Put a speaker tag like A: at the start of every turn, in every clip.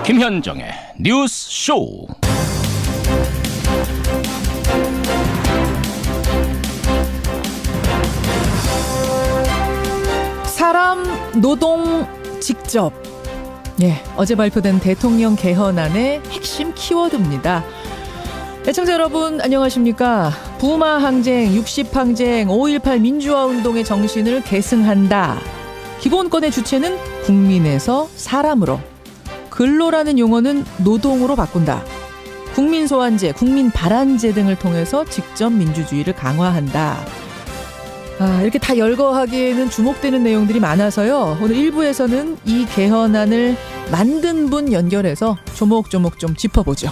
A: 김현정의 뉴스 쇼.
B: 사람, 노동, 직접. 어제 발표된 대통령 개헌안의 핵심 키워드입니다. 애청자 여러분 안녕하십니까. 부마 항쟁, 60 항쟁, 5.18 민주화 운동의 정신을 계승한다. 기본권의 주체는 국민에서 사람으로, 근로라는 용어는 노동으로 바꾼다. 국민 소환제, 국민 발안제 등을 통해서 직접 민주주의를 강화한다. 이렇게 다 열거하기에는 주목되는 내용들이 많아서요. 오늘 1부에서는 이 개헌안을 만든 분 연결해서 조목조목 좀 짚어보죠.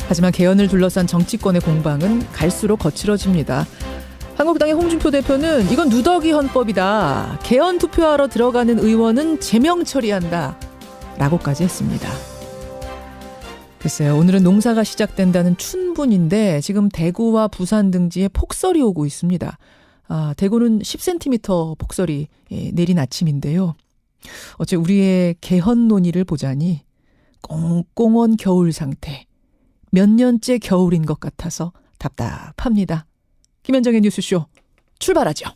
B: 하지만 개헌을 둘러싼 정치권의 공방은 갈수록 거칠어집니다. 한국당의 홍준표 대표는 이건 누더기 헌법이다. 개헌 투표하러 들어가는 의원은 제명 처리한다. 라고까지 했습니다. 글쎄요. 오늘은 농사가 시작된다는 춘분인데 지금 대구와 부산 등지에 폭설이 오고 있습니다. 대구는 10cm 폭설이 내린 아침인데요. 어째 우리의 개헌 논의를 보자니 꽁꽁한 겨울 상태. 몇 년째 겨울인 것 같아서 답답합니다. 김현정의 뉴스쇼 출발하죠.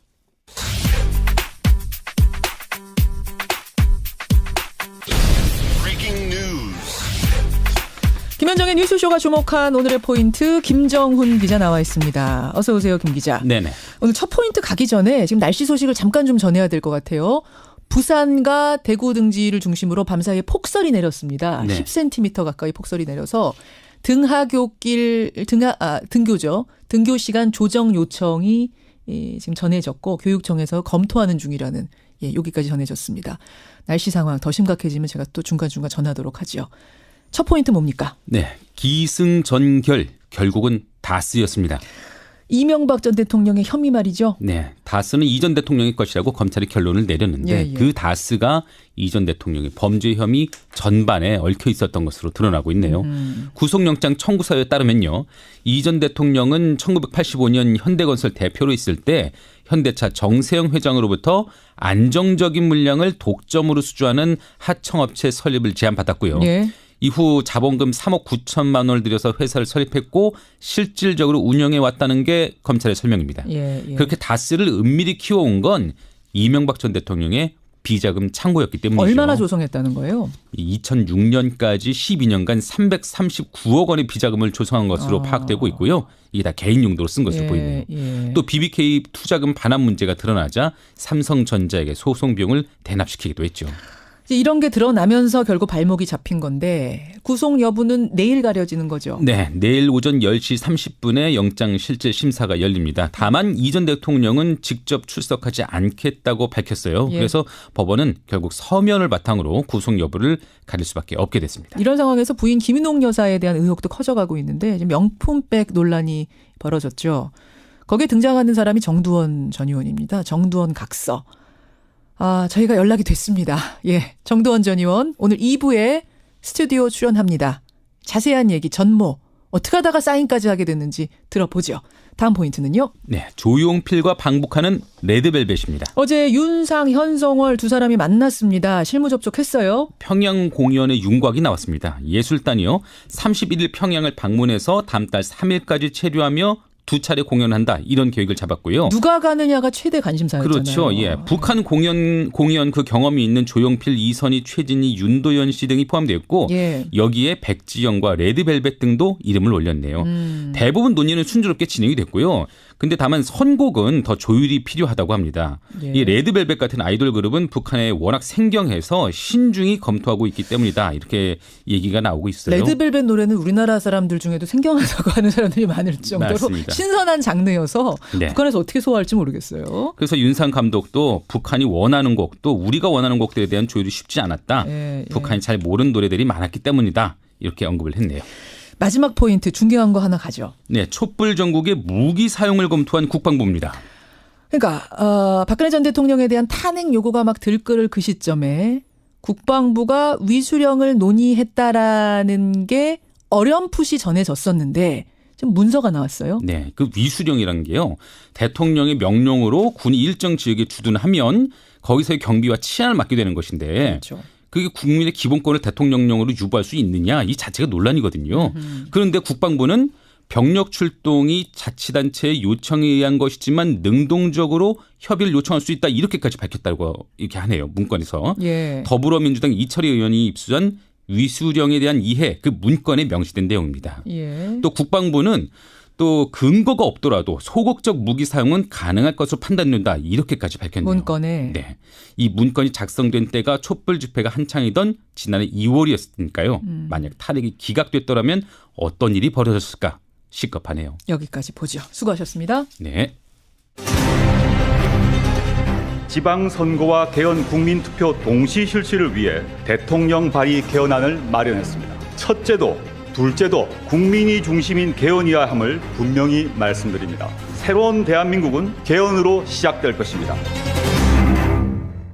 B: 김현정의 뉴스쇼가 주목한 오늘의 포인트 김정훈 기자 나와 있습니다. 어서 오세요, 김 기자.
A: 네네.
B: 오늘 첫 포인트 가기 전에 지금 날씨 소식을 잠깐 좀 전해야 될 것 같아요. 부산과 대구 등지를 중심으로 밤사이에 폭설이 내렸습니다. 네. 10cm 가까이 폭설이 내려서 등교죠. 등교 시간 조정 요청이 지금 전해졌고 교육청에서 검토하는 중이라는 여기까지 전해졌습니다. 날씨 상황 더 심각해지면 제가 또 중간중간 전하도록 하죠. 첫 포인트 뭡니까? 네,
C: 기승전결 결국은 다스였습니다.
B: 이명박 전 대통령의 혐의 말이죠.
C: 네, 다스는 이 전 대통령의 것이라고 검찰이 결론을 내렸는데 그 다스가 이 전 대통령의 범죄 혐의 전반에 얽혀 있었던 것으로 드러나고 있네요. 구속영장 청구 사유에 따르면요. 이 전 대통령은 1985년 현대건설 대표로 있을 때 현대차 정세영 회장으로부터 안정적인 물량을 독점으로 수주하는 하청업체 설립을 제안받았고요. 이후 자본금 3억 9천만 원을 들여서 회사를 설립했고 실질적으로 운영해 왔다는 게 검찰의 설명입니다. 그렇게 다스를 은밀히 키워온 건 이명박 전 대통령의 비자금 창고였기 때문이죠.
B: 얼마나 조성했다는 거예요?
C: 2006년까지 12년간 339억 원의 비자금을 조성한 것으로 파악되고 있고요. 이게 다 개인 용도로 쓴 것으로 보이네요. 또 BBK 투자금 반환 문제가 드러나자 삼성전자에게 소송 비용을 대납시키기도 했죠.
B: 이런 게 드러나면서 결국 발목이 잡힌 건데 구속 여부는 내일 가려지는 거죠.
C: 네, 내일 오전 10시 30분에 영장 실질 심사가 열립니다. 다만 이 전 대통령은 직접 출석하지 않겠다고 밝혔어요. 그래서 법원은 결국 서면을 바탕으로 구속 여부를 가릴 수밖에 없게 됐습니다.
B: 이런 상황에서 부인 김인옥 여사에 대한 의혹도 커져가고 있는데 지금 명품백 논란이 벌어졌죠. 거기에 등장하는 사람이 정두원 전 의원입니다. 정두원 각서. 저희가 연락이 됐습니다. 정두원 전 의원 오늘 2부에 스튜디오 출연합니다. 자세한 얘기 전모 어떻게 하다가 사인까지 하게 됐는지 들어보죠. 다음 포인트는요.
C: 네, 조용필과 방북하는 레드벨벳입니다.
B: 어제 윤상, 현성월 두 사람이 만났습니다. 실무 접촉했어요.
C: 평양 공연의 윤곽이 나왔습니다. 예술단이요. 31일 평양을 방문해서 다음 달 3일까지 체류하며 2차례 공연한다. 이런 계획을 잡았고요.
B: 누가 가느냐가 최대 관심사였잖아요.
C: 그렇죠. 북한 공연 그 경험이 있는 조용필, 이선희, 최진희, 윤도현 씨 등이 포함되었고 여기에 백지영과 레드벨벳 등도 이름을 올렸네요. 대부분 논의는 순조롭게 진행이 됐고요. 근데 다만 선곡은 더 조율이 필요하다고 합니다. 이 레드벨벳 같은 아이돌 그룹은 북한에 워낙 생경해서 신중히 검토하고 있기 때문이다. 이렇게 얘기가 나오고 있어요.
B: 레드벨벳 노래는 우리나라 사람들 중에도 생경하다고 하는 사람들이 많을 정도로
C: 맞습니다.
B: 신선한 장르여서 북한에서 어떻게 소화할지 모르겠어요.
C: 그래서 윤상 감독도 북한이 원하는 곡 또 우리가 원하는 곡들에 대한 조율이 쉽지 않았다. 북한이 잘 모르는 노래들이 많았기 때문이다. 이렇게 언급을 했네요.
B: 마지막 포인트 중요한 거 하나 가죠.
C: 네, 촛불 전국의 무기 사용을 검토한 국방부입니다.
B: 그러니까 박근혜 전 대통령에 대한 탄핵 요구가 막 들끓을 그 시점에 국방부가 위수령을 논의했다라는 게 어렴풋이 전해졌었는데 지금 문서가 나왔어요.
C: 네, 그 위수령이라는 게요. 대통령의 명령으로 군이 일정 지역에 주둔하면 거기서의 경비와 치안을 맡게 되는 것인데
B: 그렇죠.
C: 그게 국민의 기본권을 대통령령으로 유보할 수 있느냐 이 자체가 논란이거든요. 그런데 국방부는 병력 출동이 자치단체의 요청에 의한 것이지만 능동적으로 협의를 요청할 수 있다 이렇게까지 밝혔다고 이렇게 하네요. 문건에서.
B: 예.
C: 더불어민주당 이철희 의원이 입수한 위수령에 대한 이해 그 문건에 명시된 내용입니다.
B: 예.
C: 또 국방부는 또 근거가 없더라도 소극적 무기 사용은 가능할 것으로 판단된다 이렇게까지 밝혔네요.
B: 문건에.
C: 네, 이 문건이 작성된 때가 촛불 집회가 한창이던 지난해 2월이었으니까요. 만약 탄핵이 기각됐더라면 어떤 일이 벌어졌을까 시급하네요.
B: 여기까지 보죠. 수고하셨습니다.
C: 네.
D: 지방선거와 개헌 국민투표 동시 실시를 위해 대통령 발의 개헌안을 마련했습니다. 첫째도 둘째도 국민이 중심인 개헌이어야 함을 분명히 말씀드립니다. 새로운 대한민국은 개헌으로 시작될 것입니다.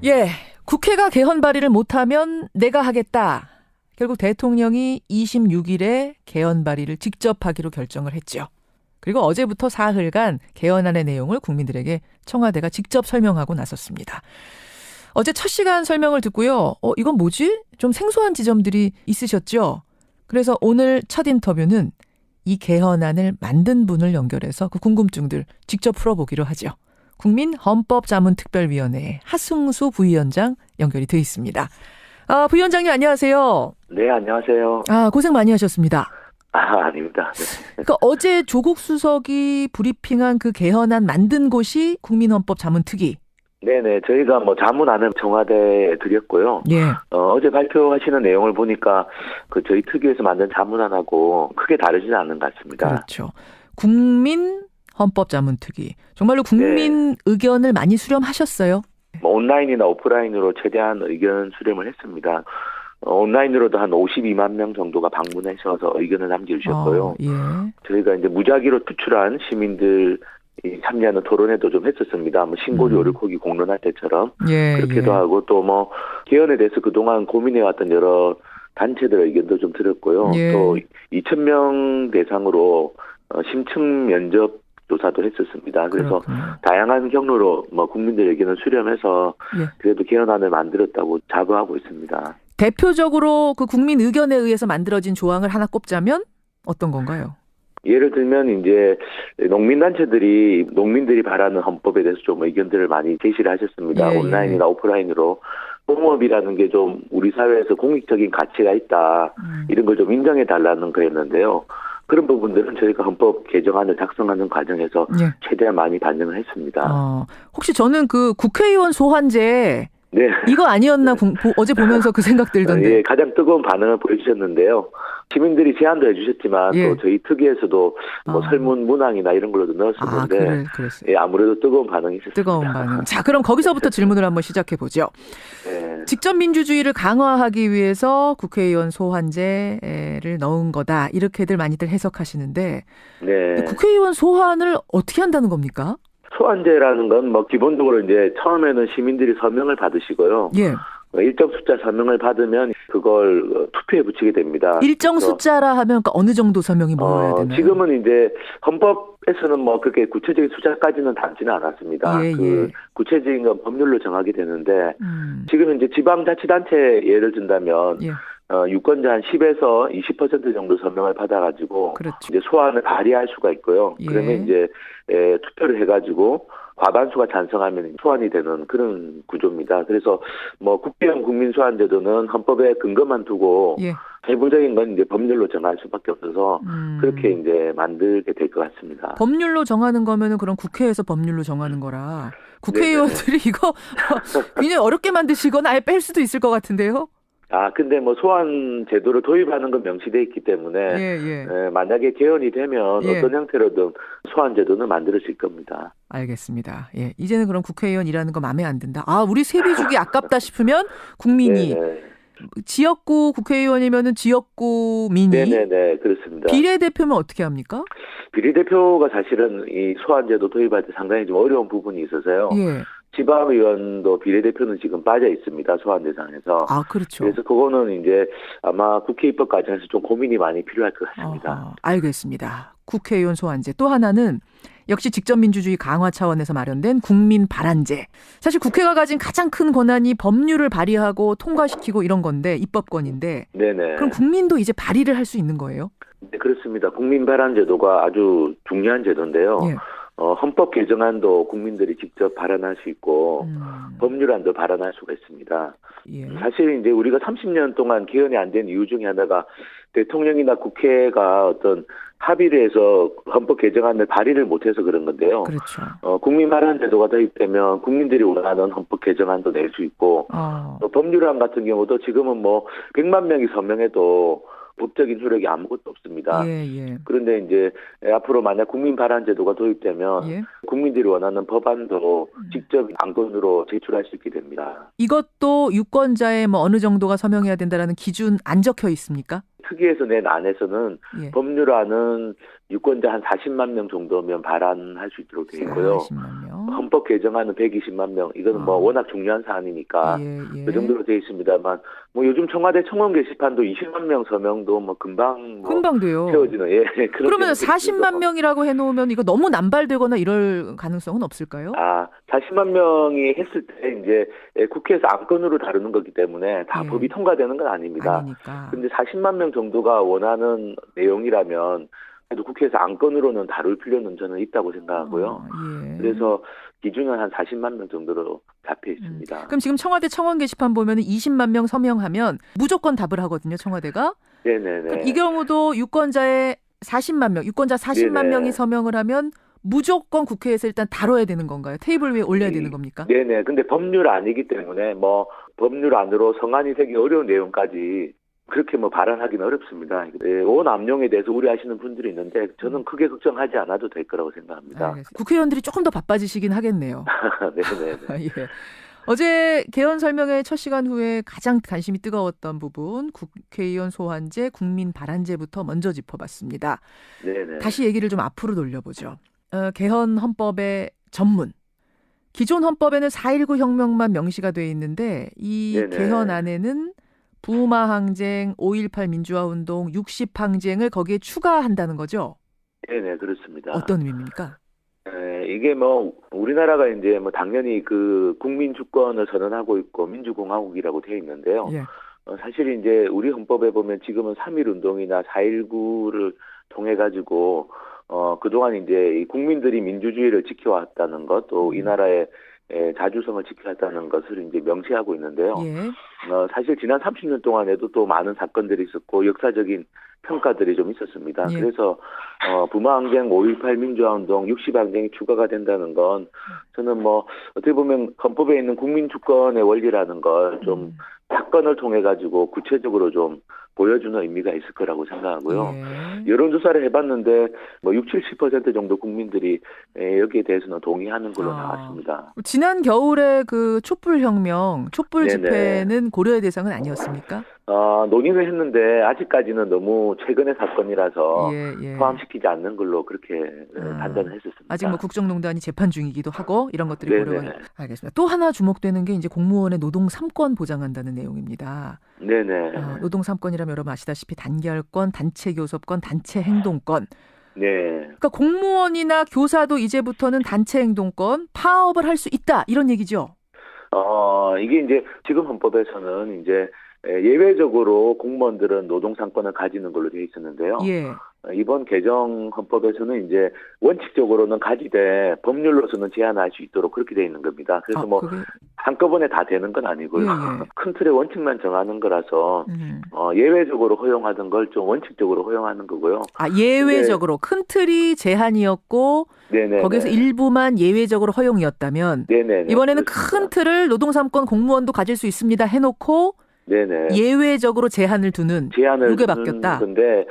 B: 예, 국회가 개헌 발의를 못하면 내가 하겠다. 결국 대통령이 26일에 개헌 발의를 직접 하기로 결정을 했죠. 그리고 어제부터 사흘간 개헌안의 내용을 국민들에게 청와대가 직접 설명하고 나섰습니다. 어제 첫 시간 설명을 듣고요. 이건 뭐지? 좀 생소한 지점들이 있으셨죠? 그래서 오늘 첫 인터뷰는 이 개헌안을 만든 분을 연결해서 그 궁금증들 직접 풀어보기로 하죠. 국민헌법자문특별위원회 하승수 부위원장 연결이 돼 있습니다. 부위원장님 안녕하세요.
E: 네, 안녕하세요.
B: 고생 많이 하셨습니다.
E: 아닙니다. 네.
B: 그러니까 어제 조국 수석이 브리핑한 그 개헌안 만든 곳이 국민헌법자문특위.
E: 네네, 저희가 자문안은 청와대에 드렸고요.
B: 예.
E: 어제 발표하시는 내용을 보니까 저희 특위에서 만든 자문안하고 크게 다르지는 않는 것 같습니다.
B: 그렇죠. 국민헌법자문특위. 정말로 국민 의견을 많이 수렴하셨어요?
E: 온라인이나 오프라인으로 최대한 의견 수렴을 했습니다. 온라인으로도 한 52만 명 정도가 방문하셔서 의견을 남겨주셨고요.
B: 예.
E: 저희가 이제 무작위로 투출한 시민들 참여하는 토론회도 좀 했었습니다. 신고리 오르코기 공론할 때처럼 그렇게도 하고 또 개헌에 대해서 그동안 고민해왔던 여러 단체들의 의견도 좀 들었고요. 또 2,000명 대상으로 심층 면접 조사도 했었습니다. 그래서 다양한 경로로 국민들 의견을 수렴해서 그래도 개헌안을 만들었다고 자부하고 있습니다.
B: 대표적으로 그 국민 의견에 의해서 만들어진 조항을 하나 꼽자면 어떤 건가요?
E: 예를 들면 이제 농민들이 바라는 헌법에 대해서 좀 의견들을 많이 제시를 하셨습니다. 온라인이나 오프라인으로 농업이라는 게 좀 우리 사회에서 공익적인 가치가 있다. 이런 걸 좀 인정해 달라는 거였는데요. 그런 부분들은 저희가 헌법 개정안을 작성하는 과정에서 최대한 많이 반영을 했습니다.
B: 혹시 저는 그 국회의원 소환제 이거 아니었나 어제 보면서 그 생각 들던데.
E: 가장 뜨거운 반응을 보여주셨는데요. 시민들이 제안도 해주셨지만 또 저희 특위에서도 설문 문항이나 이런 걸로도 넣었었는데 아무래도 뜨거운 반응이 있었습니다.
B: 뜨거운 반응. 자, 그럼 거기서부터 질문을 한번 시작해 보죠. 직접 민주주의를 강화하기 위해서 국회의원 소환제를 넣은 거다. 이렇게들 많이들 해석하시는데 국회의원 소환을 어떻게 한다는 겁니까?
E: 소환제라는 건 기본적으로 이제 처음에는 시민들이 서명을 받으시고요. 일정 숫자 서명을 받으면 그걸 투표에 붙이게 됩니다.
B: 일정 숫자라 하면 그러니까 어느 정도 서명이 모여야 되나요?
E: 지금은 이제 헌법에서는 그렇게 구체적인 숫자까지는 담지는 않았습니다. 구체적인 건 법률로 정하게 되는데 지금 이제 지방자치단체 예를 든다면 유권자 한 10에서 20% 정도 서명을 받아가지고 이제 소환을 발의할 수가 있고요. 그러면 이제 투표를 해가지고 과반수가 찬성하면 소환이 되는 그런 구조입니다. 그래서 국회의원 국민소환제도는 헌법에 근거만 두고 세부적인 건 이제 법률로 정할 수밖에 없어서 그렇게 이제 만들게 될 것 같습니다.
B: 법률로 정하는 거면은 그럼 국회에서 법률로 정하는 거라 국회의원들이 이거 굉장히 어렵게 만드시거나 아예 뺄 수도 있을 것 같은데요.
E: 근데 소환 제도를 도입하는 건 명시되어 있기 때문에 만약에 개헌이 되면 어떤 형태로든 소환 제도는 만들어질 겁니다.
B: 알겠습니다. 이제는 그럼 국회의원이라는 거 마음에 안 든다. 우리 세비 주기 아깝다 싶으면 국민이 지역구 국회의원이면은 지역구 민이
E: 그렇습니다.
B: 비례대표면 어떻게 합니까?
E: 비례대표가 사실은 이 소환 제도 도입할 때 상당히 좀 어려운 부분이 있어서요. 지방의원도 비례대표는 지금 빠져 있습니다. 소환 대상에서.
B: 그렇죠.
E: 그래서 그거는 이제 아마 국회 입법 과정에서 좀 고민이 많이 필요할 것 같습니다.
B: 알겠습니다. 국회의원 소환제. 또 하나는 역시 직접민주주의 강화 차원에서 마련된 국민발안제. 사실 국회가 가진 가장 큰 권한이 법률을 발의하고 통과시키고 이런 건데 입법권인데
E: 네네.
B: 그럼 국민도 이제 발의를 할 수 있는 거예요?
E: 네, 그렇습니다. 국민발안제도가 아주 중요한 제도인데요.
B: 예.
E: 헌법 개정안도 국민들이 직접 발안할 수 있고 법률안도 발안할 수가 있습니다.
B: 예.
E: 사실 이제 우리가 30년 동안 개헌이 안 된 이유 중에 하나가 대통령이나 국회가 어떤 합의를 해서 헌법 개정안을 발의를 못해서 그런 건데요.
B: 그렇죠.
E: 국민발안제도가 도입되면 국민들이 원하는 헌법 개정안도 낼 수 있고 또 법률안 같은 경우도 지금은 뭐 100만 명이 서명해도 법적인 효력이 아무것도 없습니다.
B: 예.
E: 그런데 이제 앞으로 만약 국민발안제도가 도입되면
B: 예.
E: 국민들이 원하는 법안도 직접 안건으로 제출할 수 있게 됩니다.
B: 이것도 유권자의 뭐 어느 정도가 서명해야 된다라는 기준 안 적혀 있습니까?
E: 특위에서 낸 안에서는
B: 예.
E: 법률안은 유권자 한 40만 명 정도면 발안할 수 있도록 되어 있고요.
B: 40만 명.
E: 헌법 개정안은 120만 명. 이거는 뭐 워낙 중요한 사안이니까
B: 예.
E: 그 정도로 되어 있습니다만 뭐 요즘 청와대 청원 게시판도 20만 명 서명도 뭐 금방
B: 돼요.
E: 채워지는
B: 그러면 40만 명이라고 해놓으면 이거 너무 남발되거나 이럴 가능성은 없을까요?
E: 40만 명이 했을 때 이제 국회에서 안건으로 다루는 거기 때문에 다
B: 예.
E: 법이 통과되는 건 아닙니다.
B: 아니니까.
E: 근데 40만 명 정도가 원하는 내용이라면 그래도 국회에서 안건으로는 다룰 필요는 저는 있다고 생각하고요.
B: 예.
E: 그래서 기준은 한 40만 명 정도로 잡혀 있습니다.
B: 그럼 지금 청와대 청원 게시판 보면 20만 명 서명하면 무조건 답을 하거든요, 청와대가.
E: 네네네.
B: 그럼 이 경우도 유권자의 40만 명, 유권자 40만
E: 네네.
B: 명이 서명을 하면 무조건 국회에서 일단 다뤄야 되는 건가요? 테이블 위에 올려야 되는 겁니까?
E: 네네. 근데 법률안이기 때문에 뭐 법률안으로 성안이 되기 어려운 내용까지 그렇게 뭐 발언하기는 어렵습니다. 오남용에 대해서 우려하시는 분들이 있는데 저는 크게 걱정하지 않아도 될 거라고 생각합니다.
B: 국회의원들이 조금 더 바빠지시긴 하겠네요.
E: 네네.
B: 예. 어제 개헌 설명회 첫 시간 후에 가장 관심이 뜨거웠던 부분 국회의원 소환제, 국민발안제부터 먼저 짚어봤습니다.
E: 네네.
B: 다시 얘기를 좀 앞으로 돌려보죠. 개헌 헌법의 전문. 기존 헌법에는 4.19 혁명만 명시가 돼 있는데 이
E: 네네.
B: 개헌안에는 부마항쟁, 5.18 민주화운동, 60항쟁을 거기에 추가한다는 거죠?
E: 네네, 그렇습니다.
B: 어떤 의미입니까?
E: 이게 뭐 우리나라가 이제 뭐 당연히 그 국민 주권을 선언하고 있고 민주공화국이라고 되어 있는데요.
B: 예.
E: 사실 이제 우리 헌법에 보면 지금은 3.1 운동이나 4.19를 통해 가지고 그동안 이제 국민들이 민주주의를 지켜왔다는 것, 또 이 나라의 자주성을 지켜왔다는 것을 이제 명시하고 있는데요.
B: 예.
E: 사실 지난 30년 동안에도 또 많은 사건들이 있었고 역사적인 평가들이 좀 있었습니다.
B: 예.
E: 그래서 부마항쟁, 5.18 민주화운동, 60항쟁이 추가가 된다는 건 저는 뭐 어떻게 보면 헌법에 있는 국민주권의 원리라는 걸 좀 사건을 통해 가지고 구체적으로 좀 보여주는 의미가 있을 거라고 생각하고요.
B: 예.
E: 여론조사를 해봤는데 뭐 60-70% 정도 국민들이 여기에 대해서는 동의하는 걸로 나왔습니다.
B: 지난 겨울에 그 촛불혁명, 촛불
E: 네네.
B: 집회는 고려의 대상은 아니었습니까?
E: 논의는 했는데 아직까지는 너무 최근의 사건이라서
B: 예.
E: 포함시키지 않는 걸로 그렇게 판단을 했었습니다.
B: 아직 뭐 국정농단이 재판 중이기도 하고 이런 것들이
E: 네네.
B: 고려가 알겠습니다. 또 하나 주목되는 게 이제 공무원의 노동 3권 보장한다는 내용입니다.
E: 네네.
B: 노동 3권이라면 여러분 아시다시피 단결권, 단체 교섭권, 단체 행동권.
E: 네.
B: 그러니까 공무원이나 교사도 이제부터는 단체 행동권, 파업을 할 수 있다 이런 얘기죠.
E: 이게 이제 지금 헌법에서는 이제 예외적으로 공무원들은 노동상권을 가지는 걸로 되어 있었는데요.
B: 예.
E: 이번 개정 헌법에서는 이제 원칙적으로는 가지되 법률로서는 제한할 수 있도록 그렇게 되어 있는 겁니다. 그래서 뭐
B: 그게...
E: 한꺼번에 다 되는 건 아니고요.
B: 예.
E: 큰 틀의 원칙만 정하는 거라서 예외적으로 허용하던 걸 좀 원칙적으로 허용하는 거고요.
B: 예외적으로 큰 틀이 제한이었고
E: 네네.
B: 거기서 일부만 예외적으로 허용이었다면
E: 네네.
B: 이번에는
E: 그렇습니다.
B: 큰 틀을 노동 3권 공무원도 가질 수 있습니다 해놓고
E: 네네.
B: 예외적으로 제한을 두는 이게 바뀌었다.
E: 근데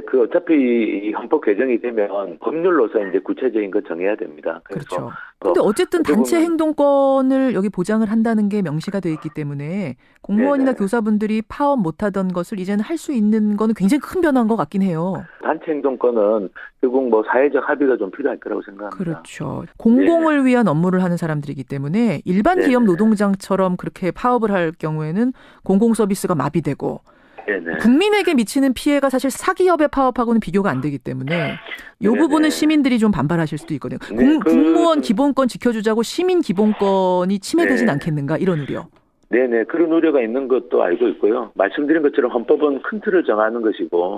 E: 그 어차피 이 헌법 개정이 되면 법률로서 이제 구체적인 걸 정해야 됩니다.
B: 그렇죠. 근데 어쨌든 단체 행동권을 여기 보장을 한다는 게 명시가 돼 있기 때문에 공무원이나
E: 네네.
B: 교사분들이 파업 못하던 것을 이제는 할 수 있는 거는 굉장히 큰 변화인 것 같긴 해요.
E: 단체 행동권은 결국 뭐 사회적 합의가 좀 필요할 거라고 생각합니다.
B: 그렇죠. 공공을 위한 업무를 하는 사람들이기 때문에 일반 기업 노동장처럼 그렇게 파업을 할 경우에는 공공 서비스가 마비되고
E: 네네.
B: 국민에게 미치는 피해가 사실 사기업의 파업하고는 비교가 안 되기 때문에 이 부분은 시민들이 좀 반발하실 수도 있거든요. 공무원 기본권 지켜주자고 시민 기본권이 침해되진 않겠는가 이런 우려.
E: 네네. 그런 우려가 있는 것도 알고 있고요. 말씀드린 것처럼 헌법은 큰 틀을 정하는 것이고,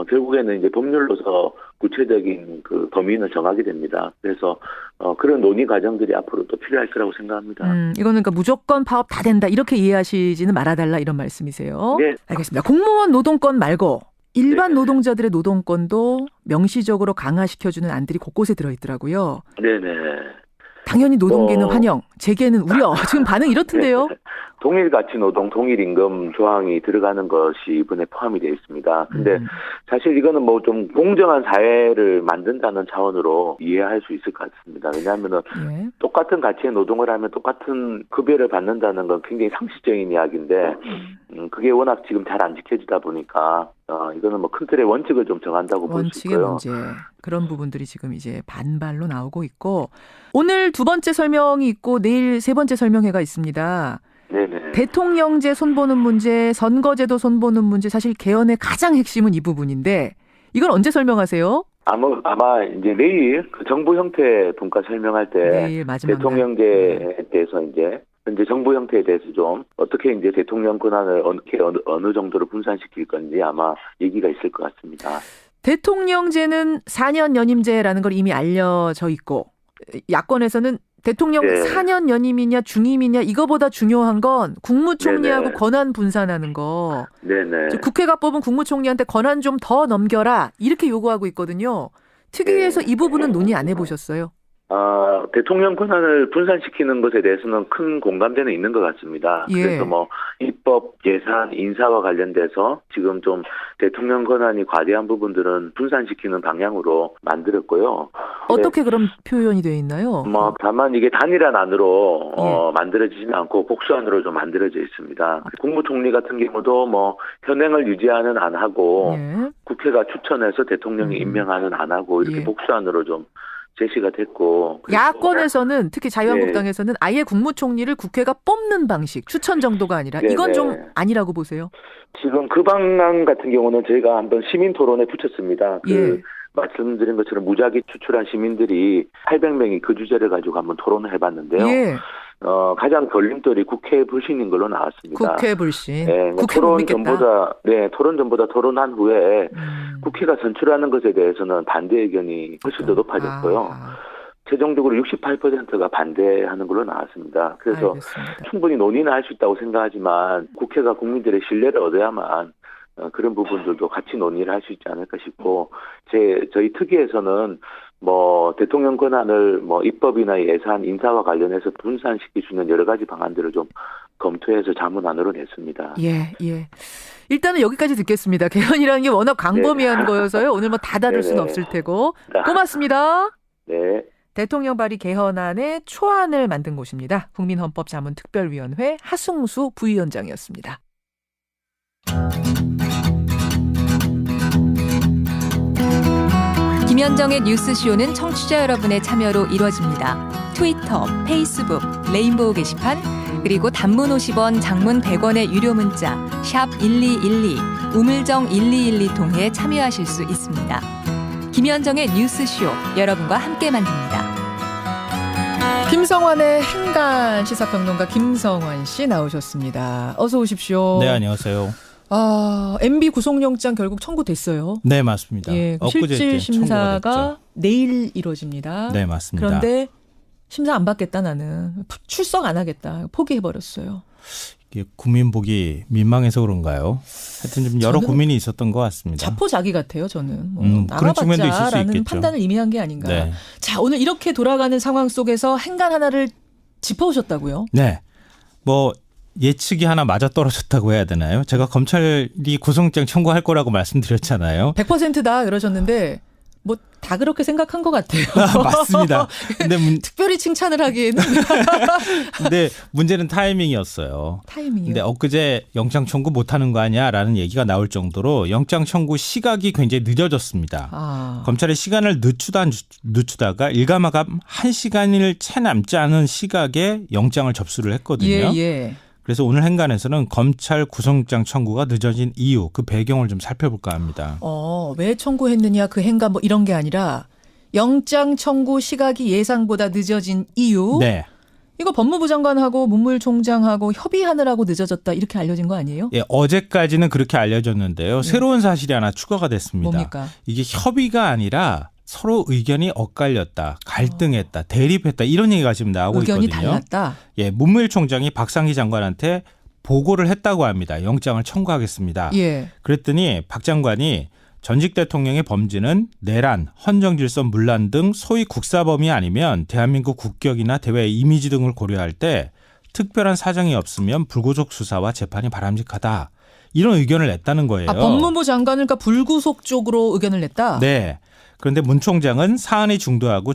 E: 결국에는 이제 법률로서 구체적인 그 범위는 정하게 됩니다. 그래서, 그런 논의 과정들이 앞으로 또 필요할 거라고 생각합니다.
B: 이거는 그러니까 무조건 파업 다 된다. 이렇게 이해하시지는 말아달라 이런 말씀이세요.
E: 네.
B: 알겠습니다. 공무원 노동권 말고 일반 노동자들의 노동권도 명시적으로 강화시켜주는 안들이 곳곳에 들어있더라고요.
E: 네네.
B: 당연히 노동계는 환영, 재계는 우려. 지금 반응 이렇던데요.
E: 동일가치 노동, 동일임금 조항이 들어가는 것이 이번에 포함이 되어 있습니다. 근데 사실 이거는 뭐 좀 공정한 사회를 만든다는 차원으로 이해할 수 있을 것 같습니다. 왜냐하면은 똑같은 가치의 노동을 하면 똑같은 급여를 받는다는 건 굉장히 상식적인 이야기인데 그게 워낙 지금 잘 안 지켜지다 보니까 이거는 뭐 큰 틀의 원칙을 좀 정한다고 볼 수 있고요.
B: 원칙의 문제. 그런 부분들이 지금 이제 반발로 나오고 있고 오늘 두 번째 설명이 있고 내일 세 번째 설명회가 있습니다.
E: 네네.
B: 대통령제 손보는 문제, 선거제도 손보는 문제, 사실 개헌의 가장 핵심은 이 부분인데 이건 언제 설명하세요?
E: 아마 이제 내일 그 정부 형태 분과 설명할 때
B: 내일 마지막
E: 대통령제에 대해서 이제 현재 정부 형태에 대해서 좀 어떻게 이제 대통령 권한을 어느 정도로 분산시킬 건지 아마 얘기가 있을 것 같습니다.
B: 대통령제는 4년 연임제라는 걸 이미 알려져 있고 야권에서는 대통령 4년 연임이냐 중임이냐 이거보다 중요한 건 국무총리하고 권한 분산하는 거. 네네. 국회가 뽑은 국무총리한테 권한 좀 더 넘겨라 이렇게 요구하고 있거든요. 특위에서 이 부분은 논의 안 해보셨어요?
E: 대통령 권한을 분산시키는 것에 대해서는 큰 공감대는 있는 것 같습니다. 그래서 뭐 입법, 예산, 인사와 관련돼서 지금 좀 대통령 권한이 과대한 부분들은 분산시키는 방향으로 만들었고요.
B: 어떻게 그럼 표현이 되어 있나요?
E: 뭐 다만 이게 단일한 안으로 만들어지지는 않고 복수안으로 좀 만들어져 있습니다. 국무총리 같은 경우도 뭐 현행을 유지하는 안하고 국회가 추천해서 대통령이 임명하는 안하고 이렇게 복수안으로 좀 제시가 됐고
B: 야권에서는 특히 자유한국당에서는 아예 국무총리를 국회가 뽑는 방식 추천 정도가 아니라 이건 좀 아니라고 보세요?
E: 지금 그 방안 같은 경우는 저희가 한번 시민 토론에 붙였습니다. 말씀드린 것처럼 무작위 추출한 시민들이 800명이 그 주제를 가지고 한번 토론을 해봤는데요. 가장 걸림돌이 국회 불신인 걸로 나왔습니다. 국회 불신. 토론 전보다 토론한 후에 국회가 선출하는 것에 대해서는 반대 의견이 훨씬 더 높아졌고요. 최종적으로 68%가 반대하는 걸로 나왔습니다. 그래서 충분히 논의는 할 수 있다고 생각하지만 국회가 국민들의 신뢰를 얻어야만 그런 부분들도 같이 논의를 할 수 있지 않을까 싶고 저희 특위에서는 뭐 대통령 권한을 뭐 입법이나 예산, 인사와 관련해서 분산시킬 수 있는 여러 가지 방안들을 좀 검토해서 자문안으로 냈습니다.
B: 일단은 여기까지 듣겠습니다. 개헌이라는 게 워낙 광범위한 거여서요. 오늘 뭐 다 다룰 수는 없을 테고. 고맙습니다.
E: 네.
B: 대통령 발의 개헌안의 초안을 만든 곳입니다. 국민헌법자문특별위원회 하승수 부위원장이었습니다.
F: 김현정의 뉴스쇼는 청취자 여러분의 참여로 이루어집니다. 트위터, 페이스북, 레인보우 게시판, 그리고 단문 50원, 장문 100원의 유료 문자 샵 1212, 우물정 1212 통해 참여하실 수 있습니다. 김현정의 뉴스쇼, 여러분과 함께 만듭니다.
B: 김성환의 행간 시사평론가 김성환 씨 나오셨습니다. 어서 오십시오.
G: 네, 안녕하세요.
B: MB 구속영장 결국 청구됐어요.
G: 네, 맞습니다.
B: 실질 심사가 내일 이루어집니다.
G: 네, 맞습니다.
B: 그런데 심사 안 받겠다 나는. 출석 안 하겠다. 포기해버렸어요.
G: 이게 국민 보기 민망해서 그런가요? 하여튼 좀 여러 고민이 있었던 것 같습니다.
B: 자포자기 같아요, 저는.
G: 그런 측면도 있을 수 있겠죠.
B: 판단을 이미 한 게 아닌가. 자, 오늘 이렇게 돌아가는 상황 속에서 행간 하나를 짚어오셨다고요?
G: 네. 예측이 하나 맞아떨어졌다고 해야 되나요? 제가 검찰이 구속영장 청구할 거라고 말씀드렸잖아요.
B: 100%다 그러셨는데 다 그렇게 생각한 것 같아요.
G: 맞습니다. 근데
B: 특별히 칭찬을 하기에는.
G: 근데 문제는 타이밍이었어요. 근데 엊그제 영장 청구 못하는 거 아니야라는 얘기가 나올 정도로 영장 청구 시각이 굉장히 늦어졌습니다. 검찰의 시간을 늦추다가 일감마감 1시간을 채 남지 않은 시각에 영장을 접수를 했거든요. 그래서 오늘 행간에서는 검찰 구속영장 청구가 늦어진 이유, 그 배경을 좀 살펴볼까 합니다.
B: 왜 청구했느냐 그 행간 뭐 이런 게 아니라 영장 청구 시각이 예상보다 늦어진 이유.
G: 네.
B: 이거 법무부 장관하고 문무일총장하고 협의하느라고 늦어졌다 이렇게 알려진 거 아니에요?
G: 예, 어제까지는 그렇게 알려졌는데요. 새로운 사실이 하나 추가가 됐습니다.
B: 뭡니까?
G: 이게 협의가 아니라 서로 의견이 엇갈렸다, 갈등했다, 대립했다 이런 얘기가 지금 나오고
B: 의견이
G: 있거든요.
B: 달랐다.
G: 예, 문무일총장이 박상기 장관한테 보고를 했다고 합니다. 영장을 청구하겠습니다.
B: 예.
G: 그랬더니 박 장관이 전직 대통령의 범죄는 내란, 헌정질서 문란 등 소위 국사범이 아니면 대한민국 국격이나 대외 이미지 등을 고려할 때 특별한 사정이 없으면 불구속 수사와 재판이 바람직하다. 이런 의견을 냈다는 거예요.
B: 법무부 장관은 그러니까 불구속 쪽으로 의견을 냈다?
G: 네. 그런데 문 총장은 사안이 중대하고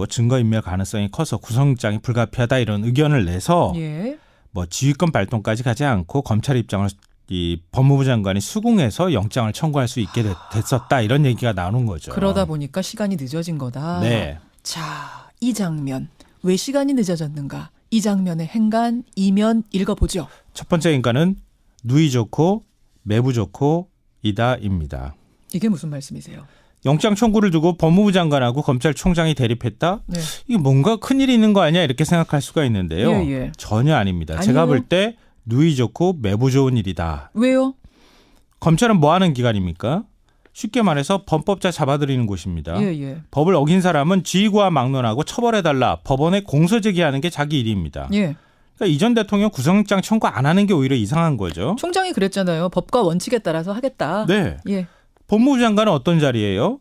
G: 증거인멸 가능성이 커서 구속영장이 불가피하다 이런 의견을 내서
B: 예.
G: 뭐 지휘권 발동까지 가지 않고 검찰 입장을 이 법무부 장관이 수긍해서 영장을 청구할 수 있게 됐었다 이런 얘기가 나오는 거죠.
B: 그러다 보니까 시간이 늦어진 거다.
G: 네.
B: 자, 이 장면 왜 시간이 늦어졌는가? 이 장면의 행간 이면 읽어보죠.
G: 첫 번째 행간은 누이 좋고 매부 좋고 이다입니다.
B: 이게 무슨 말씀이세요?
G: 영장 청구를 두고 법무부 장관하고 검찰총장이 대립했다?
B: 네.
G: 이게 뭔가 큰일이 있는 거 아니야? 이렇게 생각할 수가 있는데요.
B: 예.
G: 전혀 아닙니다.
B: 아니요.
G: 제가 볼 때 누이 좋고 매부 좋은 일이다.
B: 왜요?
G: 검찰은 뭐 하는 기관입니까? 쉽게 말해서 범법자 잡아들이는 곳입니다.
B: 예.
G: 법을 어긴 사람은 지휘구와 막론하고 처벌해달라. 법원에 공소 제기하는 게 자기 일입니다.
B: 예.
G: 그러니까 이 전 대통령 구속영장 청구 안 하는 게 오히려 이상한 거죠.
B: 총장이 그랬잖아요. 법과 원칙에 따라서 하겠다.
G: 네.
B: 예.
G: 법무부 장관은 어떤 자리예요?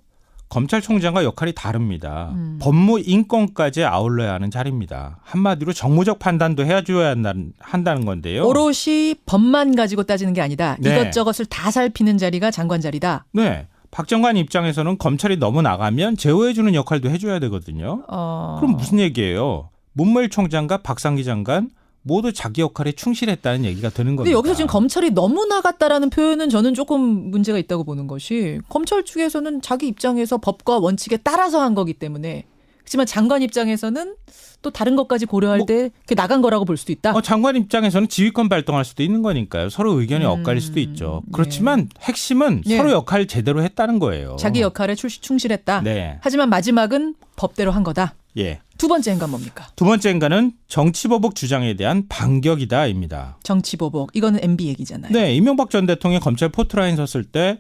G: 검찰총장과 역할이 다릅니다. 법무 인권까지 아울러야 하는 자리입니다. 한마디로 정무적 판단도 해줘야 한다는 건데요.
B: 오롯이 법만 가지고 따지는 게 아니다.
G: 네.
B: 이것저것을 다 살피는 자리가 장관 자리다.
G: 네. 박 장관 입장에서는 검찰이 너무 나가면 제어해주는 역할도 해줘야 되거든요. 그럼 무슨 얘기예요? 문무일총장과 박상기 장관 모두 자기 역할에 충실했다는 얘기가 드는 겁니다.
B: 근데 여기서 지금 검찰이 너무 나갔다라는 표현은 저는 조금 문제가 있다고 보는 것이 검찰 측에서는 자기 입장에서 법과 원칙에 따라서 한 거기 때문에 그렇지만 장관 입장에서는 또 다른 것까지 고려할 때 나간 거라고 볼 수도 있다.
G: 장관 입장에서는 지휘권 발동할 수도 있는 거니까요. 서로 의견이 엇갈릴 수도 있죠. 그렇지만 핵심은 서로 역할 제대로 했다는 거예요.
B: 자기 역할에 충실했다.
G: 네.
B: 하지만 마지막은 법대로 한 거다.
G: 예.
B: 두 번째 행간 뭡니까?
G: 두 번째 행간은 정치보복 주장에 대한 반격이다입니다.
B: 정치보복. 이거는 MB 얘기잖아요.
G: 네. 이명박 전 대통령이 검찰 포트라인 섰을 때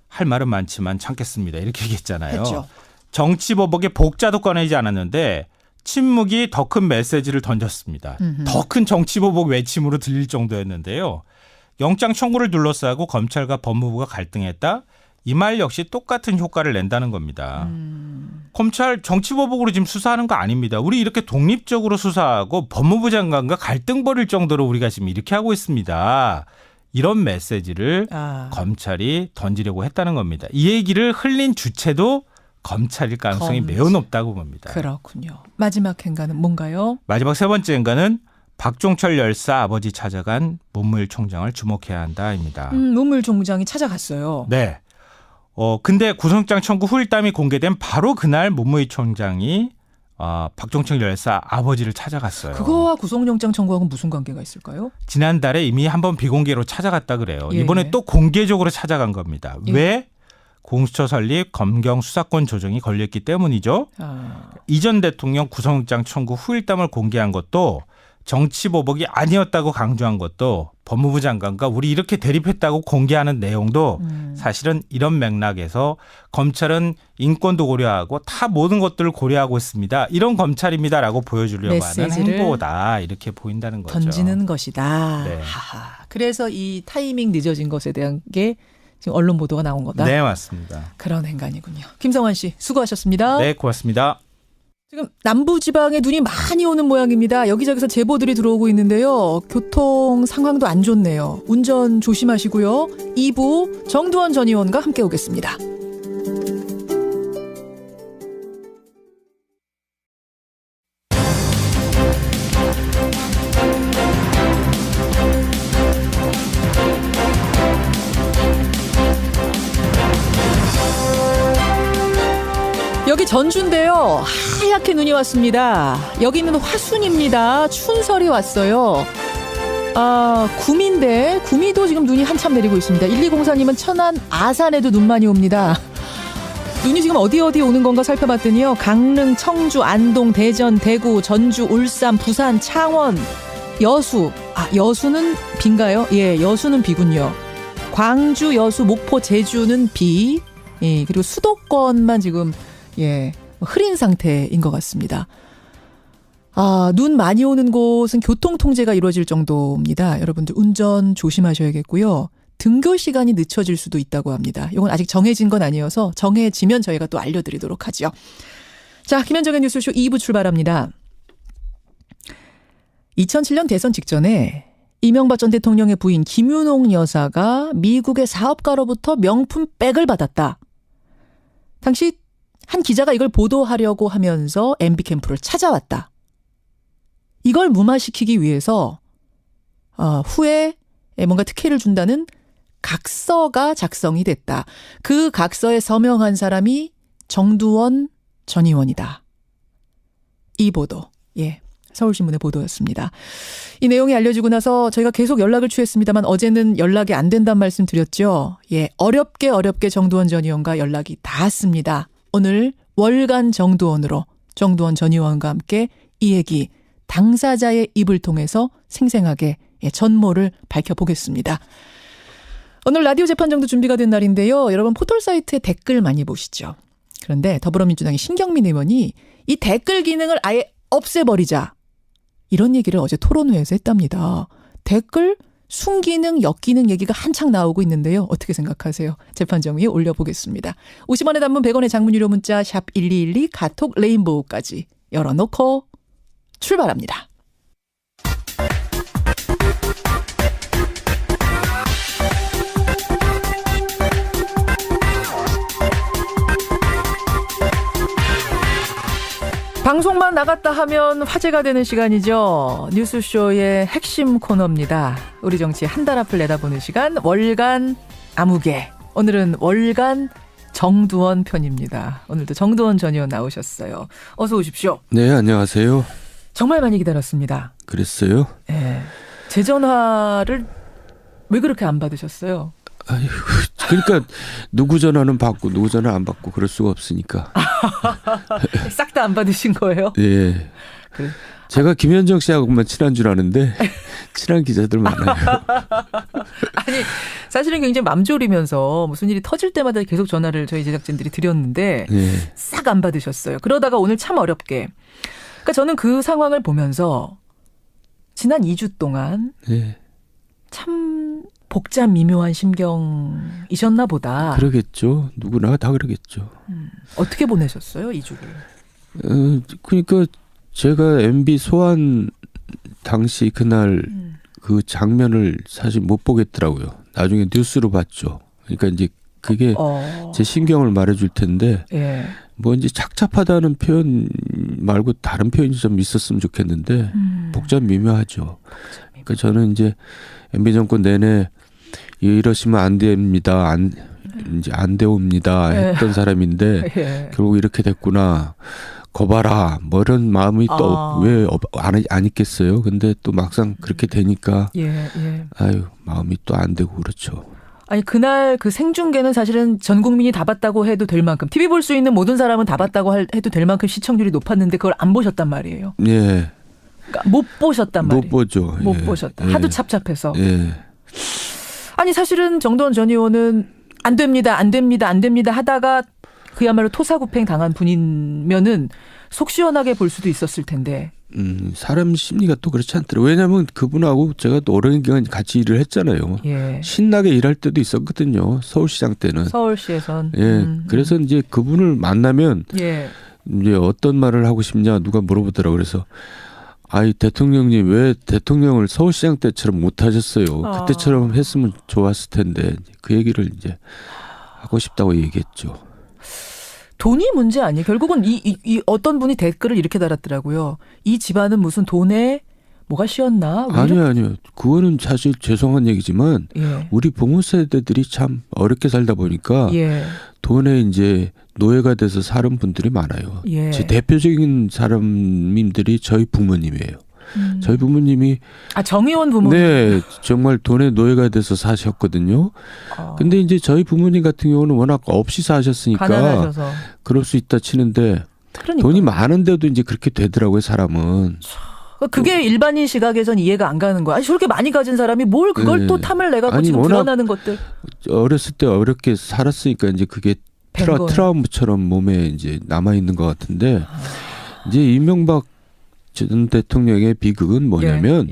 G: 할 말은 많지만 참겠습니다. 이렇게 얘기했잖아요.
B: 했죠.
G: 정치보복의 복자도 꺼내지 않았는데 침묵이 더 큰 메시지를 던졌습니다. 더 큰 정치보복 외침으로 들릴 정도였는데요. 영장 청구를 둘러싸고 검찰과 법무부가 갈등했다? 이 말 역시 똑같은 효과를 낸다는 겁니다. 검찰 정치보복으로 지금 수사하는 거 아닙니다. 우리 이렇게 독립적으로 수사하고 법무부 장관과 갈등 벌일 정도로 우리가 지금 이렇게 하고 있습니다. 이런 메시지를 검찰이 던지려고 했다는 겁니다. 이 얘기를 흘린 주체도 검찰일 가능성이 매우 높다고 봅니다.
B: 그렇군요. 마지막 행간은 뭔가요?
G: 마지막 세 번째 행간은 박종철 열사 아버지 찾아간 문무일총장을 주목해야 한다입니다.
B: 문무일총장이 찾아갔어요.
G: 네. 근데 구속영장 청구 후일담이 공개된 바로 그날 문무일총장이 박종철 열사 아버지를 찾아갔어요.
B: 그거와 구속영장 청구하고는 무슨 관계가 있을까요?
G: 지난달에 이미 한번 비공개로 찾아갔다 그래요.
B: 예.
G: 이번에 또 공개적으로 찾아간 겁니다.
B: 예.
G: 왜? 공수처 설립, 검경 수사권 조정이 걸렸기 때문이죠. 이 전 대통령 구속영장 청구 후일담을 공개한 것도 정치보복이 아니었다고 강조한 것도 법무부 장관과 우리 이렇게 대립했다고 공개하는 내용도 사실은 이런 맥락에서 검찰은 인권도 고려하고 타 모든 것들을 고려하고 있습니다. 이런 검찰입니다라고 보여주려고 하는 행보다 이렇게 보인다는 거죠.
B: 던지는 것이다.
G: 네.
B: 그래서 이 타이밍 늦어진 것에 대한 게 지금 언론 보도가 나온 거다.
G: 네, 맞습니다.
B: 그런 행간이군요. 김성환 씨 수고하셨습니다.
G: 네, 고맙습니다.
B: 지금 남부지방에 눈이 많이 오는 모양입니다. 여기저기서 제보들이 들어오고 있는데요. 교통 상황도 안 좋네요. 운전 조심하시고요. 2부 정두원 전 의원과 함께 오겠습니다. 여기 전주인데요. 하얗게 눈이 왔습니다. 여기는 화순입니다. 춘설이 왔어요. 구미인데 구미도 지금 눈이 한참 내리고 있습니다. 1204님은 천안 아산에도 눈 많이 옵니다. 눈이 지금 어디 오는 건가 살펴봤더니요. 강릉, 청주, 안동, 대전, 대구, 전주, 울산, 부산, 창원, 여수. 여수는 비인가요? 예, 여수는 비군요. 광주, 여수, 목포, 제주는 비. 예, 그리고 수도권만 지금 흐린 상태인 것 같습니다. 눈 많이 오는 곳은 교통 통제가 이루어질 정도입니다. 여러분들 운전 조심하셔야겠고요. 등교 시간이 늦춰질 수도 있다고 합니다. 이건 아직 정해진 건 아니어서 정해지면 저희가 또 알려드리도록 하죠. 자, 김현정의 뉴스쇼 2부 출발합니다. 2007년 대선 직전에 이명박 전 대통령의 부인 김윤옥 여사가 미국의 사업가로부터 명품 백을 받았다. 당시 한 기자가 이걸 보도하려고 하면서 MB 캠프를 찾아왔다. 이걸 무마시키기 위해서 후에 뭔가 특혜를 준다는 각서가 작성이 됐다. 그 각서에 서명한 사람이 정두원 전 의원이다. 이 보도, 서울신문의 보도였습니다. 이 내용이 알려지고 나서 저희가 계속 연락을 취했습니다만 어제는 연락이 안 된다는 말씀 드렸죠. 어렵게 정두원 전 의원과 연락이 닿았습니다. 오늘 월간 정두원으로 정두원 전 의원과 함께 이 얘기 당사자의 입을 통해서 생생하게 전모를 밝혀보겠습니다. 오늘 라디오 재판정도 준비가 된 날인데요. 여러분 포털사이트에 댓글 많이 보시죠. 그런데 더불어민주당의 신경민 의원이 이 댓글 기능을 아예 없애버리자. 이런 얘기를 어제 토론회에서 했답니다. 댓글 순기능, 역기능 얘기가 한창 나오고 있는데요. 어떻게 생각하세요? 재판정 위에 올려보겠습니다. 50원의 단문 100원의 장문 유료 문자 샵 1212 카톡 레인보우까지 열어놓고 출발합니다. 방송만 나갔다 하면 화제가 되는 시간이죠. 뉴스쇼의 핵심 코너입니다. 우리 정치 한 달 앞을 내다보는 시간 월간 아무개. 오늘은 월간 정두원 편입니다. 오늘도 정두원 전 의원 나오셨어요. 어서 오십시오.
H: 네, 안녕하세요.
B: 정말 많이 기다렸습니다.
H: 그랬어요?
B: 네. 제 전화를 왜 그렇게 안 받으셨어요?
H: 아이고, 그러니까 누구 전화는 받고 누구 전화 안 받고 그럴 수가 없으니까.
B: 싹 다 안 받으신 거예요?
H: 예. 그래. 제가 김현정 씨하고만 친한 줄 아는데 친한 기자들 많아요.
B: 아니 사실은 굉장히 맘졸이면서 무슨 일이 터질 때마다 계속 전화를 저희 제작진들이 드렸는데 싹 안 받으셨어요. 그러다가 오늘 참 어렵게. 그러니까 저는 그 상황을 보면서 지난 2주 동안 참 복잡 미묘한 심경이셨나 보다.
H: 그러겠죠. 누구나 다 그러겠죠.
B: 어떻게 보내셨어요, 2주를?
H: 그러니까 제가 MB 소환 당시 그날 그 장면을 사실 못 보겠더라고요. 나중에 뉴스로 봤죠. 그러니까 이제 그게 제 심경을 말해줄 텐데 뭐 이제 착잡하다는 표현 말고 다른 표현이 좀 있었으면 좋겠는데 복잡 미묘하죠. 그러니까 저는 이제 MB 정권 내내 이러시면 안 됩니다. 이제 안 되옵니다. 했던 사람인데 결국 이렇게 됐구나. 거봐라. 뭐 이런 마음이 또 왜 안 있겠어요. 근데 또 막상 그렇게 되니까 아유 마음이 또 안 되고 그렇죠.
B: 아니 그날 그 생중계는 사실은 전 국민이 다 봤다고 해도 될 만큼 TV 볼 수 있는 모든 사람은 다 봤다고 해도 될 만큼 시청률이 높았는데 그걸 안 보셨단 말이에요.
H: 예.
B: 그러니까 못 보셨단 말이에요.
H: 못 보죠.
B: 못 보셨다. 하도 찹찹해서.
H: 예.
B: 아니 사실은 정두원 전 의원은 안 됩니다. 하다가 그야말로 토사구팽 당한 분이면은 속 시원하게 볼 수도 있었을 텐데.
H: 사람 심리가 또 그렇지 않더라고요. 왜냐하면 그분하고 제가 또 오랜 기간 같이 일을 했잖아요. 신나게 일할 때도 있었거든요. 서울시장 때는.
B: 서울시에선.
H: 그래서 이제 그분을 만나면 이제 어떤 말을 하고 싶냐 누가 물어보더라고요. 그래서 아이 대통령님 왜 대통령을 서울시장 때처럼 못 하셨어요. 그때처럼 했으면 좋았을 텐데 그 얘기를 이제 하고 싶다고 얘기했죠.
B: 돈이 문제 아니에요. 결국은 이 어떤 분이 댓글을 이렇게 달았더라고요. 이 집안은 무슨 돈에 뭐가 씌었나?
H: 아니요. 그거는 사실 죄송한 얘기지만 우리 부모 세대들이 참 어렵게 살다 보니까 돈에 이제 노예가 돼서 사는 분들이 많아요. 제 대표적인 사람님들이 저희 부모님이에요. 저희 부모님이
B: 정의원 부모님.
H: 네, 정말 돈의 노예가 돼서 사셨거든요. 근데 이제 저희 부모님 같은 경우는 워낙 없이 사셨으니까
B: 가난하셔서.
H: 그럴 수 있다 치는데 그러니까. 돈이 많은데도 이제 그렇게 되더라고요, 사람은.
B: 그게 일반인 시각에선 이해가 안 가는 거야. 아니, 저렇게 많이 가진 사람이 뭘 그걸 또 탐을 내갖고 지금 드러나는 것들.
H: 어렸을 때 어렵게 살았으니까 이제 그게 트라우마처럼 몸에 이제 남아 있는 것 같은데 이제 이명박 전 대통령의 비극은 뭐냐면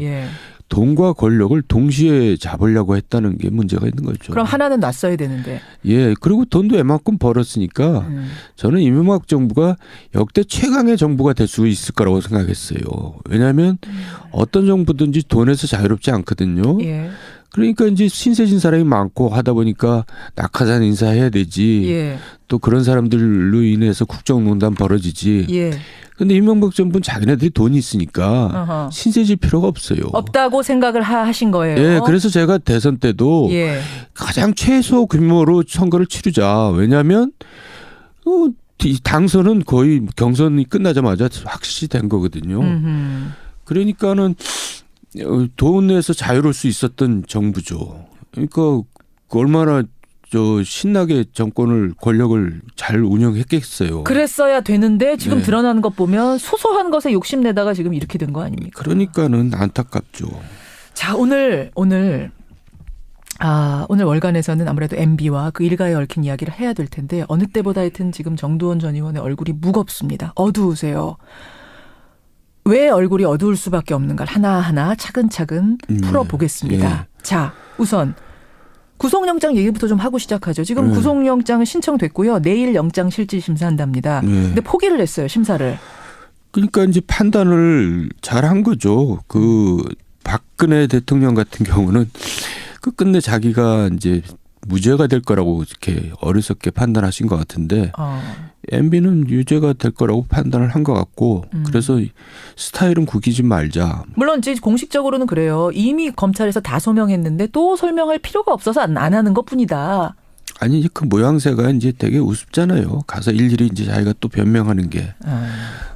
H: 돈과 권력을 동시에 잡으려고 했다는 게 문제가 있는 거죠.
B: 그럼 하나는 놨어야 되는데.
H: 예, 그리고 돈도 웬만큼 벌었으니까 저는 이명박 정부가 역대 최강의 정부가 될 수 있을 거라고 생각했어요. 왜냐하면 어떤 정부든지 돈에서 자유롭지 않거든요. 그러니까 이제 신세진 사람이 많고 하다 보니까 낙하산 인사해야 되지. 또 그런 사람들로 인해서 국정농단 벌어지지. 근데 이명박 정부는 자기네들이 돈이 있으니까 신세질 필요가 없어요.
B: 없다고 생각을 하신 거예요.
H: 예, 그래서 제가 대선 때도 가장 최소 규모로 선거를 치르자. 왜냐하면 당선은 거의 경선이 끝나자마자 확실히 된 거거든요. 그러니까는 돈에서 자유로울 수 있었던 정부죠. 그러니까 얼마나 신나게 정권을 권력을 잘 운영했겠어요.
B: 그랬어야 되는데 지금 드러나는 것 보면 소소한 것에 욕심내다가 지금 이렇게 된 거 아닙니까?
H: 그러니까는 안타깝죠.
B: 자, 오늘 월간에서는 아무래도 MB와 그 일가에 얽힌 이야기를 해야 될 텐데 어느 때보다 하여튼 지금 정두원 전 의원의 얼굴이 무겁습니다. 어두우세요. 왜 얼굴이 어두울 수밖에 없는가 하나하나 차근차근 풀어보겠습니다. 자, 우선 구속영장 얘기부터 좀 하고 시작하죠. 지금 구속영장은 신청됐고요. 내일 영장 실질 심사한답니다. 근데 포기를 했어요, 심사를.
H: 그러니까 이제 판단을 잘한 거죠. 그 박근혜 대통령 같은 경우는 끝내 자기가 이제 무죄가 될 거라고 이렇게 어리석게 판단하신 것 같은데 MB는 유죄가 될 거라고 판단을 한 것 같고 그래서 스타일은 구기지 말자.
B: 물론 이제 공식적으로는 그래요. 이미 검찰에서 다 소명했는데 또 설명할 필요가 없어서 안 하는 것뿐이다.
H: 아니 그 모양새가 이제 되게 우습잖아요. 가서 일일이 이제 자기가 또 변명하는 게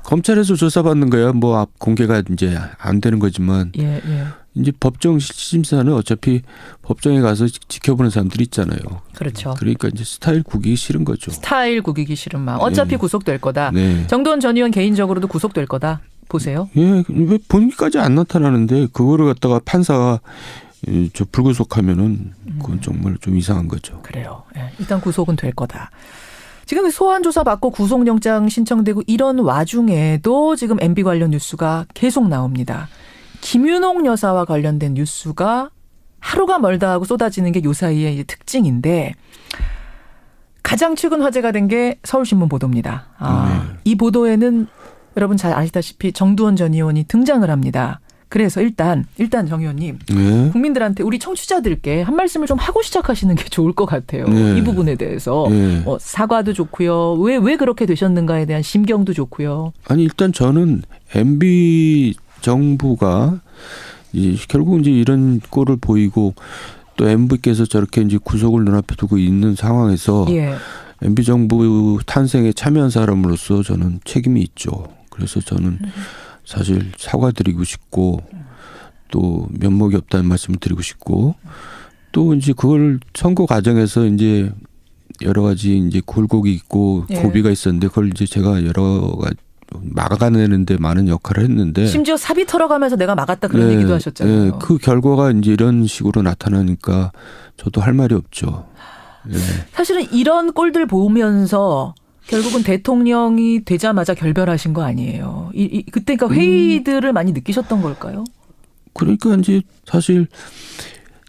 H: 검찰에서 조사받는 거야 뭐 공개가 이제 안 되는 거지만 이제 법정 심사는 어차피 법정에 가서 지켜보는 사람들이 있잖아요.
B: 그렇죠.
H: 그러니까 이제 스타일 구기기 싫은 거죠.
B: 스타일 구기기 싫은 마음. 어차피 구속될 거다. 정두원 전 의원 개인적으로도 구속될 거다. 보세요.
H: 예, 왜 본인까지 안 나타나는데 그거를 갖다가 판사가 저 불구속하면은 그건 정말 좀 이상한 거죠.
B: 그래요. 일단 구속은 될 거다. 지금 소환 조사 받고 구속영장 신청되고 이런 와중에도 지금 MB 관련 뉴스가 계속 나옵니다. 김윤옥 여사와 관련된 뉴스가 하루가 멀다 하고 쏟아지는 게 요 사이의 특징인데 가장 최근 화제가 된 게 서울신문 보도입니다. 이 보도에는 여러분 잘 아시다시피 정두원 전 의원이 등장을 합니다. 그래서 일단 정 의원님 국민들한테 우리 청취자들께 한 말씀을 좀 하고 시작하시는 게 좋을 것 같아요. 이 부분에 대해서 사과도 좋고요. 왜 그렇게 되셨는가에 대한 심경도 좋고요.
H: 아니 일단 저는 MB 정부가 결국 이제 이런 꼴을 보이고 또 MB께서 저렇게 이제 구속을 눈앞에 두고 있는 상황에서 MB 정부 탄생에 참여한 사람으로서 저는 책임이 있죠. 그래서 저는 사실 사과드리고 싶고 또 면목이 없다는 말씀을 드리고 싶고 또 이제 그걸 선거 과정에서 이제 여러 가지 이제 굴곡이 있고 고비가 있었는데 그걸 이제 제가 여러 가지 막아내는데 많은 역할을 했는데
B: 심지어 사비 털어가면서 내가 막았다 그런 얘기도 하셨잖아요.
H: 그 결과가 이제 이런 식으로 나타나니까 저도 할 말이 없죠.
B: 사실은 이런 꼴들 보면서 결국은 대통령이 되자마자 결별하신 거 아니에요. 그때 그러니까 회의들을 많이 느끼셨던 걸까요?
H: 그러니까 이제 사실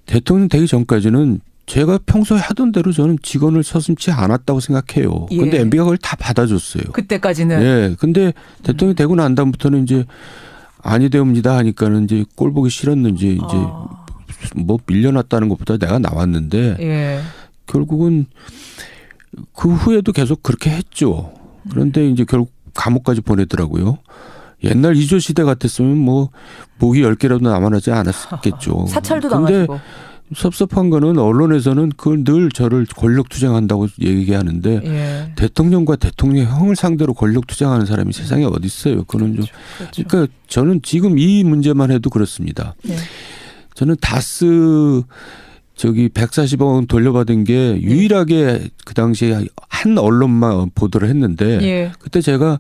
H: 대통령 되기 전까지는 제가 평소에 하던 대로 저는 직원을 서슴지 않았다고 생각해요. 근데 MB가 그걸 다 받아줬어요.
B: 그때까지는.
H: 근데 대통령이 되고 난 다음부터는 이제 아니 되옵니다 하니까는 이제 꼴 보기 싫었는지 이제 뭐 밀려났다는 것보다 내가 나왔는데 결국은 그 후에도 계속 그렇게 했죠. 그런데 이제 결국 감옥까지 보내더라고요. 옛날 이조 시대 같았으면 뭐 목이 10개라도 남아나지 않았겠죠.
B: 사찰도 당하시고.
H: 섭섭한 거는 언론에서는 그걸 늘 저를 권력 투쟁한다고 얘기하는데
B: 예.
H: 대통령과 대통령형을 상대로 권력 투쟁하는 사람이 세상에 어디 있어요. 그거는 좀
B: 그렇죠.
H: 그러니까 저는 지금 이 문제만 해도 그렇습니다.
B: 예.
H: 저는 다스 140억 원 돌려받은 게 유일하게 그 당시에 한 언론만 보도를 했는데
B: 예.
H: 그때 제가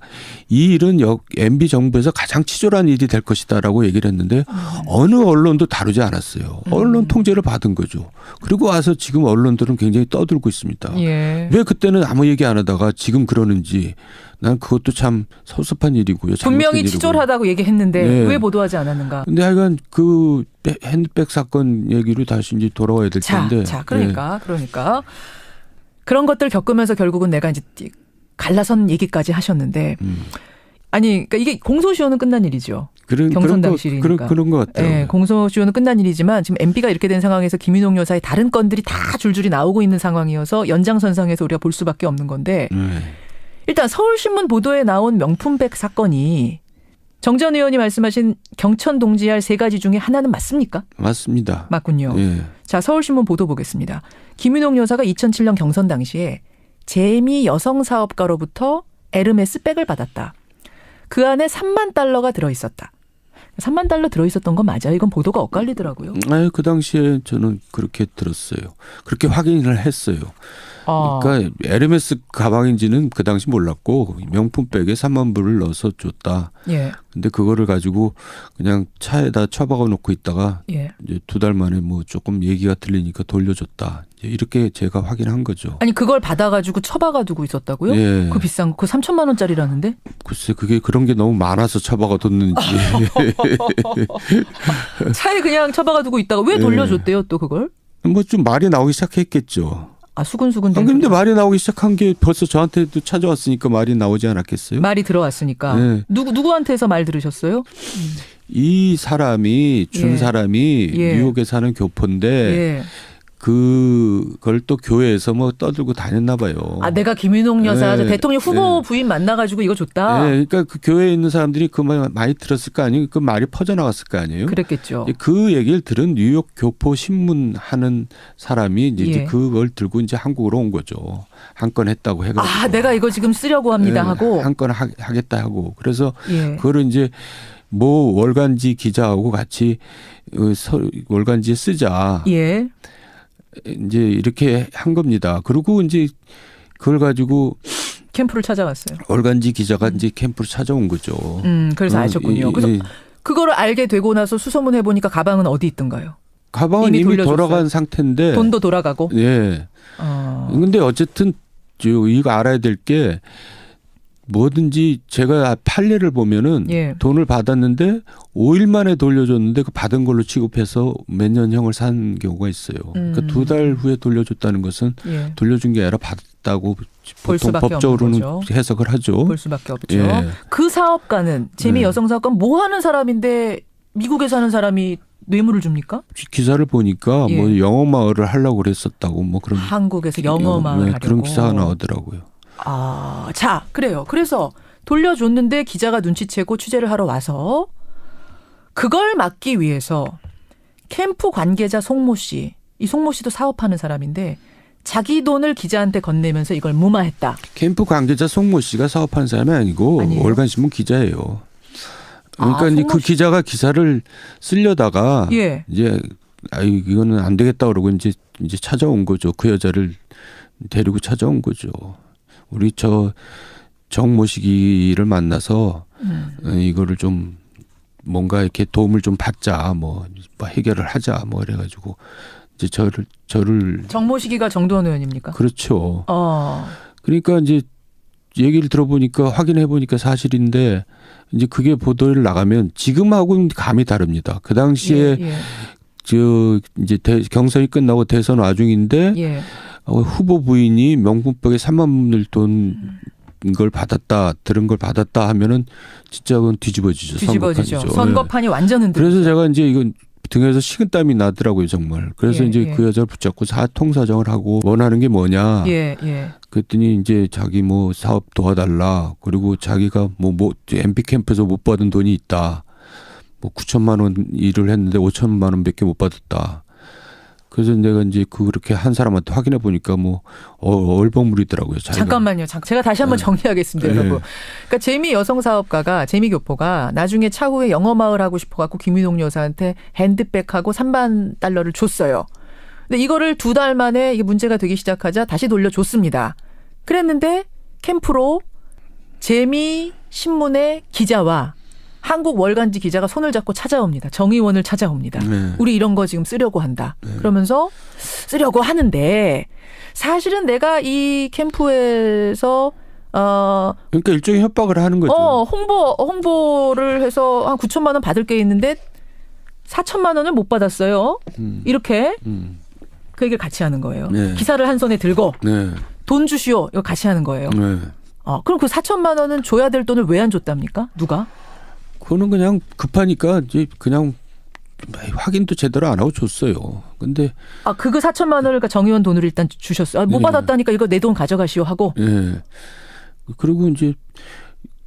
H: 이 일은 MB 정부에서 가장 치졸한 일이 될 것이다라고 얘기를 했는데 어느 언론도 다루지 않았어요. 언론 통제를 받은 거죠. 그리고 와서 지금 언론들은 굉장히 떠들고 있습니다.
B: 예.
H: 왜 그때는 아무 얘기 안 하다가 지금 그러는지 난 그것도 참 섭섭한 일이고요.
B: 분명히 치졸하다고 얘기했는데
H: 네.
B: 왜 보도하지 않았는가.
H: 근데 하여간 그 핸드백 사건 얘기로 다시 이제 돌아와야 될 텐데.
B: 자, 그러니까 그런 것들 겪으면서 결국은 내가 이제 갈라선 얘기까지 하셨는데 아니 그러니까 이게 공소시효는 끝난 일이죠. 경선 당시니까.
H: 그런 것 같아요.
B: 네, 공소시효는 끝난 일이지만 지금 MB가 이렇게 된 상황에서 김윤옥 여사의 다른 건들이 다 줄줄이 나오고 있는 상황이어서 연장선상에서 우리가 볼 수밖에 없는 건데 일단 서울신문 보도에 나온 명품백 사건이 정 전 의원이 말씀하신 경천 동지할 3가지 중에 하나는 맞습니까?
H: 맞습니다.
B: 맞군요.
H: 예.
B: 자, 서울신문 보도 보겠습니다. 김윤옥 여사가 2007년 경선 당시에 재미 여성사업가로부터 에르메스 백을 받았다. 그 안에 3만 달러가 들어있었다. 3만 달러 들어있었던 건 맞아요? 이건 보도가 엇갈리더라고요.
H: 그 당시에 저는 그렇게 들었어요. 그렇게 확인을 했어요. 그러니까 에르메스 가방인지는 그 당시 몰랐고 명품백에 3만 불을 넣어서 줬다.
B: 예.
H: 근데 그거를 가지고 그냥 차에다 처박아 놓고 있다가
B: 예.
H: 이제 2달 만에 뭐 조금 얘기가 들리니까 돌려줬다. 이렇게 제가 확인한 거죠.
B: 아니 그걸 받아가지고 처박아 두고 있었다고요?
H: 예.
B: 그 비싼 그 3천만 원짜리라는데?
H: 글쎄 그게 그런 게 너무 많아서 처박아 뒀는지.
B: 차에 그냥 처박아 두고 있다가 왜 돌려줬대요 또 그걸?
H: 뭐 좀 말이 나오기 시작했겠죠.
B: 아 수근수근.
H: 근데 말이 나오기 시작한 게 벌써 저한테도 찾아왔으니까 말이 나오지 않았겠어요?
B: 말이 들어왔으니까.
H: 네.
B: 누구한테서 말 들으셨어요?
H: 이 사람이 준 사람이 뉴욕에 사는 교포인데 그걸 또 교회에서 뭐 떠들고 다녔나 봐요.
B: 아 내가 김윤옥 여사 대통령 후보 부인 만나가지고 이거 줬다.
H: 네, 그러니까 그 교회에 있는 사람들이 그 말 많이 들었을 거 아니에요. 그 말이 퍼져나갔을 거 아니에요.
B: 그랬겠죠.
H: 그 얘기를 들은 뉴욕 교포 신문 하는 사람이 이제 그걸 들고 이제 한국으로 온 거죠. 한 건 했다고 해가지고.
B: 아 내가 이거 지금 쓰려고 합니다 하고.
H: 한 건 하겠다 하고. 그래서 그거를 이제 뭐 월간지 기자하고 같이 월간지에 쓰자.
B: 예.
H: 이제 이렇게 한 겁니다. 그리고 이제 그걸 가지고
B: 캠프를 찾아왔어요.
H: 월간지 기자가 이제 캠프를 찾아온 거죠.
B: 그래서 아셨군요. 그래서 그거를 알게 되고 나서 수소문해 보니까 가방은 어디 있던가요?
H: 가방은 이미 돌아간 상태인데
B: 돈도 돌아가고.
H: 예. 근데 어쨌든 이거 알아야 될 게 뭐든지 제가 판례를 보면은 돈을 받았는데 5일 만에 돌려줬는데 그 받은 걸로 취급해서 몇 년형을 산 경우가 있어요. 그러니까 2달 후에 돌려줬다는 것은 돌려준 게 아니라 받았다고 보통 법적으로는 해석을 하죠.
B: 볼 수밖에 없죠. 그 사업가는 재미 여성사업가 뭐 하는 사람인데 미국에 사는 사람이 뇌물을 줍니까?
H: 기사를 보니까 뭐 영어 마을을 하려고 그랬었다고 뭐 그런
B: 한국에서 영어 마을 하려고
H: 그런 기사가 나오더라고요.
B: 아, 자, 그래요. 그래서 돌려줬는데 기자가 눈치채고 취재를 하러 와서 그걸 막기 위해서 캠프 관계자 송모 씨, 이 송모 씨도 사업하는 사람인데 자기 돈을 기자한테 건네면서 이걸 무마했다.
H: 캠프 관계자 송모 씨가 사업하는 사람이 아니고 월간신문 기자예요. 그러니까 이제 그 기자가 기사를 쓰려다가 이제 이거는 안 되겠다 그러고 이제 찾아온 거죠. 그 여자를 데리고 찾아온 거죠. 우리 정모시기를 만나서 이거를 좀 뭔가 이렇게 도움을 좀 받자, 뭐 해결을 하자, 뭐 이래가지고 이제 저를
B: 정모시기가 정도원 의원입니까?
H: 그렇죠. 그러니까 이제 얘기를 들어보니까 확인해 보니까 사실인데 이제 그게 보도를 나가면 지금하고는 감이 다릅니다. 그 당시에 이제 경선이 끝나고 대선 와중인데. 후보 부인이 명품백에 3만 불 돈 걸 받았다, 들은 걸 받았다 하면은 진짜 그건 뒤집어지죠.
B: 선거판이 완전 흔들리죠.
H: 그래서 제가 이제 이건 등에서 식은땀이 나더라고요, 정말. 그래서 이제 그 여자를 붙잡고 통사정을 하고 원하는 게 뭐냐. 그랬더니 이제 자기 뭐 사업 도와달라. 그리고 자기가 뭐 MB 캠프에서 못 받은 돈이 있다. 뭐 9천만 원 일을 했는데 5천만 원밖에 못 받았다. 그래서 내가 이제 그렇게 한 사람한테 확인해 보니까 뭐 얼버무리더라고요. 자기가.
B: 잠깐만요. 제가 다시 한번 정리하겠습니다, 여러분. 그러니까 재미 여성 사업가가 재미 교포가 나중에 차후에 영어 마을 하고 싶어갖고 김윤옥 여사한테 핸드백하고 3만 달러를 줬어요. 근데 이거를 2달 만에 이게 문제가 되기 시작하자 다시 돌려줬습니다. 그랬는데 캠프로 재미 신문의 기자와 한국 월간지 기자가 손을 잡고 찾아옵니다. 정의원을 찾아옵니다. 네. 우리 이런 거 지금 쓰려고 한다. 네. 그러면서 쓰려고 하는데 사실은 내가 이 캠프에서
H: 그러니까 일종의 협박을 하는 거죠.
B: 홍보를 해서 한 9천만 원 받을 게 있는데 4천만 원을 못 받았어요. 이렇게 그 얘기를 같이 하는 거예요. 네. 기사를 한 손에 들고
H: 네.
B: 돈 주시오. 이거 같이 하는 거예요.
H: 네.
B: 그럼 그 4천만 원은 줘야 될 돈을 왜 안 줬답니까? 누가?
H: 그거는 그냥 급하니까 이제 그냥 확인도 제대로 안 하고 줬어요. 근데
B: 그거 4천만 원을 그러니까 정의원 돈으로 일단 주셨어요. 못 받았다니까 이거 내 돈 가져가시오 하고.
H: 예. 그리고 이제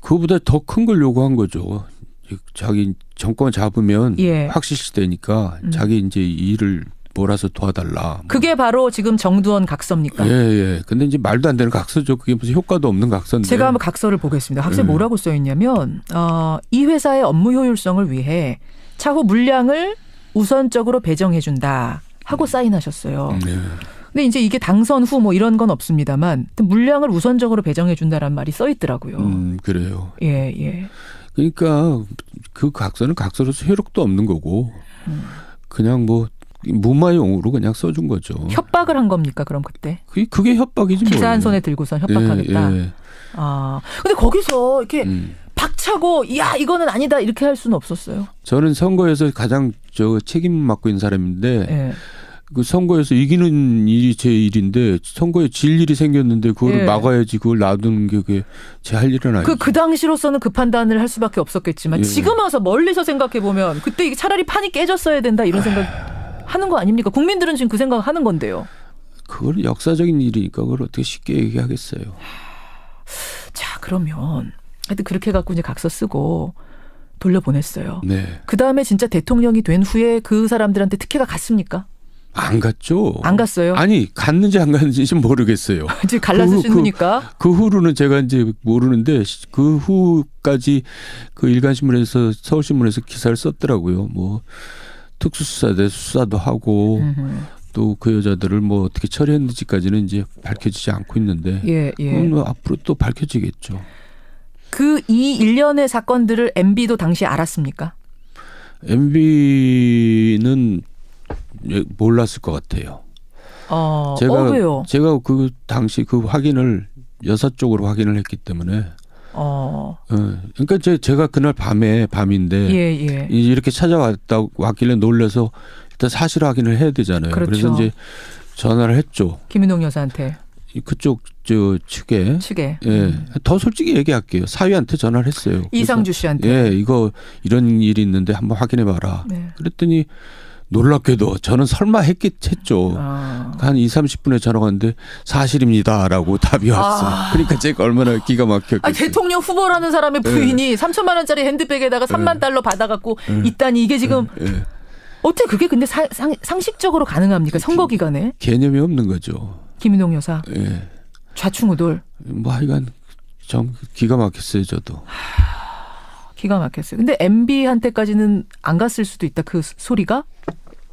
H: 그거보다 더 큰 걸 요구한 거죠. 자기 정권 잡으면 확실시 되니까 자기 이제 일을 몰아서 도와달라.
B: 그게 바로 지금 정두원 각서입니까?
H: 예. 근데 이제 말도 안 되는 각서죠. 그게 무슨 효과도 없는 각서인데.
B: 제가 한번 각서를 보겠습니다. 각서에 뭐라고 써 있냐면 이 회사의 업무 효율성을 위해 차후 물량을 우선적으로 배정해 준다 하고 사인하셨어요. 근데 이제 이게 당선 후 뭐 이런 건 없습니다만 물량을 우선적으로 배정해 준다라는 말이 써 있더라고요.
H: 그래요.
B: 예.
H: 그러니까 그 각서는 각서로서 효력도 없는 거고 그냥 뭐 무마용으로 그냥 써준 거죠.
B: 협박을 한 겁니까 그럼 그때?
H: 그게 협박이지 뭐.
B: 기사 한 손에 들고선 협박하겠다.
H: 예.
B: 근데 거기서 이렇게 박차고 야 이거는 아니다 이렇게 할 수는 없었어요.
H: 저는 선거에서 가장 책임 맡고 있는 사람인데 그 선거에서 이기는 일이 제 일인데 선거에 질 일이 생겼는데 그걸 막아야지 그걸 놔두는 게 그게 제 할 일은 아니죠.
B: 그 당시로서는 그 판단을 할 수밖에 없었겠지만 지금 와서 멀리서 생각해 보면 그때 이게 차라리 판이 깨졌어야 된다 이런 생각. 하는 거 아닙니까? 국민들은 지금 그 생각 하는 건데요.
H: 그걸 역사적인 일이니까 그걸 어떻게 쉽게 얘기하겠어요.
B: 자, 그러면 하여튼 그렇게 갖고 이제 각서 쓰고 돌려보냈어요.
H: 네.
B: 그다음에 진짜 대통령이 된 후에 그 사람들한테 특혜가 갔습니까?
H: 안 갔죠.
B: 안 갔어요?
H: 아니, 갔는지 안 갔는지 모르겠어요.
B: 이제 갈라서신 후니까.
H: 그 후로는 제가 이제 모르는데 그 후까지 그 일간신문에서 서울신문에서 기사를 썼더라고요. 뭐 특수수사대 수사도 하고 또 그 여자들을 뭐 어떻게 처리했는지까지는 이제 밝혀지지 않고 있는데 뭐 앞으로 또 밝혀지겠죠.
B: 그 이 일련의 사건들을 MB도 당시 알았습니까?
H: MB는 몰랐을 것 같아요.
B: 왜요?
H: 제가 그 당시 그 확인을 여사 쪽으로 확인을 했기 때문에. 그러니까 제가 그날 밤인데 이렇게 왔길래 놀라서 일단 사실 확인을 해야 되잖아요.
B: 그렇죠.
H: 그래서 이제 전화를 했죠.
B: 김윤옥 여사한테.
H: 그쪽 측에.
B: 예.
H: 더 솔직히 얘기할게요. 사위한테 전화를 했어요.
B: 이상주 씨한테.
H: 이거 이런 일이 있는데 한번 확인해 봐라. 그랬더니 놀랍게도 저는 설마 했죠. 한 20-30분에 전화가 왔는데 사실입니다라고 답이 왔어요. 그러니까 제가 얼마나 기가 막혔겠어요.
B: 대통령 후보라는 사람의 부인이 3천만 원짜리 핸드백에다가 3만 달러 받아갖고 있다니 이게 지금 어떻게 그게 근데 상식적으로 가능합니까? 선거 기간에.
H: 개념이 없는 거죠.
B: 김윤옥 여사. 좌충우돌.
H: 뭐 하여간 기가 막혔어요 저도.
B: 기가 막혔어요. 근데 MB한테까지는 안 갔을 수도 있다. 그 소리가?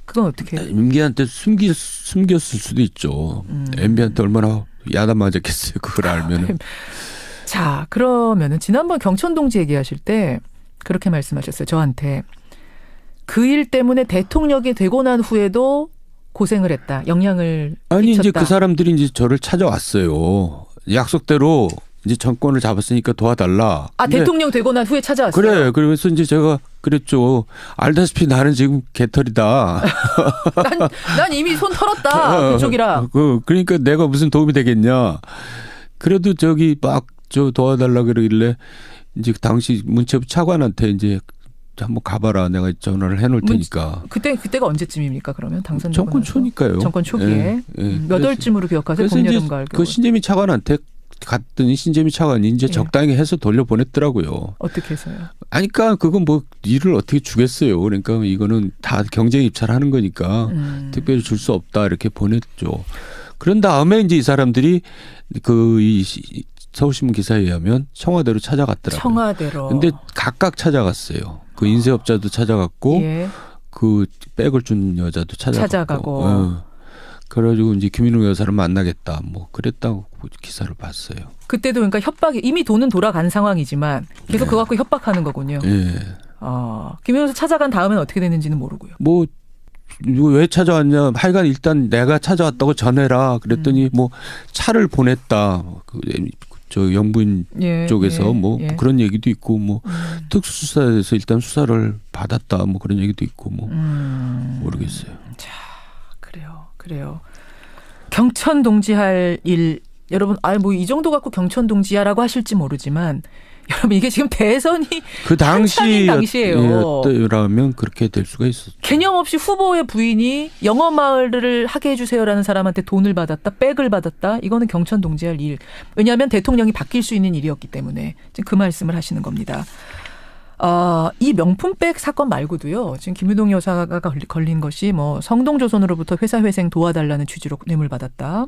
B: 그건 어떻게 해요?
H: MB한테 숨겼을 수도 있죠. MB한테 얼마나 야단 맞았겠어요. 그걸 알면은.
B: 자, 그러면은 지난번 경천동지 얘기하실 때 그렇게 말씀하셨어요. 저한테. 그 일 때문에 대통령이 되고 난 후에도 고생을 했다. 영향을
H: 아니
B: 끼쳤다.
H: 이제 그 사람들이 이제 저를 찾아왔어요. 약속대로 이제 정권을 잡았으니까 도와달라.
B: 대통령 되고 난 후에 찾아왔어요.
H: 그래. 그러면서 이제 제가 그랬죠. 알다시피 나는 지금 개털이다.
B: 난 이미 손 털었다. 그쪽이라.
H: 그러니까 내가 무슨 도움이 되겠냐. 그래도 저기 막 도와달라 그러길래 이제 당시 문체부 차관한테 이제 한번 가봐라. 내가 전화를 해놓을 테니까.
B: 그때가 언제쯤입니까? 그러면 당선되고
H: 정권 초니까요.
B: 정권 초기에. 몇 월쯤으로 기억하세요? 봄, 여름, 가을, 겨울.
H: 그 신재미 차관한테 갔더니 신재미 차관이 이제 적당히 해서 돌려보냈더라고요.
B: 어떻게 해서요?
H: 아니, 그러니까 그건 뭐 일을 어떻게 주겠어요. 그러니까 이거는 다 경쟁 입찰하는 거니까 특별히 줄 수 없다 이렇게 보냈죠. 그런 다음에 이제 이 사람들이 이 서울신문 기사에 의하면 청와대로 찾아갔더라고요.
B: 청와대로.
H: 근데 각각 찾아갔어요. 그 인쇄업자도 찾아갔고
B: 예.
H: 그 백을 준 여자도 찾아가고. 그래가지고 이제 김인웅 여사를 만나겠다 뭐 그랬다고 기사를 봤어요.
B: 그때도 그러니까 협박이 이미 돈은 돌아간 상황이지만 계속 그거 갖고 협박하는 거군요.
H: 예.
B: 김인웅 여사 찾아간 다음엔 어떻게 됐는지는 모르고요.
H: 뭐 왜 찾아왔냐? 하여간 일단 내가 찾아왔다고 전해라. 그랬더니 뭐 차를 보냈다. 저 영부인 쪽에서 뭐 그런 얘기도 있고 뭐 특수수사에서 일단 수사를 받았다. 뭐 그런 얘기도 있고 뭐 모르겠어요.
B: 자, 그래요. 경천 동지할 일 여러분 뭐 이 정도 갖고 경천 동지야라고 하실지 모르지만 여러분 이게 지금 대선이
H: 그
B: 당시예요.
H: 라면 그렇게 될 수가 있었죠.
B: 개념 없이 후보의 부인이 영어마을을 하게 해주세요라는 사람한테 돈을 받았다, 백을 받았다. 이거는 경천 동지할 일. 왜냐하면 대통령이 바뀔 수 있는 일이었기 때문에 지금 그 말씀을 하시는 겁니다. 이 명품백 사건 말고도요. 지금 김유동 여사가 걸린 것이 뭐 성동조선으로부터 회사회생 도와달라는 취지로 뇌물 받았다.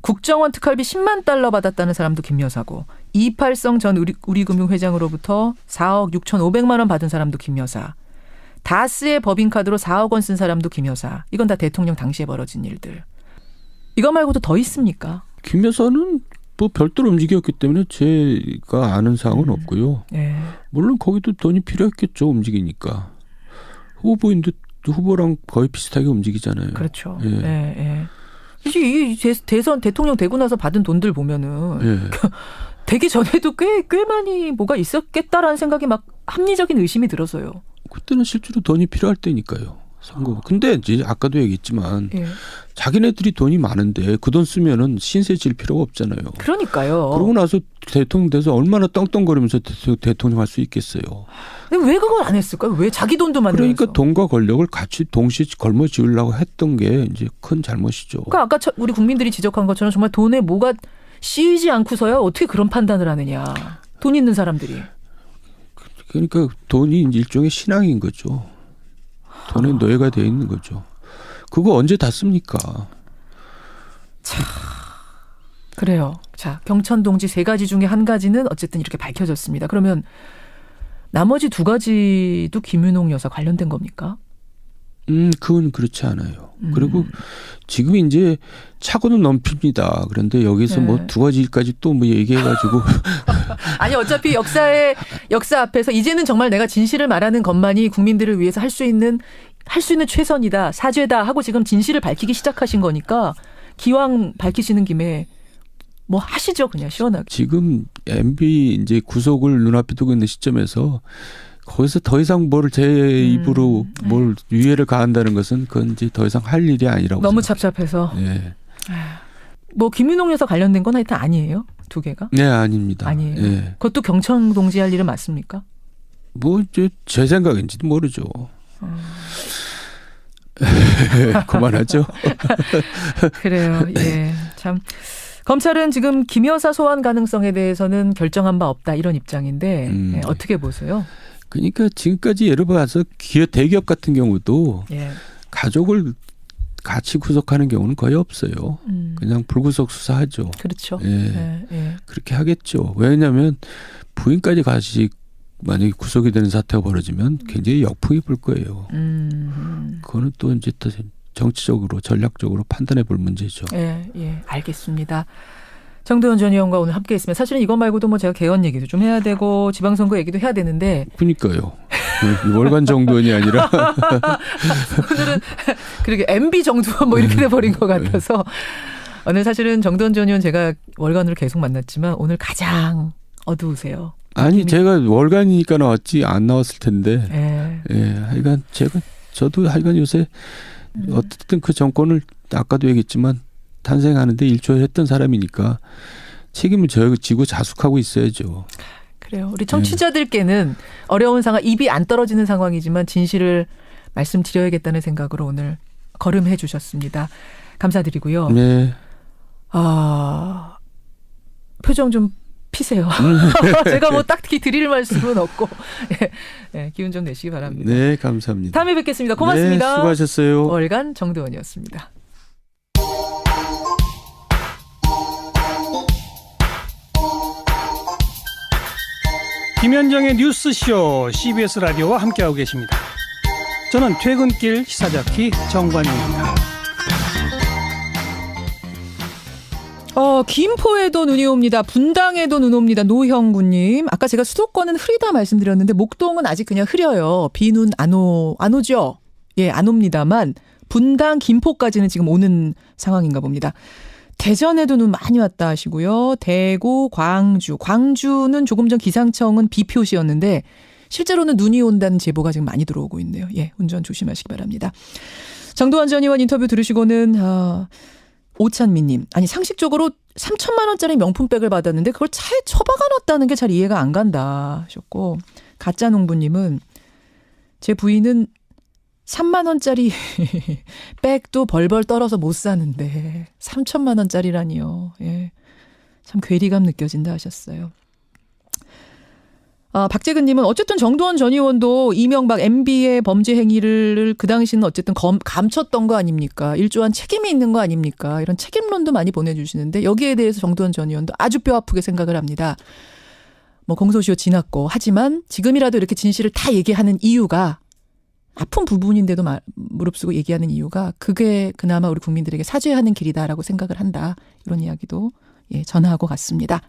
B: 국정원 특활비 10만 달러 받았다는 사람도 김 여사고, 이팔성 전 우리금융회장으로부터 4억 6,500만 원 받은 사람도 김 여사, 다스의 법인카드로 4억 원 쓴 사람도 김 여사. 이건 다 대통령 당시에 벌어진 일들. 이거 말고도 더 있습니까?
H: 김 여사는 뭐 별도로 움직였기 때문에 제가 아는 사항은 없고요. 물론 거기도 돈이 필요했겠죠. 움직이니까. 후보인데 후보랑 거의 비슷하게 움직이잖아요.
B: 그렇죠. 이 대선 대통령 되고 나서 받은 돈들 보면은 되기 전에도 꽤 많이 뭐가 있었겠다라는 생각이 막 합리적인 의심이 들어서요.
H: 그때는 실제로 돈이 필요할 때니까요. 선거. 근데 이제 아까도 얘기했지만 자기네들이 돈이 많은데 그 돈 쓰면은 신세 질 필요가 없잖아요.
B: 그러니까요.
H: 그러고 나서 대통령 돼서 얼마나 떵떵거리면서 대통령 할 수 있겠어요.
B: 근데 왜 그걸 안 했을까요? 왜 자기 돈도 만들어서?
H: 그러니까 돈과 권력을 같이 동시에 걸머쥐으려고 했던 게 이제 큰 잘못이죠.
B: 그러니까 아까 우리 국민들이 지적한 것처럼 정말 돈에 뭐가 씌이지 않고서야 어떻게 그런 판단을 하느냐. 돈 있는 사람들이.
H: 그러니까 돈이 일종의 신앙인 거죠. 돈에 노예가 되어 있는 거죠. 그거 언제 다 씁니까?
B: 자, 그래요. 자, 경천 동지 3가지 중에 한 가지는 어쨌든 이렇게 밝혀졌습니다. 그러면 나머지 2가지도 김윤옥 여사 관련된 겁니까?
H: 그건 그렇지 않아요. 그리고 지금 이제 차고는 넘칩니다. 그런데 여기서 뭐 2가지까지 또 뭐 얘기해가지고.
B: 아니, 어차피 역사 앞에서 이제는 정말 내가 진실을 말하는 것만이 국민들을 위해서 할 수 있는 최선이다, 사죄다 하고 지금 진실을 밝히기 시작하신 거니까 기왕 밝히시는 김에 뭐 하시죠, 그냥 시원하게.
H: 지금 MB 이제 구속을 눈앞에 두고 있는 시점에서 거기서 더 이상 제 입으로 뭘 유해를 가한다는 것은 그건 이제 더 이상 할 일이 아니라고.
B: 너무
H: 생각합니다.
B: 착잡해서.
H: 네.
B: 뭐 김윤옥 여사 관련된 건 하여튼 아니에요? 2개가?
H: 네, 아닙니다.
B: 아니에요.
H: 네.
B: 그것도 경천 동지할 일은 맞습니까?
H: 뭐 제 생각인지도 모르죠. 그만하죠.
B: 그래요. 예. 참. 검찰은 지금 김 여사 소환 가능성에 대해서는 결정한 바 없다 이런 입장인데 어떻게 보세요?
H: 그러니까 지금까지 예를 들어서 대기업 같은 경우도 가족을 같이 구속하는 경우는 거의 없어요. 그냥 불구속 수사하죠.
B: 그렇죠.
H: 그렇게 하겠죠. 왜냐하면 부인까지 같이 만약에 구속이 되는 사태가 벌어지면 굉장히 역풍이 불 거예요. 그거는 또 이제 또 정치적으로 전략적으로 판단해 볼 문제죠.
B: 예, 알겠습니다. 정도현 전 의원과 오늘 함께했습니다. 사실은 이거 말고도 뭐 제가 개헌 얘기도 좀 해야 되고 지방선거 얘기도 해야 되는데.
H: 그러니까요. 월간 정도원이 아니라.
B: 오늘은 그러게 MB 정도원 뭐 이렇게 돼버린 것 같아서 오늘 사실은 정도현 전 의원 제가 월간으로 계속 만났지만 오늘 가장 어두우세요.
H: 아니 제가 월간이니까 나왔지 안 나왔을 텐데. 하여간 저도 하여간 요새 어쨌든 그 정권을 아까도 얘기했지만 탄생하는데 일조했던 사람이니까 책임을 지고 자숙하고 있어야죠.
B: 그래요. 우리 청취자들께는 어려운 상황, 입이 안 떨어지는 상황이지만 진실을 말씀드려야겠다는 생각으로 오늘 걸음해 주셨습니다. 감사드리고요.
H: 네.
B: 표정 좀 피세요. 제가 뭐 딱히 드릴 말씀은 없고 기운 좀 내시기 바랍니다.
H: 네, 감사합니다.
B: 다음에 뵙겠습니다. 고맙습니다.
H: 네, 수고하셨어요.
B: 월간 정두원이었습니다.
I: 김현정의 뉴스쇼 CBS 라디오와 함께하고 계십니다. 저는 퇴근길 시사자키 정관용입니다.
B: 김포에도 눈이 옵니다. 분당에도 눈 옵니다. 노형구님. 아까 제가 수도권은 흐리다 말씀드렸는데 목동은 아직 그냥 흐려요. 비눈 안 오죠? 예, 안 옵니다만 분당, 김포까지는 지금 오는 상황인가 봅니다. 대전에도 눈 많이 왔다 하시고요. 대구, 광주는 조금 전 기상청은 비 표시였는데 실제로는 눈이 온다는 제보가 지금 많이 들어오고 있네요. 예, 운전 조심하시기 바랍니다. 정두환 전 의원 인터뷰 들으시고는 오찬미님, 아니 상식적으로 3천만 원짜리 명품백을 받았는데 그걸 차에 처박아놨다는 게 잘 이해가 안 간다 하셨고, 가짜농부님은 제 부인은 3만 원짜리 백도 벌벌 떨어서 못 사는데 3천만 원짜리라니요. 예, 참 괴리감 느껴진다 하셨어요. 박재근님은 어쨌든 정두원 전 의원도 이명박 MB의 범죄 행위를 그 당시는 어쨌든 감췄던 거 아닙니까? 일조한 책임이 있는 거 아닙니까? 이런 책임론도 많이 보내주시는데 여기에 대해서 정두원 전 의원도 아주 뼈 아프게 생각을 합니다. 뭐 공소시효 지났고 하지만 지금이라도 이렇게 진실을 다 얘기하는 이유가, 아픈 부분인데도 무릅쓰고 얘기하는 이유가 그게 그나마 우리 국민들에게 사죄하는 길이다라고 생각을 한다. 이런 이야기도 전하고 갔습니다.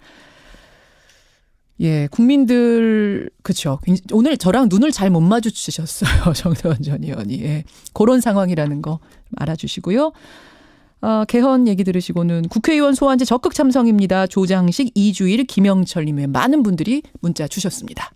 B: 예, 국민들, 그쵸. 오늘 저랑 눈을 잘 못 마주치셨어요. 정두원 전 의원이. 예, 그런 상황이라는 거 알아주시고요. 개헌 얘기 들으시고는 국회의원 소환제 적극 참석입니다. 조장식, 이주일, 김영철님의 많은 분들이 문자 주셨습니다.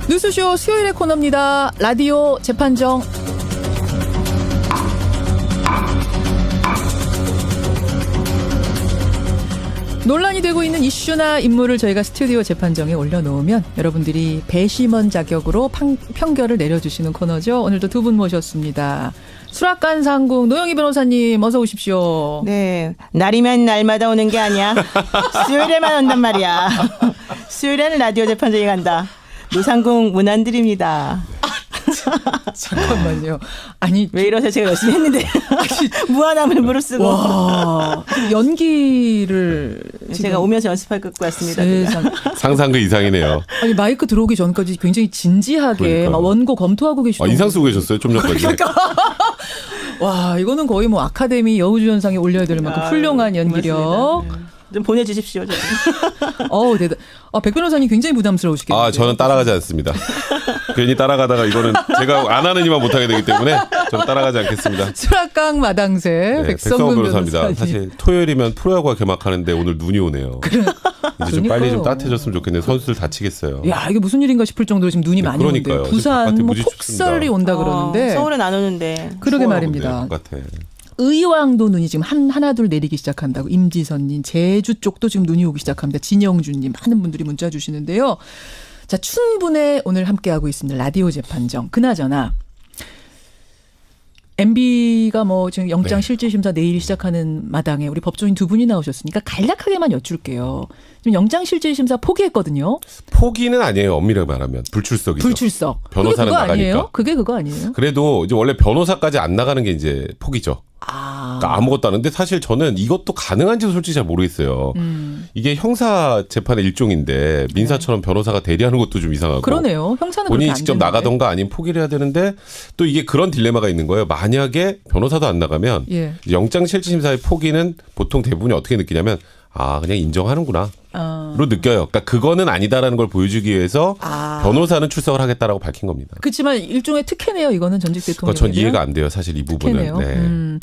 B: 뉴스쇼 수요일의 코너입니다. 라디오 재판정. 논란이 되고 있는 이슈나 인물을 저희가 스튜디오 재판정에 올려놓으면 여러분들이 배심원 자격으로 평결을 내려주시는 코너죠. 오늘도 두 분 모셨습니다. 수락관 상궁 노영희 변호사님 어서 오십시오.
J: 네, 날이면 날마다 오는 게 아니야. 수요일에만 온단 말이야. 수요일에는 라디오 재판정에 간다. 노상궁 문안드립니다.
B: 잠깐만요. 아니
J: 왜 이러세요? 제가 열심히 했는데 무한함을 무릅쓰고.
B: 와, 연기를
J: 제가 오면서 연습할 것 같습니다.
K: 상상 그 이상이네요.
B: 아니 마이크 들어오기 전까지 굉장히 진지하게 막 원고 검토하고 계시던.
K: 인상 쓰고 계셨어요 좀 전까지.
B: 그러니까. 와, 이거는 거의 뭐 아카데미 여우주연상에 올려야 될 만큼 훌륭한 연기력.
J: 좀 보내주십시오.
B: 대단. 백 변호사님 굉장히 부담스러우시겠네요.
K: 저는 따라가지 않습니다. 괜히 따라가다가 이거는 제가 안 하는 이만 못하게 되기 때문에 저는 따라가지 않겠습니다.
B: 수락강 마당새
K: 네,
B: 백성근
K: 변호사입니다. 사실 토요일이면 프로야구가 개막하는데 오늘 눈이 오네요. 이제 좀 빨리 좀 따뜻해졌으면 좋겠네요. 선수들 다치겠어요.
B: 야, 이게 무슨 일인가 싶을 정도로 지금 눈이 많이 오는데 부산 뭐 폭설이 온다 그러는데
J: 서울은 안 오는데.
B: 그러게 말입니다. 의왕도 눈이 지금 하나둘 내리기 시작한다고. 임지선님, 제주 쪽도 지금 눈이 오기 시작합니다. 진영준님, 많은 분들이 문자 주시는데요. 자, 춘분에 오늘 함께하고 있습니다. 라디오 재판정. 그나저나 MB가 뭐 지금 영장 실질심사 내일 시작하는 마당에 우리 법조인 두 분이 나오셨으니까 간략하게만 여쭐게요. 지금 영장 실질심사 포기했거든요.
K: 포기는 아니에요. 엄밀하게 말하면 불출석이죠.
B: 불출석.
K: 변호사는
B: 그게 그거
K: 나가니까.
B: 아니에요? 그게 그거 아니에요?
K: 그래도 이제 원래 변호사까지 안 나가는 게 이제 포기죠. 그러니까 아무것도 안 하는데 사실 저는 이것도 가능한지도 솔직히 잘 모르겠어요. 이게 형사 재판의 일종인데 민사처럼 변호사가 대리하는 것도 좀 이상하고.
B: 그러네요. 형사는
K: 본인이 직접 나가던가 아니면 포기를 해야 되는데 또 이게 그런 딜레마가 있는 거예요. 만약에 변호사도 안 나가면 영장실질심사의 포기는 보통 대부분이 어떻게 느끼냐면 그냥 인정하는구나. 로 느껴요. 그러니까 그거는 아니다라는 걸 보여주기 위해서 변호사는 출석을 하겠다라고 밝힌 겁니다.
B: 그렇지만 일종의 특혜네요. 이거는 전직 대통령.
K: 전 이해가 안 돼요. 사실 이 부분은. 네.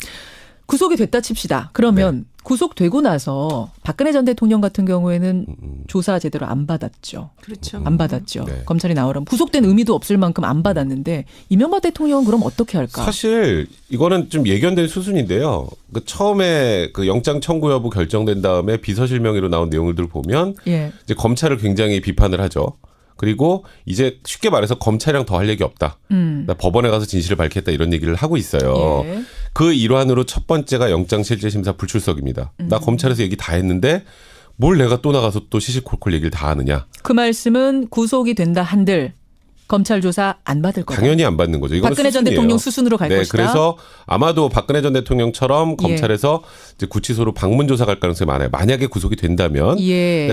B: 구속이 됐다 칩시다. 그러면 구속되고 나서 박근혜 전 대통령 같은 경우에는 조사 제대로 안 받았죠.
J: 그렇죠.
B: 안 받았죠. 검찰이 나오라면 구속된 의미도 없을 만큼 안 받았는데 이명박 대통령은 그럼 어떻게 할까?
K: 사실 이거는 좀 예견된 수순인데요. 처음에 그 영장 청구 여부 결정된 다음에 비서실명의로 나온 내용들을 보면 이제 검찰을 굉장히 비판을 하죠. 그리고 이제 쉽게 말해서 검찰이랑 더 할 얘기 없다. 나 법원에 가서 진실을 밝혔다 이런 얘기를 하고 있어요.
B: 예.
K: 그 일환으로 첫 번째가 영장실질심사 불출석입니다. 나 검찰에서 얘기 다 했는데 뭘 내가 또 나가서 또 시시콜콜 얘기를 다 하느냐.
B: 그 말씀은 구속이 된다 한들 검찰 조사 안 받을 거다.
K: 당연히 안 받는 거죠. 이거는
B: 박근혜 전
K: 수순이에요.
B: 대통령 수순으로 갈 것이다.
K: 그래서 아마도 박근혜 전 대통령처럼 검찰에서 이제 구치소로 방문 조사 갈 가능성이 많아요. 만약에 구속이 된다면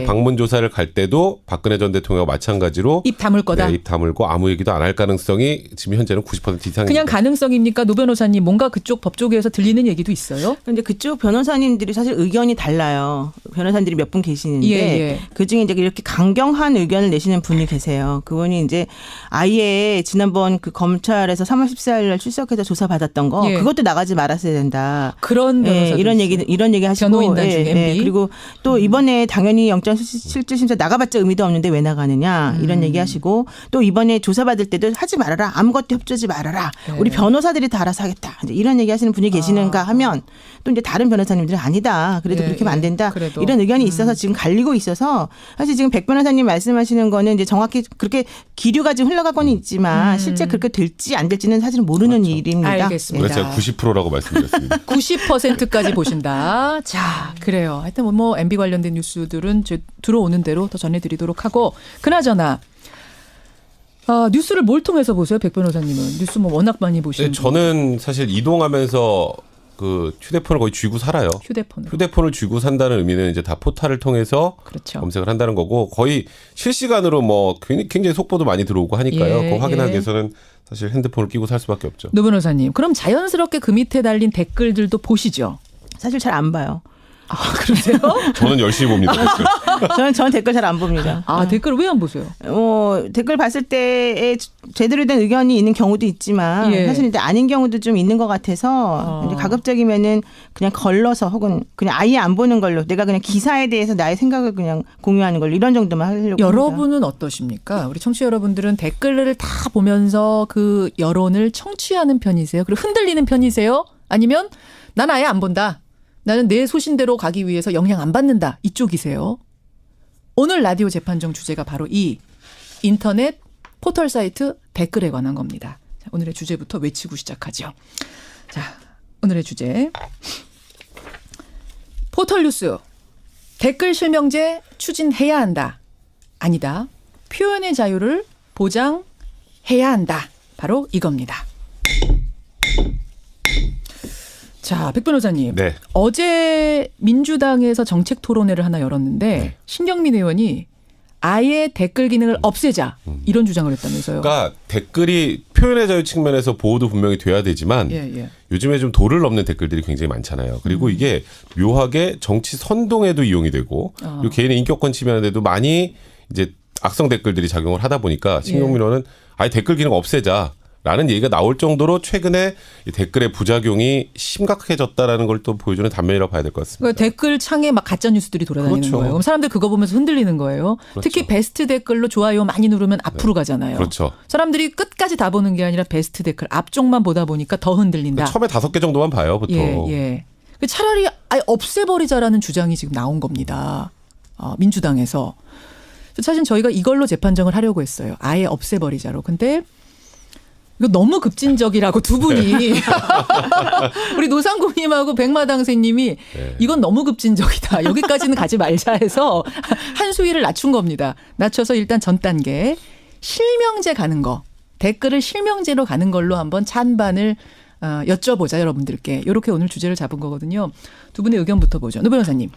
K: 방문 조사를 갈 때도 박근혜 전 대통령과 마찬가지로
B: 입 다물 거다.
K: 네, 입 다물고 아무 얘기도 안 할 가능성이 지금 현재는 90% 이상입니다.
B: 그냥 가능성입니까? 노 변호사님 뭔가 그쪽 법조계에서 들리는 얘기도 있어요?
J: 그런데 그쪽 변호사님들이 사실 의견이 달라요. 변호사님들이 몇 분 계시는데 그중에 이제 이렇게 강경한 의견을 내시는 분이 계세요. 그분이 이제 아예 지난번 그 검찰에서 3월 14일 날 출석해서 조사받았던 거 그것도 나가지 말았어야 된다.
B: 그런 변호사
J: 이런 얘기 하시고
B: 변호인단 중에 MB.
J: 그리고 또 이번에 당연히 영장실질심사 나가봤자 의미도 없는데 왜 나가느냐 이런 얘기 하시고 또 이번에 조사받을 때도 하지 말아라. 아무것도 협조하지 말아라. 우리 변호사들이 다 알아서 하겠다. 이제 이런 얘기 하시는 분이 계시는가 하면 또 이제 다른 변호사님들은 아니다. 그래도 그렇게 하면 안 된다.
B: 그래도.
J: 이런 의견이 있어서 지금 갈리고 있어서 사실 지금 백 변호사님 말씀하시는 거는 이제 정확히 그렇게 기류가 지금 흘러가고는 있지만 실제 그렇게 될지 안 될지는 사실은 모르는 일입니다.
B: 알겠습니다.
K: 제가 90%라고 말씀드렸습니다.
B: 90%까지 보신다. 자, 그래요. 하여튼 뭐 MB 관련된 뉴스들은 들어오는 대로 더 전해드리도록 하고 그나저나 뉴스를 뭘 통해서 보세요, 백 변호사님은? 뉴스 뭐 워낙 많이 보시는.
K: 저는 사실 이동하면서 그 휴대폰을 거의 쥐고 살아요. 휴대폰을 쥐고 산다는 의미는 이제 다 포탈을 통해서 검색을 한다는 거고 거의 실시간으로 뭐 굉장히 속보도 많이 들어오고 하니까요. 그거 확인하기 위해서는 사실 핸드폰을 끼고 살 수밖에 없죠.
B: 노 변호사님, 그럼 자연스럽게 그 밑에 달린 댓글들도 보시죠?
J: 사실 잘 안 봐요.
B: 그러세요?
K: 저는 열심히 봅니다.
J: 저는 댓글 잘 안 봅니다.
B: 댓글 왜 안 보세요?
J: 댓글 봤을 때에 제대로 된 의견이 있는 경우도 있지만 사실 이제 아닌 경우도 좀 있는 것 같아서 이제 가급적이면은 그냥 걸러서 혹은 그냥 아예 안 보는 걸로 내가 그냥 기사에 대해서 나의 생각을 그냥 공유하는 걸로 이런 정도만 하려고
B: 여러분은
J: 합니다.
B: 어떠십니까? 우리 청취자 여러분들은 댓글을 다 보면서 그 여론을 청취하는 편이세요? 그리고 흔들리는 편이세요? 아니면 난 아예 안 본다. 나는 내 소신대로 가기 위해서 영향 안 받는다. 이쪽이세요. 오늘 라디오 재판정 주제가 바로 이 인터넷 포털 사이트 댓글에 관한 겁니다. 자, 오늘의 주제부터 외치고 시작하죠. 자, 오늘의 주제. 포털 뉴스. 댓글 실명제 추진해야 한다. 아니다. 표현의 자유를 보장해야 한다. 바로 이겁니다. 자, 백 변호사님. 어제 민주당에서 정책 토론회를 하나 열었는데 신경민 의원이 아예 댓글 기능을 없애자 이런 주장을 했다면서요.
K: 그러니까 댓글이 표현의 자유 측면에서 보호도 분명히 돼야 되지만 요즘에 좀 도를 넘는 댓글들이 굉장히 많잖아요. 그리고 이게 묘하게 정치 선동에도 이용이 되고 그리고 개인의 인격권 침해하는 데도 많이 이제 악성 댓글들이 작용을 하다 보니까 신경민 의원은 아예 댓글 기능 없애자. 라는 얘기가 나올 정도로 최근에 이 댓글의 부작용이 심각해졌다라는 걸 또 보여주는 단면이라고 봐야 될 것 같습니다.
B: 그러니까 댓글 창에 막 가짜 뉴스들이 돌아다니는 거예요. 그럼 사람들 그거 보면서 흔들리는 거예요. 특히 베스트 댓글로 좋아요 많이 누르면 앞으로 가잖아요. 사람들이 끝까지 다 보는 게 아니라 베스트 댓글 앞쪽만 보다 보니까 더 흔들린다.
K: 처음에 5개 정도만 봐요, 보통.
B: 차라리 아예 없애버리자라는 주장이 지금 나온 겁니다. 민주당에서. 사실 저희가 이걸로 재판정을 하려고 했어요. 아예 없애버리자로. 근데 이거 너무 급진적이라고 두 분이 우리 노상국님하고 백마당새님이 이건 너무 급진적이다. 여기까지는 가지 말자 해서 한 수위를 낮춘 겁니다. 낮춰서 일단 전 단계 실명제 가는 거. 댓글을 실명제로 가는 걸로 한번 찬반을 여쭤보자 여러분들께. 이렇게 오늘 주제를 잡은 거거든요. 두 분의 의견부터 보죠. 노 변호사님.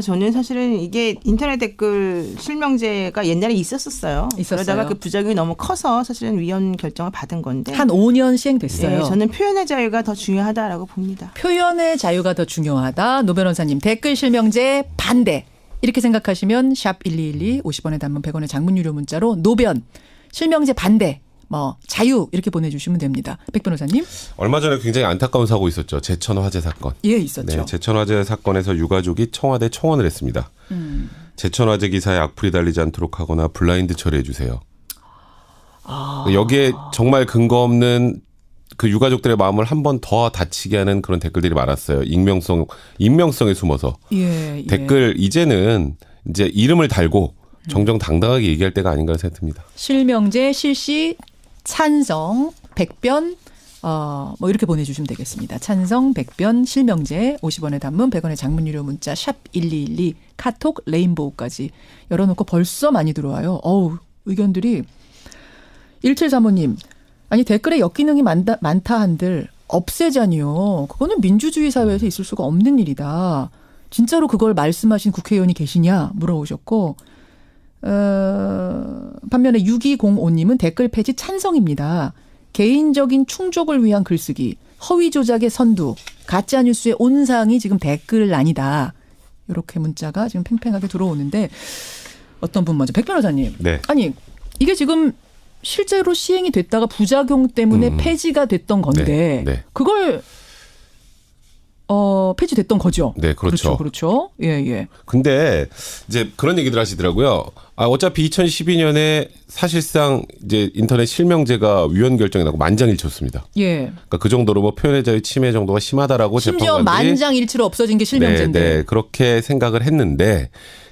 J: 저는 사실은 이게 인터넷 댓글 실명제가 옛날에 있었어요. 그러다가 그 부작용이 너무 커서 사실은 위헌 결정을 받은 건데.
B: 한 5년 시행됐어요.
J: 저는 표현의 자유가 더 중요하다라고 봅니다.
B: 표현의 자유가 더 중요하다. 노 변호사님. 댓글 실명제 반대. 이렇게 생각하시면 샵 1212 50원의 단문 100원의 장문 유료 문자로 노변 실명제 반대. 자유 이렇게 보내주시면 됩니다. 백 변호사님.
K: 얼마 전에 굉장히 안타까운 사고 있었죠. 제천 화재 사건.
B: 있었죠.
K: 제천 화재 사건에서 유가족이 청와대에 청원을 했습니다. 제천 화재 기사에 악플이 달리지 않도록 하거나 블라인드 처리해 주세요. 여기에 정말 근거 없는 그 유가족들의 마음을 한 번 더 다치게 하는 그런 댓글들이 많았어요. 익명성에 숨어서. 댓글 이제는 이제 이름을 달고 정정당당하게 얘기할 때가 아닌가 생각됩니다.
B: 실명제 실시 찬성 100변 뭐 이렇게 보내주시면 되겠습니다. 찬성 100변 실명제 50원의 단문 100원의 장문 유료 문자 샵 1212 카톡 레인보우까지 열어놓고 벌써 많이 들어와요. 어우 의견들이 1735님 아니 댓글에 역기능이 많다 한들 없애자니요. 그거는 민주주의 사회에서 있을 수가 없는 일이다. 진짜로 그걸 말씀하신 국회의원이 계시냐 물어보셨고 반면에 6205님은 댓글 폐지 찬성입니다. 개인적인 충족을 위한 글쓰기, 허위 조작의 선두, 가짜뉴스의 온상이 지금 댓글란이다. 이렇게 문자가 지금 팽팽하게 들어오는데 어떤 분 먼저 백 변호사님.
K: 네.
B: 아니 이게 지금 실제로 시행이 됐다가 부작용 때문에 폐지가 됐던 건데
K: 네.
B: 그걸 폐지됐던 거죠.
K: 네, 그렇죠.
B: 그렇죠. 예.
K: 근데 이제 그런 얘기들 하시더라고요. 어차피 2012년에 사실상 이제 인터넷 실명제가 위헌 결정이 나고 만장일치였습니다.
B: 예.
K: 그러니까 그 정도로 뭐 표현의 자유 침해 정도가 심하다라고
B: 심지어
K: 재판관들이
B: 만장일치로 없어진 게 실명제인데.
K: 네, 그렇게 생각을 했는데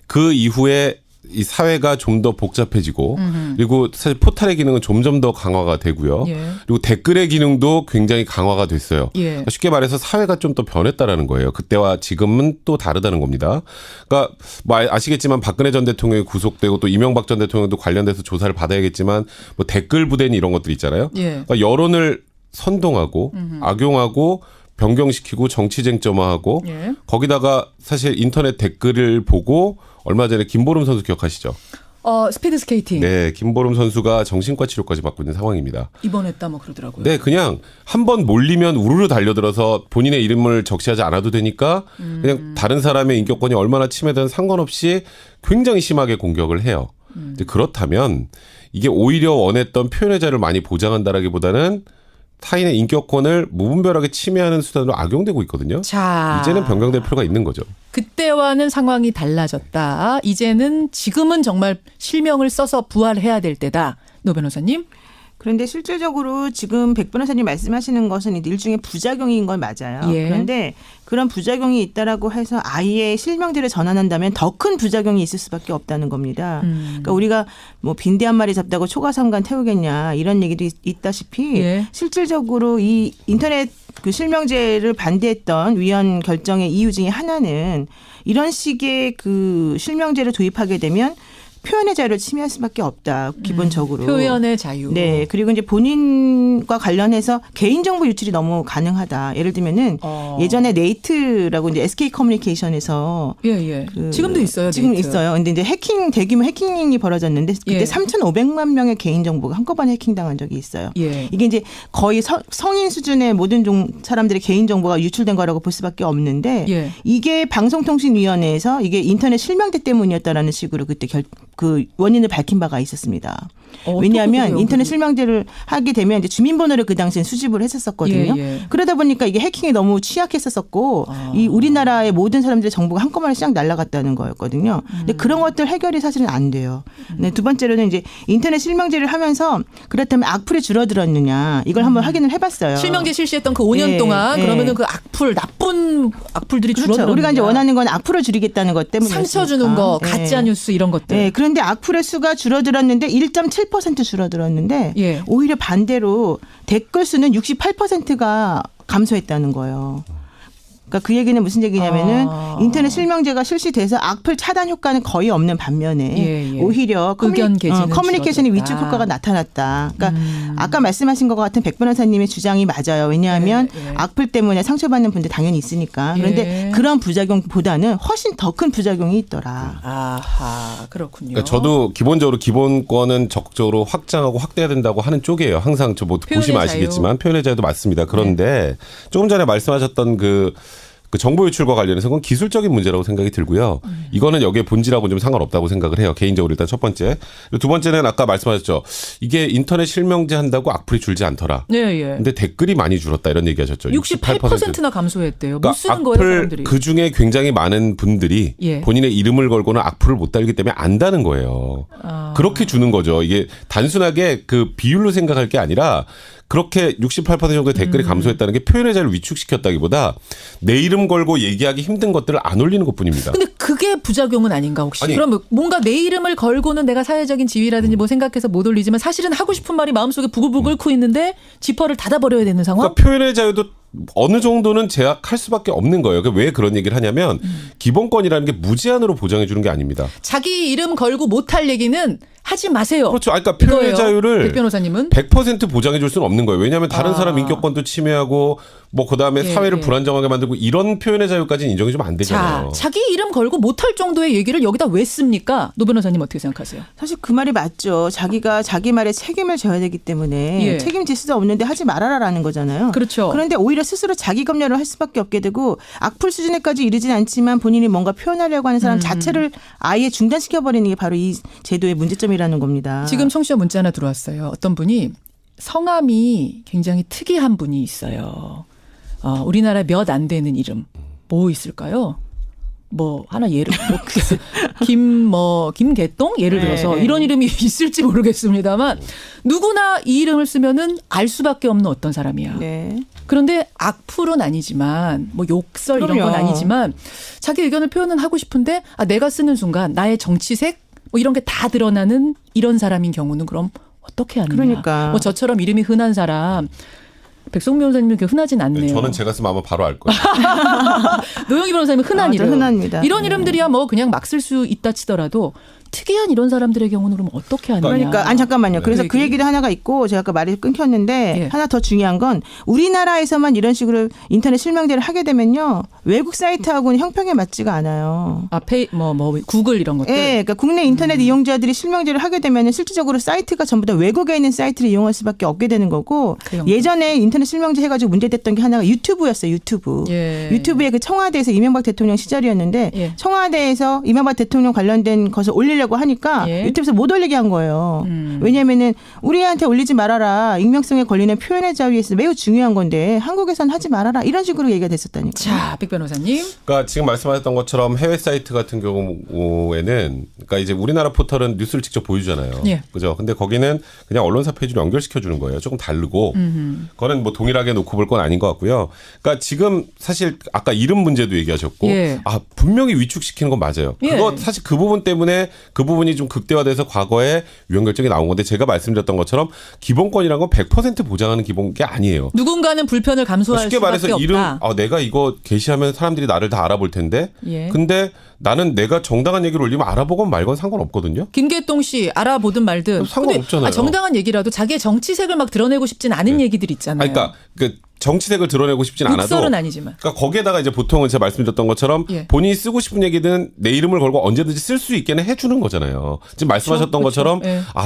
K: 그 이후에 이 사회가 좀 더 복잡해지고 그리고 사실 포탈의 기능은 점점 더 강화가 되고요.
B: 예.
K: 그리고 댓글의 기능도 굉장히 강화가 됐어요.
B: 예.
K: 그러니까 쉽게 말해서 사회가 좀 더 변했다라는 거예요. 그때와 지금은 또 다르다는 겁니다. 그러니까 뭐 아시겠지만 박근혜 전 대통령이 구속되고 또 이명박 전 대통령도 관련돼서 조사를 받아야겠지만 뭐 댓글 부대니 이런 것들 있잖아요.
B: 예.
K: 그러니까 여론을 선동하고 악용하고 변경시키고 정치 쟁점화하고
B: 예.
K: 거기다가 사실 인터넷 댓글을 보고 얼마 전에 김보름 선수 기억하시죠?
B: 스피드 스케이팅.
K: 네, 김보름 선수가 정신과 치료까지 받고 있는 상황입니다.
B: 입원했다 뭐 그러더라고요.
K: 네, 그냥 한번 몰리면 우르르 달려들어서 본인의 이름을 적시하지 않아도 되니까 그냥 다른 사람의 인격권이 얼마나 침해되든 상관없이 굉장히 심하게 공격을 해요. 그렇다면 이게 오히려 원했던 표현의 자유를 많이 보장한다라기보다는 타인의 인격권을 무분별하게 침해하는 수단으로 악용되고 있거든요.
B: 자,
K: 이제는 변경될 필요가 있는 거죠.
B: 그때와는 상황이 달라졌다. 이제는 지금은 정말 실명을 써서 부활해야 될 때다. 노 변호사님.
J: 그런데 실질적으로 지금 백 변호사님 말씀하시는 것은 일종의 부작용인 건 맞아요.
B: 예.
J: 그런데 그런 부작용이 있다라고 해서 아예 실명제를 전환한다면 더 큰 부작용이 있을 수밖에 없다는 겁니다. 그러니까 우리가 뭐 빈대 한 마리 잡다고 초가삼간 태우겠냐 이런 얘기도 있다시피
B: 예.
J: 실질적으로 이 인터넷 그 실명제를 반대했던 위헌 결정의 이유 중에 하나는 이런 식의 그 실명제를 도입하게 되면 표현의 자유를 침해할 수밖에 없다. 기본적으로.
B: 표현의 자유.
J: 네. 그리고 이제 본인과 관련해서 개인정보 유출이 너무 가능하다. 예를 들면은 예전에 네이트라고 이제 SK 커뮤니케이션에서
B: 예. 지금도 있어요.
J: 지금
B: 네이트.
J: 있어요. 근데 이제 대규모 해킹이 벌어졌는데 그때 3,500만 명의 개인정보가 한꺼번에 해킹당한 적이 있어요.
B: 예.
J: 이게 이제 거의 성인 수준의 모든 사람들의 개인정보가 유출된 거라고 볼 수밖에 없는데
B: 예.
J: 이게 방송통신위원회에서 이게 인터넷 실명제 때문이었다라는 식으로 그때 그 원인을 밝힌 바가 있었습니다. 왜냐하면 인터넷 실명제를 하게 되면 이제 주민번호를 그 당시엔 수집을 했었거든요.
B: 예.
J: 그러다 보니까 이게 해킹에 너무 취약했었고 이 우리나라의 모든 사람들의 정보가 한꺼번에 싹 날아갔다는 거였거든요. 근데 그런 것들 해결이 사실은 안 돼요. 네, 두 번째로는 이제 인터넷 실명제를 하면서 그렇다면 악플이 줄어들었느냐 이걸 한번 확인을 해봤어요.
B: 실명제 실시했던 그 5년 동안 그러면은 그 나쁜 악플들이
J: 그렇죠.
B: 줄어들었느냐.
J: 우리가 이제 원하는 건 악플을 줄이겠다는 것 때문에
B: 상처 주는 거, 가짜 뉴스 이런 것들.
J: 네, 그런데 악플의 수가 줄어들었는데 1.7% 줄어들었는데 오히려 반대로 댓글 수는 68%가 감소했다는 거예요. 그러니까 그 얘기는 무슨 얘기냐면은 인터넷 실명제가 실시돼서 악플 차단 효과는 거의 없는 반면에 오히려 커뮤니케이션의 위축 효과가 나타났다. 그러니까 아까 말씀하신 것 같은 백 변호사님의 주장이 맞아요. 왜냐하면 악플 때문에 상처받는 분들 당연히 있으니까. 그런데 그런 부작용보다는 훨씬 더 큰 부작용이 있더라.
B: 아하, 그렇군요.
K: 그러니까 저도 기본적으로 기본권은 적극적으로 확장하고 확대해야 된다고 하는 쪽이에요. 항상 저 뭐 보시면 아시겠지만 표현의 자유도 맞습니다. 그런데 조금 전에 말씀하셨던 그 정보 유출과 관련해서 그건 기술적인 문제라고 생각이 들고요. 이거는 여기에 본질하고는 좀 상관없다고 생각을 해요. 개인적으로 일단 첫 번째. 두 번째는 아까 말씀하셨죠. 이게 인터넷 실명제 한다고 악플이 줄지 않더라.
B: 네.
K: 근데 댓글이 많이 줄었다 이런 얘기하셨죠.
B: 68%나 감소했대요.
K: 그러니까
B: 못 쓰는 거예요, 사람들이.
K: 그중에 굉장히 많은 분들이 본인의 이름을 걸고는 악플을 못 달기 때문에 안다는 거예요. 그렇게 주는 거죠. 이게 단순하게 그 비율로 생각할 게 아니라 그렇게 68% 정도의 댓글이 감소했다는 게 표현의 자유를 위축시켰다기보다 내 이름 걸고 얘기하기 힘든 것들을 안 올리는 것뿐입니다.
B: 근데 그게 부작용은 아닌가 혹시? 그럼 뭔가 내 이름을 걸고는 내가 사회적인 지위라든지 뭐 생각해서 못 올리지만 사실은 하고 싶은 말이 마음속에 부글부글 끓고 있는데 지퍼를 닫아버려야 되는 상황?
K: 그러니까 표현의 자유도 어느 정도는 제약할 수밖에 없는 거예요. 왜 그런 얘기를 하냐면 기본권이라는 게 무제한으로 보장해 주는 게 아닙니다.
B: 자기 이름 걸고 못할 얘기는 하지 마세요.
K: 그렇죠. 그러니까 표현의 자유를
B: 백 변호사님은
K: 100% 보장해 줄 수는 없는 거예요. 왜냐하면 다른 사람 인격권도 침해하고 뭐 그다음에 사회를 불안정하게 만들고 이런 표현의 자유까지는 인정이 좀 안 되잖아요.
B: 자, 자기 이름 걸고 못할 정도의 얘기를 여기다 왜 씁니까? 노 변호사님 어떻게 생각하세요?
J: 사실 그 말이 맞죠. 자기가 자기 말에 책임을 져야 되기 때문에 책임질 수도 없는데 하지 말아라라는 거잖아요.
B: 그렇죠.
J: 그런데 오히려 스스로 자기 검열을 할 수밖에 없게 되고 악플 수준에까지 이르진 않지만 본인이 뭔가 표현하려고 하는 사람 자체를 아예 중단시켜버리는 게 바로 이 제도의 문제점이라는 겁니다.
B: 지금 청취자 문자 하나 들어왔어요. 어떤 분이 성함이 굉장히 특이한 분이 있어요. 우리나라 몇 안 되는 이름 뭐 있을까요? 뭐 하나 예를 김개똥 예를 들어서 이런 이름이 있을지 모르겠습니다만 누구나 이 이름을 쓰면은 알 수밖에 없는 어떤 사람이야.
J: 네.
B: 그런데 악플은 아니지만 뭐 욕설 이런 건 아니지만 자기 의견을 표현은 하고 싶은데 내가 쓰는 순간 나의 정치색 뭐 이런 게 다 드러나는 이런 사람인 경우는 그럼 어떻게 하느냐.
J: 그러니까.
B: 뭐 저처럼 이름이 흔한 사람. 백성미 변호사님은 그렇게 흔하진 않네요.
K: 저는 제가 쓰면 아마 바로 알 거예요.
B: 노영희 변호사님은 흔한 이름.
J: 흔합니다.
B: 이런 이름들이야 뭐 그냥 막 쓸 수 있다 치더라도 특이한 이런 사람들의 경우는 그럼 어떻게 하느냐.
J: 그러니까 잠깐만요. 그래서 그 얘기도 하나가 있고 제가 아까 말이 끊겼는데 하나 더 중요한 건 우리나라에서만 이런 식으로 인터넷 실명제를 하게 되면요. 외국 사이트하고는 형평에 맞지가 않아요.
B: 구글 이런 것들.
J: 네. 그러니까 국내 인터넷 이용자들이 실명제를 하게 되면 실질적으로 사이트가 전부 다 외국에 있는 사이트를 이용할 수밖에 없게 되는 거고 예전에 인터넷 실명제 해가지고 문제됐던 게 하나가 유튜브였어요. 유튜브에 그 청와대에서 이명박 대통령 시절이었는데 청와대에서 이명박 대통령 관련된 것을 올리려고 하니까 유튜브에서 못 올리게 한 거예요. 왜냐하면은 우리한테 올리지 말아라. 익명성에 걸리는 표현의 자유에서 매우 중요한 건데 한국에서는 하지 말아라. 이런 식으로 얘기가 됐었다니까요.
B: 자, 백 변호사님.
K: 그러니까 지금 말씀하셨던 것처럼 해외 사이트 같은 경우에는 그러니까 이제 우리나라 포털은 뉴스를 직접 보여주잖아요. 그죠? 근데 거기는 그냥 언론사 페이지로 연결시켜 주는 거예요. 조금 다르고. 그거는 뭐 동일하게 놓고 볼 건 아닌 것 같고요. 그러니까 지금 사실 아까 이름 문제도 얘기하셨고 분명히 위축시키는 건 맞아요. 그거 사실 그 부분 때문에 그 부분이 좀 극대화돼서 과거에 유형 결정이 나온 건데 제가 말씀드렸던 것처럼 기본권이라는 건 100% 보장하는 기본 게 아니에요.
B: 누군가는 불편을 감수할
K: 쉽게
B: 수밖에
K: 말해서
B: 없다.
K: 이름 내가 이거 게시하면 사람들이 나를 다 알아볼 텐데 근데 나는 내가 정당한 얘기를 올리면 알아보건 말건 상관없거든요.
B: 김개똥 씨 알아보든 말든
K: 상관없잖아요.
B: 정당한 얘기라도 자기의 정치색을 막 드러내고 싶진 않은 얘기들 있잖아요.
K: 그러니까 정치색을 드러내고 싶진 않아도.
B: 욕설은 아니지만.
K: 그러니까 거기에다가 이제 보통은 제가 말씀드렸던 것처럼 본인이 쓰고 싶은 얘기든 내 이름을 걸고 언제든지 쓸 수 있게는 해주는 거잖아요. 지금 말씀하셨던 것처럼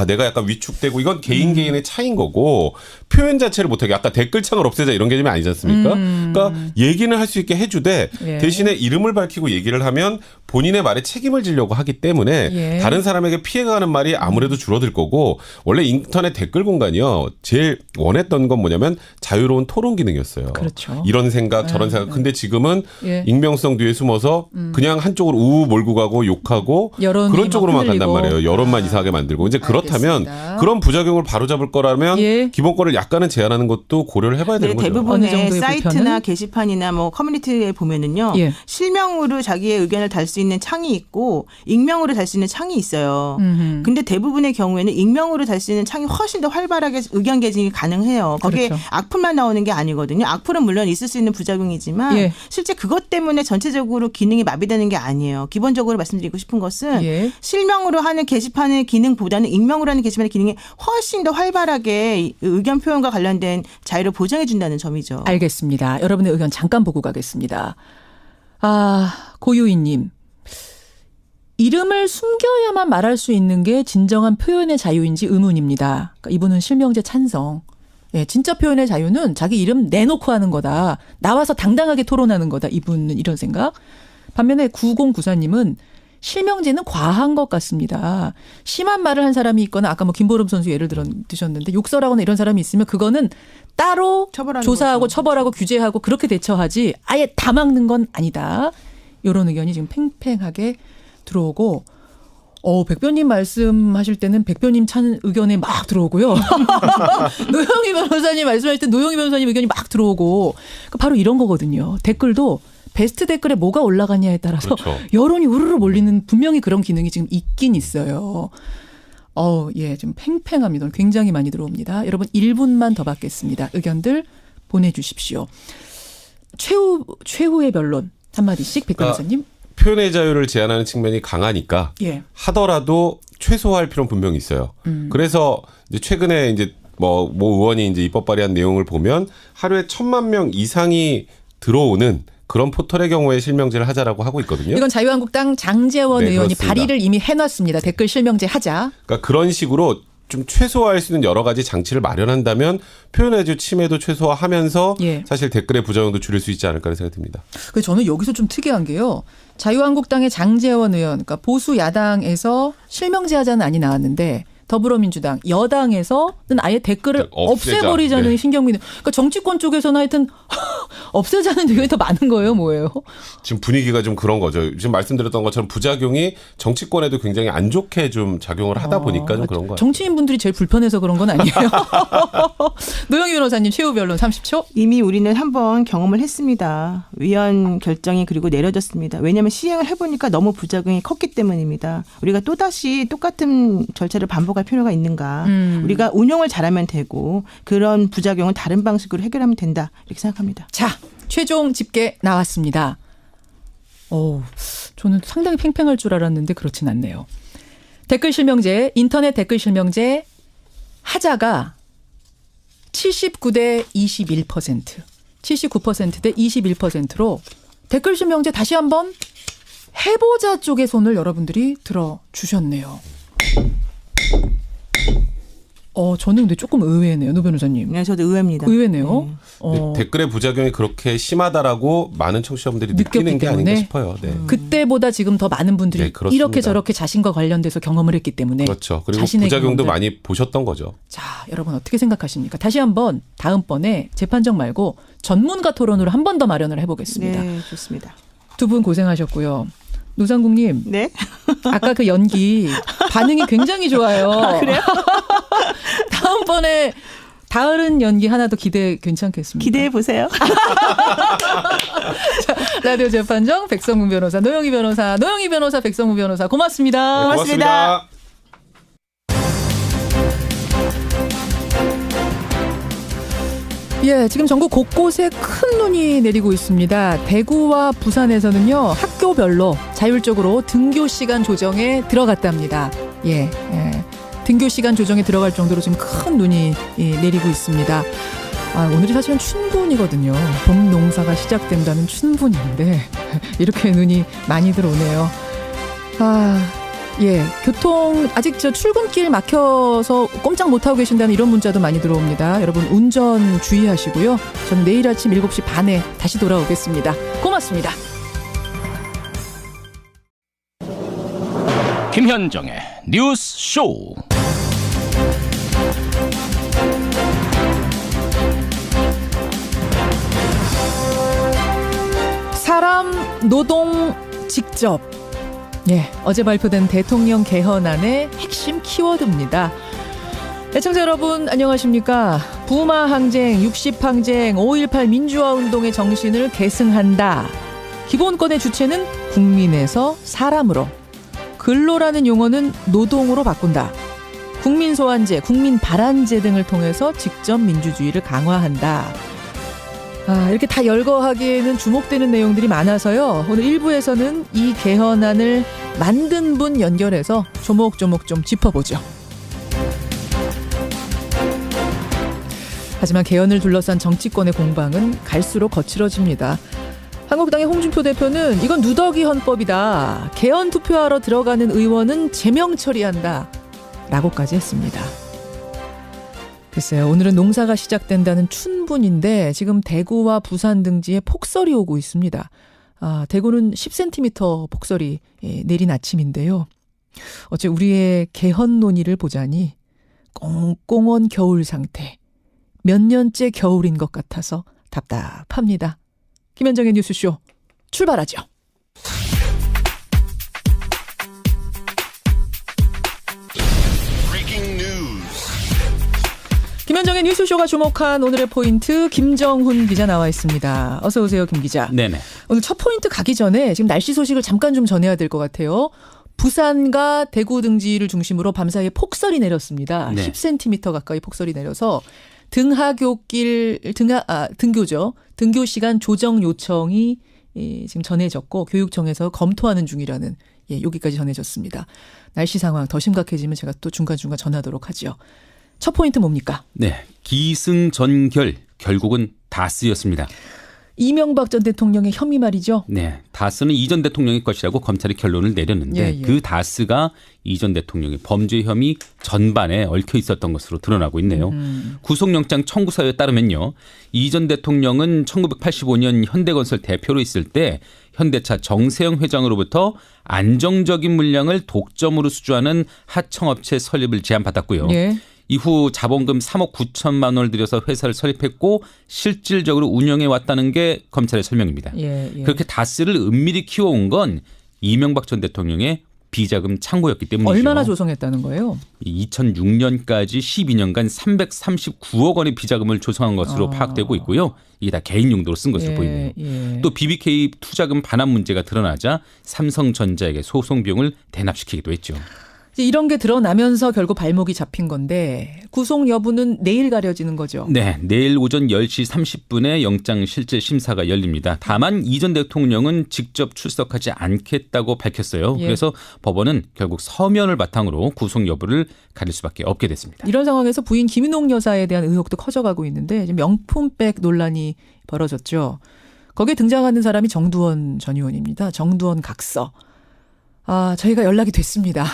K: 내가 약간 위축되고 이건 개인의 차이인 거고 표현 자체를 못하게 아까 댓글창을 없애자 이런 개념이 아니지 않습니까? 그러니까 얘기는 할 수 있게 해주되 대신에 이름을 밝히고 얘기를 하면 본인의 말에 책임을 지려고 하기 때문에 다른 사람에게 피해가 가는 말이 아무래도 줄어들 거고 원래 인터넷 댓글 공간이요. 제일 원했던 건 뭐냐면 자유로운 토론 기능이었어요.
B: 그렇죠.
K: 이런 생각 저런 생각. 근데 지금은 익명성 뒤에 숨어서 그냥 한쪽으로 우우 몰고 가고 욕하고 그런 쪽으로만 간단 말이에요. 여론만 이상하게 만들고. 이제 그렇다면 그런 부작용을 바로잡을 거라면 기본권을 약간은 제한하는 것도 고려를 해봐야 되는 거죠.
J: 대부분의 사이트나 게시판이나 뭐 커뮤니티에 보면은요. 실명으로 자기의 의견을 달 수 있는 창이 있고 익명으로 달 수 있는 창이 있어요. 근데 대부분의 경우에는 익명으로 달 수 있는 창이 훨씬 더 활발하게 의견 개진이 가능해요. 거기에 악플만 나오는 게 아니거든요. 악플은 물론 있을 수 있는 부작용이지만 실제 그것 때문에 전체적으로 기능이 마비되는 게 아니에요. 기본적으로 말씀드리고 싶은 것은 실명으로 하는 게시판의 기능보다는 익명으로 하는 게시판의 기능이 훨씬 더 활발하게 의견 표현과 관련된 자유를 보장해 준다는 점이죠.
B: 알겠습니다. 여러분의 의견 잠깐 보고 가겠습니다. 고유희님. 이름을 숨겨야만 말할 수 있는 게 진정한 표현의 자유인지 의문입니다. 그러니까 이분은 실명제 찬성. 진짜 표현의 자유는 자기 이름 내놓고 하는 거다. 나와서 당당하게 토론하는 거다. 이분은 이런 생각. 반면에 9094님은 실명제는 과한 것 같습니다. 심한 말을 한 사람이 있거나 아까 뭐 김보름 선수 예를 드셨는데 욕설하거나 이런 사람이 있으면 그거는 따로 조사하고 거죠. 처벌하고 규제하고 그렇게 대처하지 아예 다 막는 건 아니다. 이런 의견이 지금 팽팽하게 들어오고 백변님 말씀하실 때는 백변님 찬 의견이 막 들어오고요. 노영희 변호사님 말씀하실 때 노영희 변호사님 의견이 막 들어오고 바로 이런 거거든요. 댓글도 베스트 댓글에 뭐가 올라가냐에 따라서 그렇죠. 여론이 우르르 몰리는 분명히 그런 기능이 지금 있긴 있어요. 예, 지금 팽팽합니다. 굉장히 많이 들어옵니다. 여러분 1분만 더 받겠습니다. 의견들 보내주십시오. 최후의 변론 한마디씩 백 변호사님.
K: 표현의 자유를 제한하는 측면이 강하니까
B: 예.
K: 하더라도 최소화할 필요는 분명히 있어요. 그래서 이제 최근에 이제 뭐 의원이 이제 입법 발의한 내용을 보면 하루에 1,000만 명 이상이 들어오는 그런 포털의 경우에 실명제를 하자라고 하고 있거든요.
B: 이건 자유한국당 장제원 의원이 그렇습니다. 발의를 이미 해놨습니다. 댓글 실명제 하자.
K: 그러니까 그런 식으로 좀 최소화할 수 있는 여러 가지 장치를 마련한다면 표현의 자유 침해도 최소화하면서 예. 사실 댓글의 부작용도 줄일 수 있지 않을까 생각이 듭니다.
B: 그래서 저는 여기서 좀 특이한 게요. 자유한국당의 장제원 의원, 그러니까 보수 야당에서 실명제 하자는 안이 나왔는데 더불어민주당 여당에서는 아예 댓글을 없애버리자는 네. 신경민의. 그러니까 정치권 쪽에서는 하여튼 없애자는 의견이 더 많은 거예요, 뭐예요?
K: 지금 분위기가 좀 그런 거죠. 지금 말씀드렸던 것처럼 부작용이 정치권에도 굉장히 안 좋게 좀 작용을 하다 보니까 좀 그런 거예요.
B: 정치인분들이 제일 불편해서 그런 건 아니에요. 노영희 변호사님 최후 변론 30초.
J: 이미 우리는 한번 경험을 했습니다. 위원 결정이 그리고 내려졌습니다. 왜냐하면 시행을 해보니까 너무 부작용이 컸기 때문입니다. 우리가 또다시 똑같은 절차를 반복할 필요가 있는가. 우리가 운용을 잘하면 되고 그런 부작용은 다른 방식으로 해결하면 된다. 이렇게 생각합니다.
B: 자, 최종 집계 나왔습니다. 저는 상당히 팽팽할 줄 알았는데 그렇진 않네요. 댓글 실명제, 인터넷 댓글 실명제 하자가 79대 21%, 79%대 21%로 댓글 실명제 다시 한번 해보자 쪽의 손을 여러분들이 들어주셨네요. 저는 근데 조금 의외네요, 노 변호사님.
J: 네, 저도 의외입니다.
B: 의외네요.
K: 네. 댓글의 부작용이 그렇게 심하다라고 많은 청취자분들이 느끼는 게 아닌가 싶어요. 네.
B: 그때보다 지금 더 많은 분들이 네, 이렇게 저렇게 자신과 관련돼서 경험을 했기 때문에
K: 그렇죠. 그리고 부작용도 경험들. 많이 보셨던 거죠.
B: 자, 여러분 어떻게 생각하십니까? 다시 한번 다음번에 재판정 말고 전문가 토론으로 한 번 더 마련을 해보겠습니다.
J: 네, 좋습니다.
B: 두 분 고생하셨고요. 노상국님.
J: 네.
B: 아까 그 연기 반응이 굉장히 좋아요.
J: 아, 그래요?
B: 다음번에 다른 연기 하나 더 괜찮겠습니다.
J: 기대해 보세요.
B: 자, 라디오 재판정 백성문 변호사, 노영희 변호사, 백성문 변호사 고맙습니다.
K: 네, 고맙습니다.
B: 예, 지금 전국 곳곳에 큰 눈이 내리고 있습니다. 대구와 부산에서는요, 학교별로 자율적으로 등교 시간 조정에 들어갔답니다. 예. 등교 시간 조정에 들어갈 정도로 지금 큰 눈이 내리고 있습니다. 오늘이 사실은 춘분이거든요. 봄 농사가 시작된다는 춘분인데 이렇게 눈이 많이 들어오네요. 예, 교통 아직 출근길 막혀서 꼼짝 못하고 계신다는 이런 문자도 많이 들어옵니다. 여러분 운전 주의하시고요. 저는 내일 아침 7시 반에 다시 돌아오겠습니다. 고맙습니다.
A: 김현정의 뉴스 쇼.
B: 사람, 노동, 직접. 예, 어제 발표된 대통령 개헌안의 핵심 키워드입니다. 애청자 여러분 안녕하십니까. 부마 항쟁, 60 항쟁, 5.18 민주화 운동의 정신을 계승한다. 기본권의 주체는 국민에서 사람으로, 근로라는 용어는 노동으로 바꾼다. 국민 소환제, 국민 발안제 등을 통해서 직접 민주주의를 강화한다. 이렇게 다 열거하기에는 주목되는 내용들이 많아서요. 오늘 1부에서는 이 개헌안을 만든 분 연결해서 조목조목 좀 짚어보죠. 하지만 개헌을 둘러싼 정치권의 공방은 갈수록 거칠어집니다. 한국당의 홍준표 대표는 이건 누더기 헌법이다. 개헌 투표하러 들어가는 의원은 제명 처리한다. 라고까지 했습니다. 글쎄요. 오늘은 농사가 시작된다는 춘분인데 지금 대구와 부산 등지에 폭설이 오고 있습니다. 대구는 10cm 폭설이 내린 아침인데요. 어째 우리의 개헌 논의를 보자니 꽁꽁한 겨울 상태. 몇 년째 겨울인 것 같아서 답답합니다. 김현정의 뉴스쇼 출발하죠. 김현정의 뉴스쇼가 주목한 오늘의 포인트 김정훈 기자 나와 있습니다. 어서 오세요, 김 기자.
C: 네네.
B: 오늘 첫 포인트 가기 전에 지금 날씨 소식을 잠깐 좀 전해야 될 것 같아요. 부산과 대구 등지를 중심으로 밤사이에 폭설이 내렸습니다.
C: 네.
B: 10cm 가까이 폭설이 내려서 등교죠. 등교 시간 조정 요청이 지금 전해졌고 교육청에서 검토하는 중이라는 여기까지 전해졌습니다. 날씨 상황 더 심각해지면 제가 또 중간중간 전하도록 하죠. 첫 포인트 뭡니까?
C: 네, 기승전결 결국은 다스였습니다.
B: 이명박 전 대통령의 혐의 말이죠.
C: 네, 다스는 이 전 대통령의 것이라고 검찰이 결론을 내렸는데 그 다스가 이 전 대통령의 범죄 혐의 전반에 얽혀 있었던 것으로 드러나고 있네요. 구속영장 청구 사유에 따르면요. 이 전 대통령은 1985년 현대건설 대표로 있을 때 현대차 정세영 회장으로부터 안정적인 물량을 독점으로 수주하는 하청업체 설립을 제안받았고요.
B: 예.
C: 이후 자본금 3억 9천만 원을 들여서 회사를 설립했고 실질적으로 운영해 왔다는 게 검찰의 설명입니다. 그렇게 다스를 은밀히 키워온 건 이명박 전 대통령의 비자금 창고였기 때문이죠.
B: 얼마나 조성했다는 거예요?
C: 2006년까지 12년간 339억 원의 비자금을 조성한 것으로 파악되고 있고요. 이게 다 개인 용도로 쓴 것으로 보이네요. 또 BBK 투자금 반환 문제가 드러나자 삼성전자에게 소송 비용을 대납시키기도 했죠.
B: 이런 게 드러나면서 결국 발목이 잡힌 건데 구속 여부는 내일 가려지는 거죠.
C: 네, 내일 오전 10시 30분에 영장 실질 심사가 열립니다. 다만 이 전 대통령은 직접 출석하지 않겠다고 밝혔어요. 그래서 법원은 결국 서면을 바탕으로 구속 여부를 가릴 수밖에 없게 됐습니다.
B: 이런 상황에서 부인 김인옥 여사에 대한 의혹도 커져가고 있는데 지금 명품백 논란이 벌어졌죠. 거기에 등장하는 사람이 정두원 전 의원입니다. 정두원 각서. 저희가 연락이 됐습니다.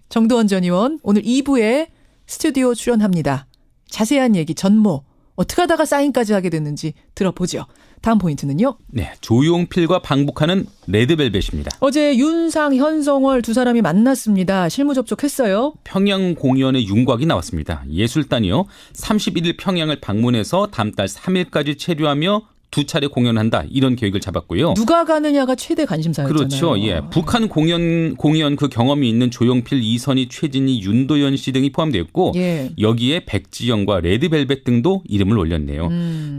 B: 정두원 전 의원 오늘 2부에 스튜디오 출연합니다. 자세한 얘기 전모 어떻게 하다가 사인까지 하게 됐는지 들어보죠. 다음 포인트는요.
C: 네, 조용필과 방북하는 레드벨벳입니다.
B: 어제 윤상, 현성월 두 사람이 만났습니다. 실무 접촉했어요.
C: 평양 공연의 윤곽이 나왔습니다. 예술단이요. 31일 평양을 방문해서 다음 달 3일까지 체류하며 2차례 공연한다 이런 계획을 잡았고요.
B: 누가 가느냐가 최대 관심사였잖아요.
C: 그렇죠. 북한 공연 그 경험이 있는 조용필, 이선희, 최진희, 윤도현 씨 등이 포함되었고 여기에 백지영과 레드벨벳 등도 이름을 올렸네요.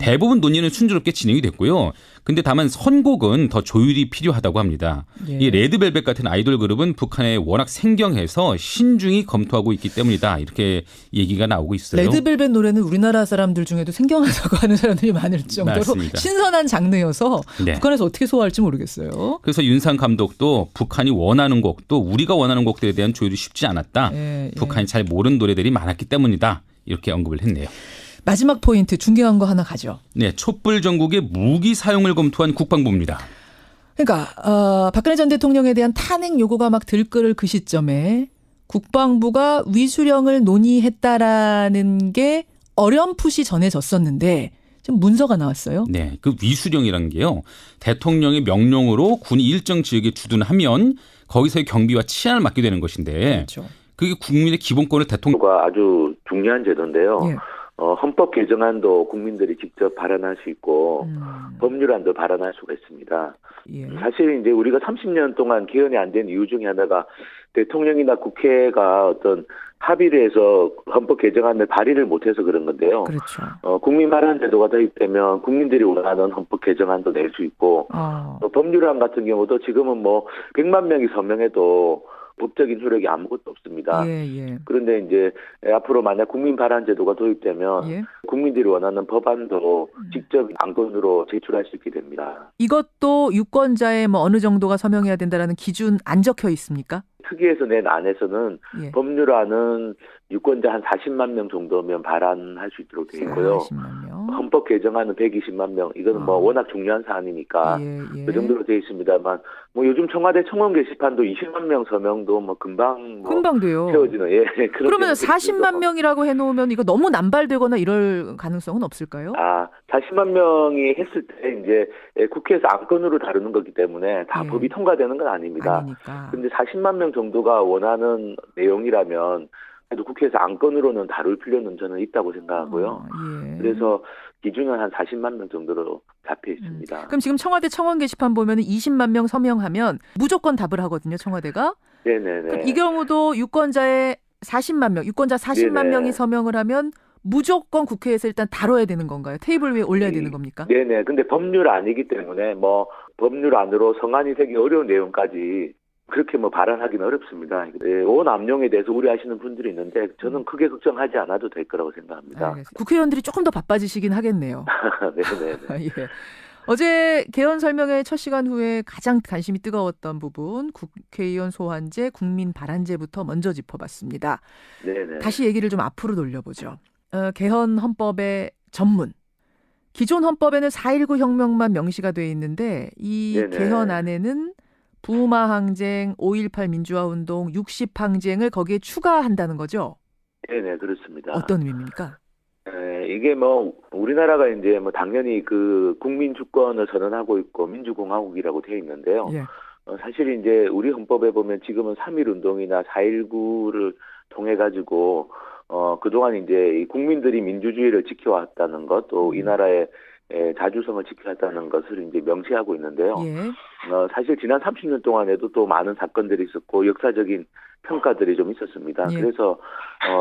C: 대부분 논의는 순조롭게 진행이 됐고요. 근데 다만 선곡은 더 조율이 필요하다고 합니다. 이 레드벨벳 같은 아이돌 그룹은 북한에 워낙 생경해서 신중히 검토하고 있기 때문이다. 이렇게 얘기가 나오고 있어요.
B: 레드벨벳 노래는 우리나라 사람들 중에도 생경하다고 하는 사람들이 많을 정도로
C: 맞습니다.
B: 신선한 장르여서 북한에서 어떻게 소화할지 모르겠어요.
C: 그래서 윤상 감독도 북한이 원하는 곡 또 우리가 원하는 곡들에 대한 조율이 쉽지 않았다. 북한이 잘 모르는 노래들이 많았기 때문이다. 이렇게 언급을 했네요.
B: 마지막 포인트 중요한 거 하나 가죠.
C: 네, 촛불 전국의 무기 사용을 검토한 국방부입니다.
B: 그러니까 박근혜 전 대통령에 대한 탄핵 요구가 막 들끓을 그 시점에 국방부가 위수령을 논의했다라는 게 어렴풋이 전해졌었는데 지금 문서가 나왔어요.
C: 네, 그 위수령이라는 게요. 대통령의 명령으로 군이 일정 지역에 주둔하면 거기서의 경비와 치안을 맡게 되는 것인데
B: 그렇죠.
C: 그게 국민의 기본권을
E: 대통령과 아주 중요한 제도인데요. 헌법 개정안도 국민들이 직접 발언할 수 있고 법률안도 발언할 수가 있습니다. 사실 이제 우리가 30년 동안 개헌이 안 된 이유 중에 하나가 대통령이나 국회가 어떤 합의를 해서 헌법 개정안을 발의를 못해서 그런 건데요.
B: 그렇죠.
E: 국민 발언 제도가 도입되면 국민들이 원하는 헌법 개정안도 낼 수 있고 또 법률안 같은 경우도 지금은 100만 명이 서명해도 법적인 효력이 아무것도 없습니다. 그런데 이제 앞으로 만약 국민 발언 제도가 도입되면 국민들이 원하는 법안도 직접 안건으로 제출할 수 있게 됩니다.
B: 이것도 유권자의 어느 정도가 서명해야 된다라는 기준 안 적혀 있습니까?
E: 특위에서 낸 안에서는 법률안은 유권자 한 40만 명 정도면 발안할 수 있도록 되어 있고요. 헌법 개정안은 120만 명. 이거는 워낙 중요한 사안이니까 그 정도로 되어 있습니다만 요즘 청와대 청원 게시판도 20만 명 서명도 금방
B: 돼요.
E: 채워지는
B: 그러면 40만 명이라고 해놓으면 이거 너무 남발되거나 이럴 가능성은 없을까요?
E: 40만 명이 했을 때 이제 국회에서 안건으로 다루는 거기 때문에 다 법이 통과되는 건 아닙니다. 그런데 40만 명 정도가 원하는 내용이라면 그래도 국회에서 안건으로는 다룰 필요는 저는 있다고 생각하고요. 그래서 기준은 한 40만 명 정도로 잡혀 있습니다.
B: 그럼 지금 청와대 청원 게시판 보면 20만 명 서명하면 무조건 답을 하거든요, 청와대가.
E: 네네네.
B: 이 경우도 유권자의 40만 명, 유권자 40만 명이 서명을 하면 무조건 국회에서 일단 다뤄야 되는 건가요? 테이블 위에 올려야 되는 겁니까?
E: 네네. 근데 법률 아니기 때문에 뭐 법률 안으로 성안이 되기 어려운 내용까지 그렇게 뭐 발언하기는 어렵습니다. 온 압력에 대해서 우려하시는 분들이 있는데 저는 크게 걱정하지 않아도 될 거라고 생각합니다.
B: 알겠습니다. 국회의원들이 조금 더 바빠지시긴 하겠네요.
E: 네네.
B: 예. 어제 개헌 설명회 첫 시간 후에 가장 관심이 뜨거웠던 부분 국회의원 소환제, 국민 발안제부터 먼저 짚어봤습니다.
E: 네네.
B: 다시 얘기를 좀 앞으로 돌려보죠. 개헌 헌법의 전문. 기존 헌법에는 4.19 혁명만 명시가 돼 있는데 이 네네. 개헌 안에는 부마 항쟁, 5.18 민주화운동, 60항쟁을 거기에 추가한다는 거죠?
E: 네네, 그렇습니다.
B: 어떤 의미입니까?
E: 이게 뭐 우리나라가 이제 뭐 당연히 그 국민 주권을 선언하고 있고 민주공화국이라고 되어 있는데요.
B: 예.
E: 사실 이제 우리 헌법에 보면 지금은 3.1 운동이나 4.19를 통해 가지고 그동안 이제 국민들이 민주주의를 지켜왔다는 것, 또 이 나라의 자주성을 지켜왔다는 것을 이제 명시하고 있는데요.
B: 예.
E: 사실 지난 30년 동안에도 또 많은 사건들이 있었고 역사적인 평가들이 좀 있었습니다.
B: 예.
E: 그래서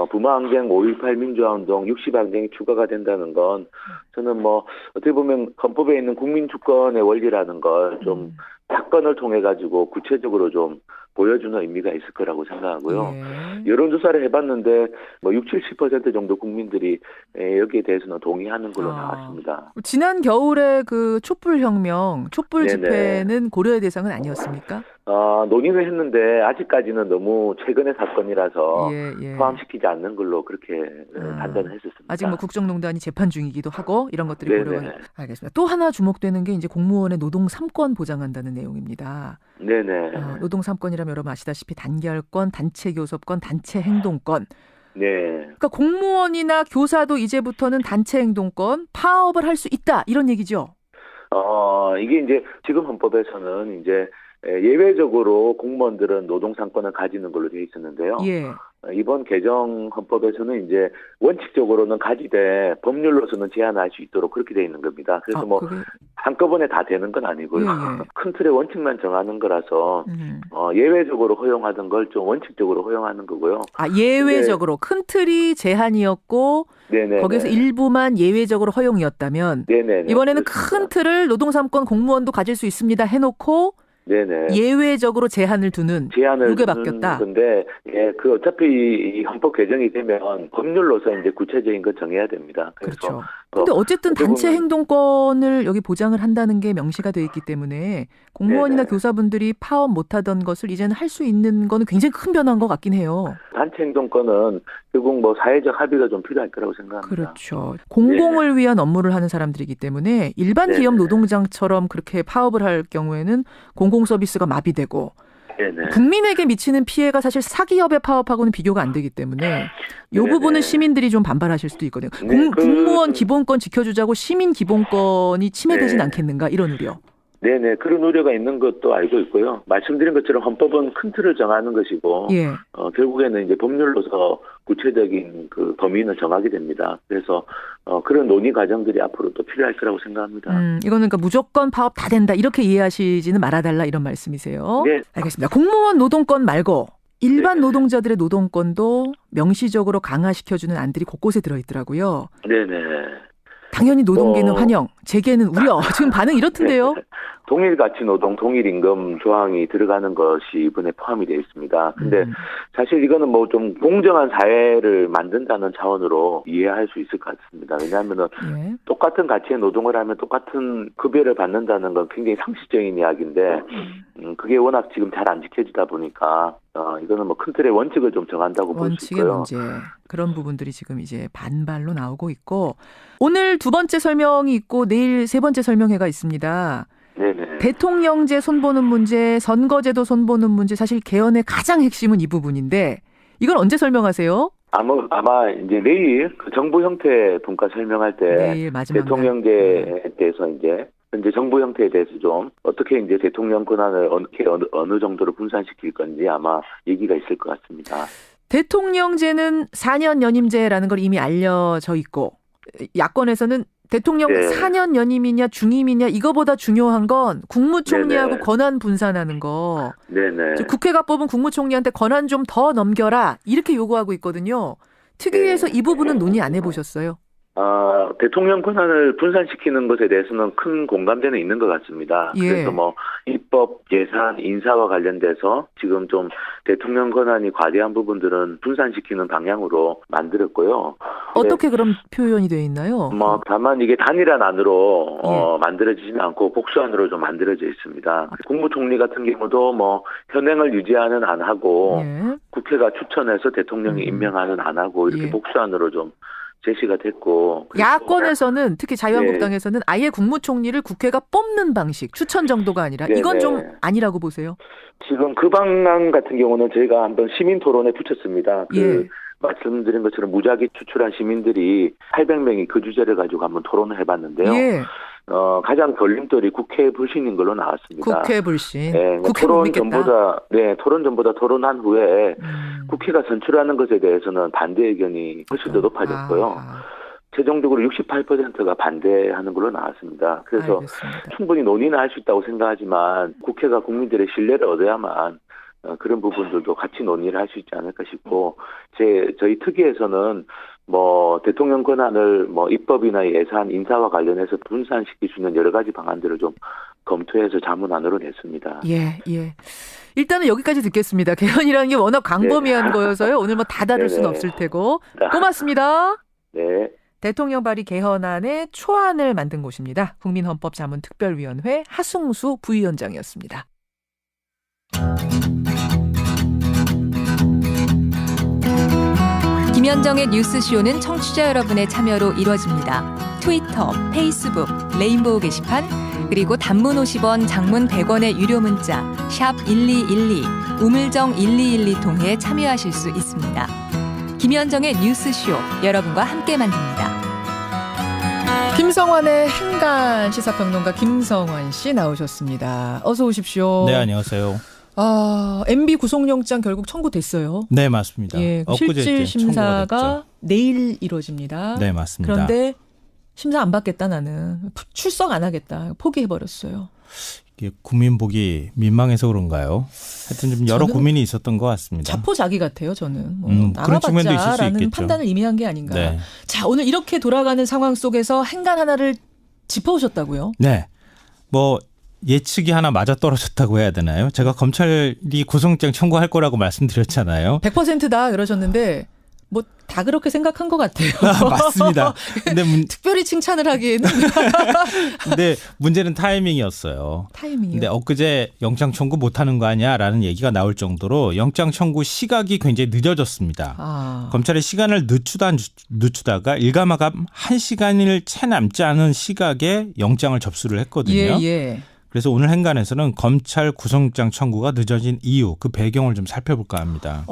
E: 부마항쟁, 5.18 민주화운동, 60항쟁이 추가가 된다는 건 저는 뭐 어떻게 보면 헌법에 있는 국민주권의 원리라는 걸 좀 사건을 통해 가지고 구체적으로 좀 보여주는 의미가 있을 거라고 생각하고요.
B: 예.
E: 여론조사를 해봤는데 뭐 60-70% 정도 국민들이 여기에 대해서는 동의하는 걸로 나왔습니다.
B: 지난 겨울에 그 촛불혁명, 촛불
E: 네네.
B: 집회는 고려의 대상은 아니었습니까?
E: 논의를 했는데 아직까지는 너무 최근의 사건이라서
B: 예.
E: 포함시키지 않는 걸로 그렇게 판단을 했었습니다.
B: 아직 뭐 국정농단이 재판 중이기도 하고 이런 것들이
E: 네네.
B: 고려가 알겠습니다. 또 하나 주목되는 게 이제 공무원의 노동 3권 보장한다는 내용입니다.
E: 네네.
B: 노동 3권이라면 여러분 아시다시피 단결권, 단체 교섭권, 단체 행동권.
E: 네.
B: 그러니까 공무원이나 교사도 이제부터는 단체 행동권, 파업을 할 수 있다 이런 얘기죠.
E: 이게 이제 지금 헌법에서는 이제 예외적으로 공무원들은 노동상권을 가지는 걸로 되어 있었는데요.
B: 예.
E: 이번 개정 헌법에서는 이제 원칙적으로는 가지되 법률로서는 제한할 수 있도록 그렇게 되어 있는 겁니다. 그래서 뭐 그게... 한꺼번에 다 되는 건 아니고요.
B: 예.
E: 큰 틀의 원칙만 정하는 거라서 예외적으로 허용하던 걸 좀 원칙적으로 허용하는 거고요.
B: 예외적으로 큰 틀이 제한이었고
E: 네네.
B: 거기서 일부만 예외적으로 허용이었다면
E: 네네.
B: 이번에는 큰 틀을 노동3권 공무원도 가질 수 있습니다 해놓고
E: 네네.
B: 예외적으로 제한을 두는 이게 바뀌었다.
E: 근데 그 어차피 이 헌법 개정이 되면 법률로서 이제 구체적인 걸 정해야 됩니다.
B: 그렇죠. 근데 어쨌든 단체 행동권을 여기 보장을 한다는 게 명시가 돼 있기 때문에 공무원이나 네네. 교사분들이 파업 못하던 것을 이제는 할 수 있는 거는 굉장히 큰 변화인 것 같긴 해요.
E: 단체 행동권은 결국 뭐 사회적 합의가 좀 필요할 거라고 생각합니다.
B: 그렇죠. 공공을 위한 업무를 하는 사람들이기 때문에 일반 기업 노동장처럼 그렇게 파업을 할 경우에는 공공 서비스가 마비되고 국민에게 미치는 피해가 사실 사기업의 파업하고는 비교가 안 되기 때문에 이 부분은 시민들이 좀 반발하실 수도 있거든요. 공무원 기본권 지켜주자고 시민 기본권이 침해되진 않겠는가 이런 우려.
E: 네네. 그런 우려가 있는 것도 알고 있고요. 말씀드린 것처럼 헌법은 큰 틀을 정하는 것이고, 결국에는 이제 법률로서 구체적인 그 범위는 정하게 됩니다. 그래서, 그런 논의 과정들이 앞으로 또 필요할 거라고 생각합니다.
B: 이거는 그러니까 무조건 파업 다 된다. 이렇게 이해하시지는 말아달라 이런 말씀이세요.
E: 네.
B: 알겠습니다. 공무원 노동권 말고 일반 노동자들의 노동권도 명시적으로 강화시켜주는 안들이 곳곳에 들어있더라고요.
E: 네네.
B: 당연히 노동계는 환영, 재계는 우려. 지금 반응 이렇던데요.
E: 동일 가치 노동, 동일 임금 조항이 들어가는 것이 이번에 포함이 되어 있습니다. 근데 사실 이거는 뭐 좀 공정한 사회를 만든다는 차원으로 이해할 수 있을 것 같습니다. 왜냐하면은 똑같은 가치의 노동을 하면 똑같은 급여를 받는다는 건 굉장히 상식적인 이야기인데 그게 워낙 지금 잘 안 지켜지다 보니까 이거는 뭐 큰 틀의 원칙을 좀 정한다고 볼 수 있고요.
B: 원칙의 문제. 그런 부분들이 지금 이제 반발로 나오고 있고 오늘 두 번째 설명이 있고 내일 세 번째 설명회가 있습니다.
E: 네네.
B: 대통령제 손보는 문제, 선거제도 손보는 문제, 사실 개헌의 가장 핵심은 이 부분인데 이걸 언제 설명하세요?
E: 아마 이제 내일 그 정부 형태 분과 설명할 때 대통령제에 대해서 이제 현재 정부 형태에 대해서 좀 어떻게 이제 대통령 권한을 어느 정도로 분산시킬 건지 아마 얘기가 있을 것 같습니다.
B: 대통령제는 4년 연임제라는 걸 이미 알려져 있고 야권에서는 대통령 4년 연임이냐 중임이냐 이거보다 중요한 건 국무총리하고 권한 분산하는 거.
E: 네네.
B: 국회가 뽑은 국무총리한테 권한 좀 더 넘겨라 이렇게 요구하고 있거든요. 특위에서 이 부분은 논의 안 해보셨어요?
E: 대통령 권한을 분산시키는 것에 대해서는 큰 공감대는 있는 것 같습니다.
B: 예.
E: 그래서 뭐 입법, 예산, 인사와 관련돼서 지금 좀 대통령 권한이 과대한 부분들은 분산시키는 방향으로 만들었고요.
B: 어떻게 그럼 표현이 되어 있나요?
E: 뭐 다만 이게 단일한 안으로 만들어지지는 않고 복수안으로 좀 만들어져 있습니다. 국무총리 같은 경우도 뭐 현행을 유지하는 안하고 국회가 추천해서 대통령이 임명하는 안하고 이렇게 복수안으로 좀 제시가 됐고.
B: 야권에서는 특히 자유한국당에서는 아예 국무총리를 국회가 뽑는 방식, 추천 정도가 아니라 이건 좀 아니라고 보세요?
E: 지금 그 방안 같은 경우는 저희가 한번 시민 토론에 붙였습니다. 말씀드린 것처럼 무작위 추출한 시민들이 800명이 그 주제를 가지고 한번 토론을 해봤는데요. 가장 걸림돌이 국회 불신인 걸로 나왔습니다.
B: 국회 불신.
E: 국회 토론 전보다 토론한 후에 국회가 선출하는 것에 대해서는 반대 의견이 훨씬 더 높아졌고요. 최종적으로 68%가 반대하는 걸로 나왔습니다. 그래서 알겠습니다. 충분히 논의는 할 수 있다고 생각하지만 국회가 국민들의 신뢰를 얻어야만 그런 부분들도 같이 논의를 할 수 있지 않을까 싶고, 저희 특위에서는 뭐 대통령 권한을 뭐 입법이나 예산, 인사와 관련해서 분산시킬 수 있는 여러 가지 방안들을 좀 검토해서 자문안으로 냈습니다.
B: 예. 일단은 여기까지 듣겠습니다. 개헌이라는 게 워낙 광범위한 거여서요. 오늘 뭐 다 다룰 수는 없을 테고. 고맙습니다.
E: 네.
B: 대통령 발의 개헌안의 초안을 만든 곳입니다. 국민헌법자문특별위원회 하승수 부위원장이었습니다.
F: 김현정의 뉴스쇼는 청취자 여러분의 참여로 이루어집니다. 트위터, 페이스북, 레인보우 게시판, 그리고 단문 50원, 장문 100원의 유료 문자 샵 1212, 우물정 1212 통해 참여하실 수 있습니다. 김현정의 뉴스쇼, 여러분과 함께 만듭니다.
B: 김성환의 행간 시사평론가 김성환 씨 나오셨습니다. 어서 오십시오.
G: 네, 안녕하세요.
B: MB 구속영장 결국 청구됐어요.
G: 네, 맞습니다.
B: 실질 심사가 내일 이루어집니다.
G: 네, 맞습니다.
B: 그런데 심사 안 받겠다, 나는. 출석 안 하겠다. 포기해버렸어요.
G: 이게 국민 보기 민망해서 그런가요? 하여튼 좀 여러 고민이 있었던 것 같습니다.
B: 자포자기 같아요, 저는.
G: 그런 측면도 있을 수 있겠죠.
B: 판단을 이미 한 게 아닌가.
G: 네.
B: 자, 오늘 이렇게 돌아가는 상황 속에서 행간 하나를 짚어오셨다고요?
G: 네. 뭐 예측이 하나 맞아떨어졌다고 해야 되나요? 제가 검찰이 구속영장 청구할 거라고 말씀드렸잖아요.
B: 100%다 그러셨는데 뭐 다 그렇게 생각한 것 같아요.
G: 맞습니다. 근데
B: 특별히 칭찬을 하기에는.
G: 근데 문제는 타이밍이었어요. 근데 엊그제 영장 청구 못하는 거 아니야라는 얘기가 나올 정도로 영장 청구 시각이 굉장히 늦어졌습니다. 검찰이 시간을 늦추다가 일가마감 1시간을 채 남지 않은 시각에 영장을 접수를 했거든요. 그래서 오늘 행간에서는 검찰 구속영장 청구가 늦어진 이유, 그 배경을 좀 살펴볼까 합니다.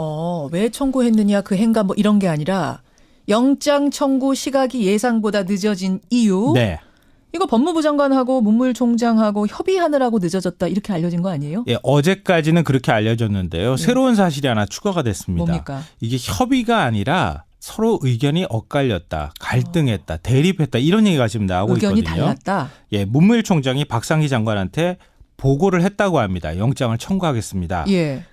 B: 왜 청구했느냐, 그 행간 뭐 이런 게 아니라 영장 청구 시각이 예상보다 늦어진 이유.
G: 네.
B: 이거 법무부 장관하고 문무일총장하고 협의하느라고 늦어졌다 이렇게 알려진 거 아니에요?
G: 예, 어제까지는 그렇게 알려졌는데요. 새로운 사실이 하나 추가가 됐습니다.
B: 뭡니까?
G: 이게 협의가 아니라 서로 의견이 엇갈렸다, 갈등했다, 대립했다 이런 얘기가 지금 나오고
B: 의견이
G: 있거든요.
B: 달랐다.
G: 예, 문무일 총장이 박상기 장관한테 보고를 했다고 합니다. 영장을 청구하겠습니다.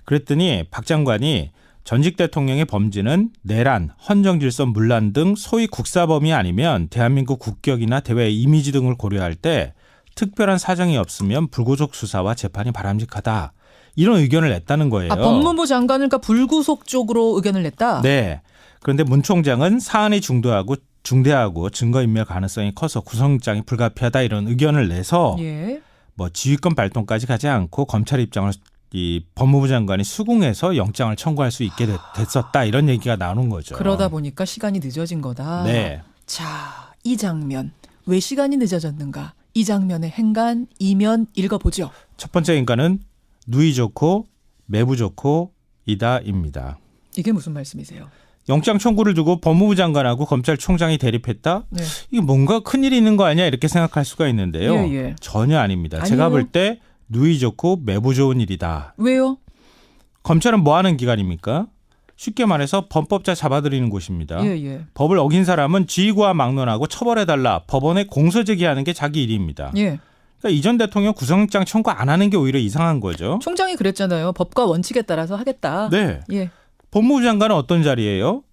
G: 그랬더니 박 장관이 전직 대통령의 범죄는 내란, 헌정질서 문란 등 소위 국사범이 아니면 대한민국 국격이나 대외 이미지 등을 고려할 때 특별한 사정이 없으면 불구속 수사와 재판이 바람직하다. 이런 의견을 냈다는 거예요.
B: 법무부 장관은 그러니까 불구속 쪽으로 의견을 냈다?
G: 네. 그런데 문 총장은 사안이 중대하고 증거인멸 가능성이 커서 구속영장이 불가피하다 이런 의견을 내서 뭐 지휘권 발동까지 가지 않고 검찰 입장을 이 법무부 장관이 수긍해서 영장을 청구할 수 있게 됐었다 이런 얘기가 나오는 거죠.
B: 그러다 보니까 시간이 늦어진 거다.
G: 네.
B: 자, 이 장면 왜 시간이 늦어졌는가? 이 장면의 행간 이면 읽어보죠.
G: 첫 번째 행간은 누이 좋고 매부 좋고 이다입니다.
B: 이게 무슨 말씀이세요?
G: 영장 청구를 두고 법무부 장관하고 검찰총장이 대립했다? 이게 뭔가 큰일이 있는 거 아니야? 이렇게 생각할 수가 있는데요. 전혀 아닙니다.
B: 아니요.
G: 제가 볼 때 누이 좋고 매부 좋은 일이다.
B: 왜요?
G: 검찰은 뭐 하는 기관입니까? 쉽게 말해서 범법자 잡아들이는 곳입니다. 법을 어긴 사람은 지휘구와 막론하고 처벌해달라. 법원에 공소제기하는 게 자기 일입니다. 그러니까 이전 대통령 구속영장 청구 안 하는 게 오히려 이상한 거죠.
B: 총장이 그랬잖아요. 법과 원칙에 따라서 하겠다.
G: 네. 법무부 장관은 어떤 자리예요?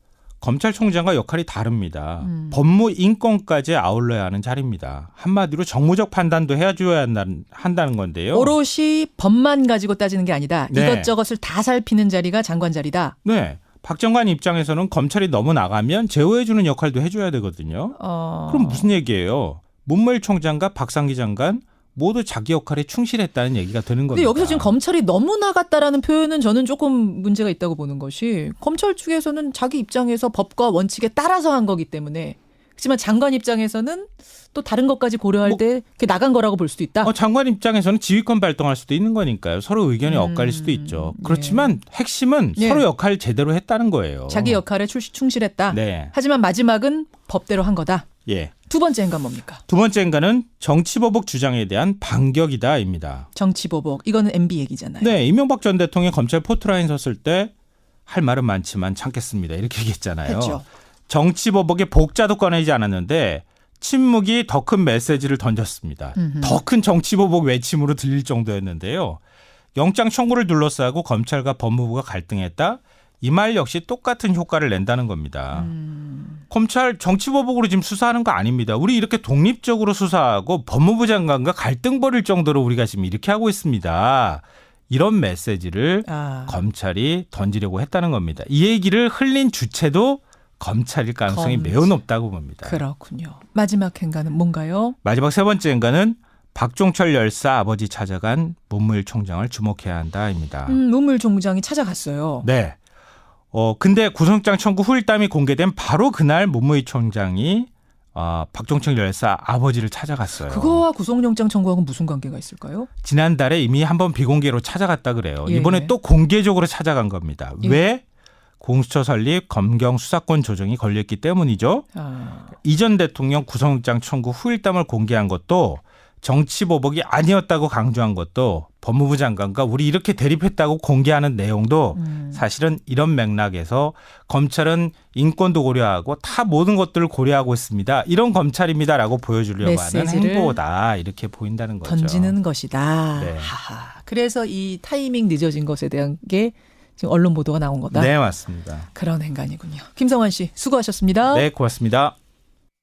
G: 검찰총장과 역할이 다릅니다. 법무 인권까지 아울러야 하는 자리입니다. 한마디로 정무적 판단도 해줘야 한다는 건데요.
B: 오롯이 법만 가지고 따지는 게 아니다.
G: 네.
B: 이것저것을 다 살피는 자리가 장관 자리다.
G: 네. 박 장관 입장에서는 검찰이 너무 나가면 제어해주는 역할도 해줘야 되거든요. 그럼 무슨 얘기예요? 문무일 총장과 박상기 장관 모두 자기 역할에 충실했다는 얘기가 드는 겁니다.
B: 근데 여기서 지금 검찰이 너무 나갔다라는 표현은 저는 조금 문제가 있다고 보는 것이 검찰 측에서는 자기 입장에서 법과 원칙에 따라서 한 거기 때문에 그렇지만 장관 입장에서는 또 다른 것까지 고려할 때 나간 거라고 볼 수도 있다.
G: 장관 입장에서는 지휘권 발동할 수도 있는 거니까요. 서로 의견이 엇갈릴 수도 있죠. 그렇지만 핵심은 서로 역할 제대로 했다는 거예요.
B: 자기 역할에 충실했다.
G: 네.
B: 하지만 마지막은 법대로 한 거다.
G: 예.
B: 두 번째 행간 뭡니까?
G: 두 번째 행간은 정치보복 주장에 대한 반격이다입니다.
B: 정치보복. 이거는 MB 얘기잖아요.
G: 네. 이명박 전 대통령이 검찰 포트라인 섰을 때 할 말은 많지만 참겠습니다. 이렇게 얘기했잖아요.
B: 했죠.
G: 정치보복의 복자도 꺼내지 않았는데 침묵이 더 큰 메시지를 던졌습니다. 더 큰 정치보복 외침으로 들릴 정도였는데요. 영장 청구를 둘러싸고 검찰과 법무부가 갈등했다. 이 말 역시 똑같은 효과를 낸다는 겁니다. 검찰 정치보복으로 지금 수사하는 거 아닙니다. 우리 이렇게 독립적으로 수사하고 법무부 장관과 갈등 벌일 정도로 우리가 지금 이렇게 하고 있습니다. 이런 메시지를 검찰이 던지려고 했다는 겁니다. 이 얘기를 흘린 주체도 검찰일 가능성이 매우 높다고 봅니다.
B: 그렇군요. 마지막 행간은 뭔가요?
G: 마지막 세 번째 행간은 박종철 열사 아버지 찾아간 문무일 총장을 주목해야 한다입니다.
B: 문무일 총장이 찾아갔어요.
G: 네. 근데 구속영장 청구 후일담이 공개된 바로 그날 문무일 총장이 박종철 열사 아버지를 찾아갔어요.
B: 그거와 구속영장 청구하고 무슨 관계가 있을까요?
G: 지난달에 이미 한번 비공개로 찾아갔다 그래요. 이번에 또 공개적으로 찾아간 겁니다. 왜? 공수처 설립, 검경 수사권 조정이 걸렸기 때문이죠. 이 전 대통령 구속영장 청구 후일담을 공개한 것도 정치보복이 아니었다고 강조한 것도 법무부 장관과 우리 이렇게 대립했다고 공개하는 내용도 사실은 이런 맥락에서 검찰은 인권도 고려하고 다 모든 것들을 고려하고 있습니다. 이런 검찰입니다라고 보여주려고 하는 행보다 이렇게 보인다는 거죠.
B: 던지는 것이다.
G: 네.
B: 그래서 이 타이밍 늦어진 것에 대한 게 지금 언론 보도가 나온 거다.
G: 네, 맞습니다.
B: 그런 행간이군요. 김성환 씨 수고하셨습니다.
G: 네, 고맙습니다.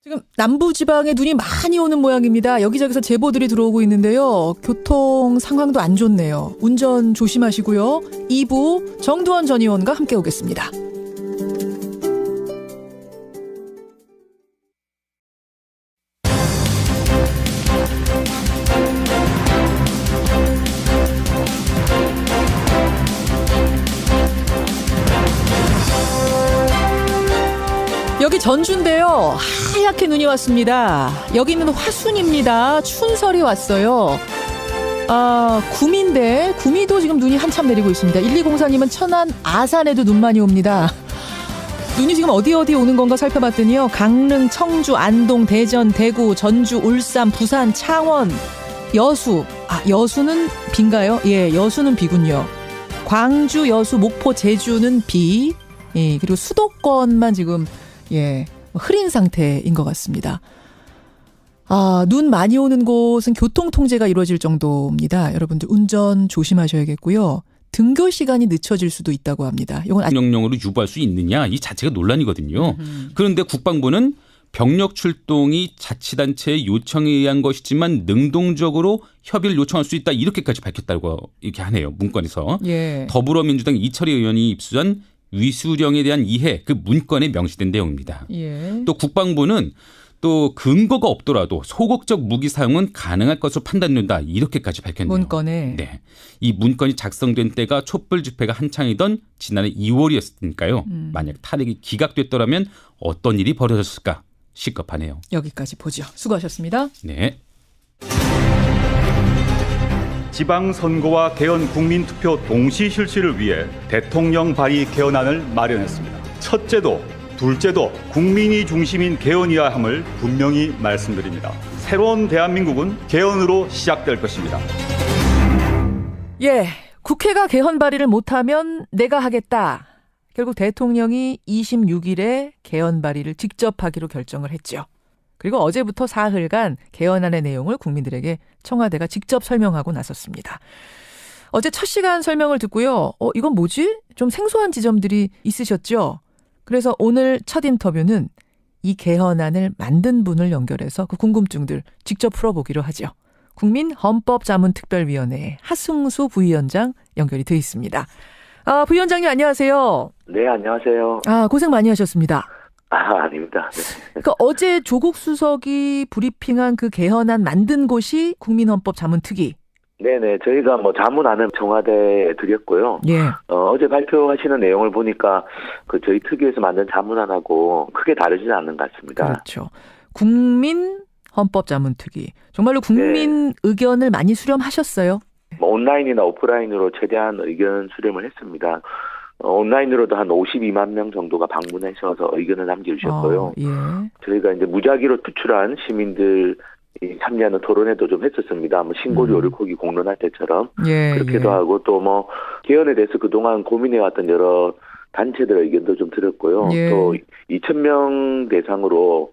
B: 지금 남부지방에 눈이 많이 오는 모양입니다. 여기저기서 제보들이 들어오고 있는데요. 교통 상황도 안 좋네요. 운전 조심하시고요. 2부 정두원 전 의원과 함께 오겠습니다. 여기 전주인데요. 하얗게 눈이 왔습니다. 여기는 화순입니다. 춘설이 왔어요. 구미인데 구미도 지금 눈이 한참 내리고 있습니다. 1204님은 천안 아산에도 눈 많이 옵니다. 눈이 지금 어디 오는 건가 살펴봤더니요. 강릉, 청주, 안동, 대전, 대구, 전주, 울산, 부산, 창원, 여수. 여수는 비인가요? 예, 여수는 비군요. 광주, 여수, 목포, 제주는 비. 예, 그리고 수도권만 지금 흐린 상태인 것 같습니다. 눈 많이 오는 곳은 교통 통제가 이루어질 정도입니다. 여러분들 운전 조심하셔야겠고요. 등교 시간이 늦춰질 수도 있다고 합니다. 이건
C: 명령으로 유보할 수 있느냐 이 자체가 논란이거든요. 그런데 국방부는 병력 출동이 자치단체의 요청에 의한 것이지만 능동적으로 협의를 요청할 수 있다 이렇게까지 밝혔다고 이렇게 하네요. 문건에서. 더불어민주당 이철희 의원이 입수한 위수령에 대한 이해 그 문건에 명시된 내용입니다. 또 국방부는 또 근거가 없더라도 소극적 무기 사용은 가능할 것으로 판단된다 이렇게까지 밝혔네요.
B: 문건에.
C: 네, 이 문건이 작성된 때가 촛불 집회가 한창이던 지난해 2월이었으니까요. 만약 탄핵이 기각됐더라면 어떤 일이 벌어졌을까 시급하네요.
B: 여기까지 보죠. 수고하셨습니다.
C: 네.
D: 지방선거와 개헌 국민투표 동시 실시를 위해 대통령 발의 개헌안을 마련했습니다. 첫째도 둘째도 국민이 중심인 개헌이어야 함을 분명히 말씀드립니다. 새로운 대한민국은 개헌으로 시작될 것입니다.
B: 국회가 개헌 발의를 못하면 내가 하겠다. 결국 대통령이 26일에 개헌 발의를 직접 하기로 결정을 했죠. 그리고 어제부터 사흘간 개헌안의 내용을 국민들에게 청와대가 직접 설명하고 나섰습니다. 어제 첫 시간 설명을 듣고요. 이건 뭐지? 좀 생소한 지점들이 있으셨죠? 그래서 오늘 첫 인터뷰는 이 개헌안을 만든 분을 연결해서 그 궁금증들 직접 풀어보기로 하죠. 국민헌법자문특별위원회 하승수 부위원장 연결이 돼 있습니다. 부위원장님 안녕하세요.
E: 네, 안녕하세요.
B: 고생 많이 하셨습니다.
E: 아닙니다. 네.
B: 그러니까 어제 조국 수석이 브리핑한 그 개헌안 만든 곳이 국민헌법자문특위.
E: 네네, 저희가 뭐 자문안은 청와대에 드렸고요.
B: 예.
E: 어제 발표하시는 내용을 보니까 그 저희 특위에서 만든 자문안하고 크게 다르지는 않는 것 같습니다.
B: 그렇죠. 국민헌법자문특위. 정말로 국민 의견을 많이 수렴하셨어요?
E: 뭐 온라인이나 오프라인으로 최대한 의견 수렴을 했습니다. 온라인으로도 한 52만 명 정도가 방문하셔서 의견을 남겨주셨고요.
B: 예.
E: 저희가 이제 무작위로 투출한 시민들 참여하는 토론회도 좀 했었습니다. 뭐 신고리 오류코기 공론할 때처럼 그렇게도 하고 또 뭐 개헌에 대해서 그동안 고민해왔던 여러 단체들의 의견도 좀 들었고요. 또 2,000명 대상으로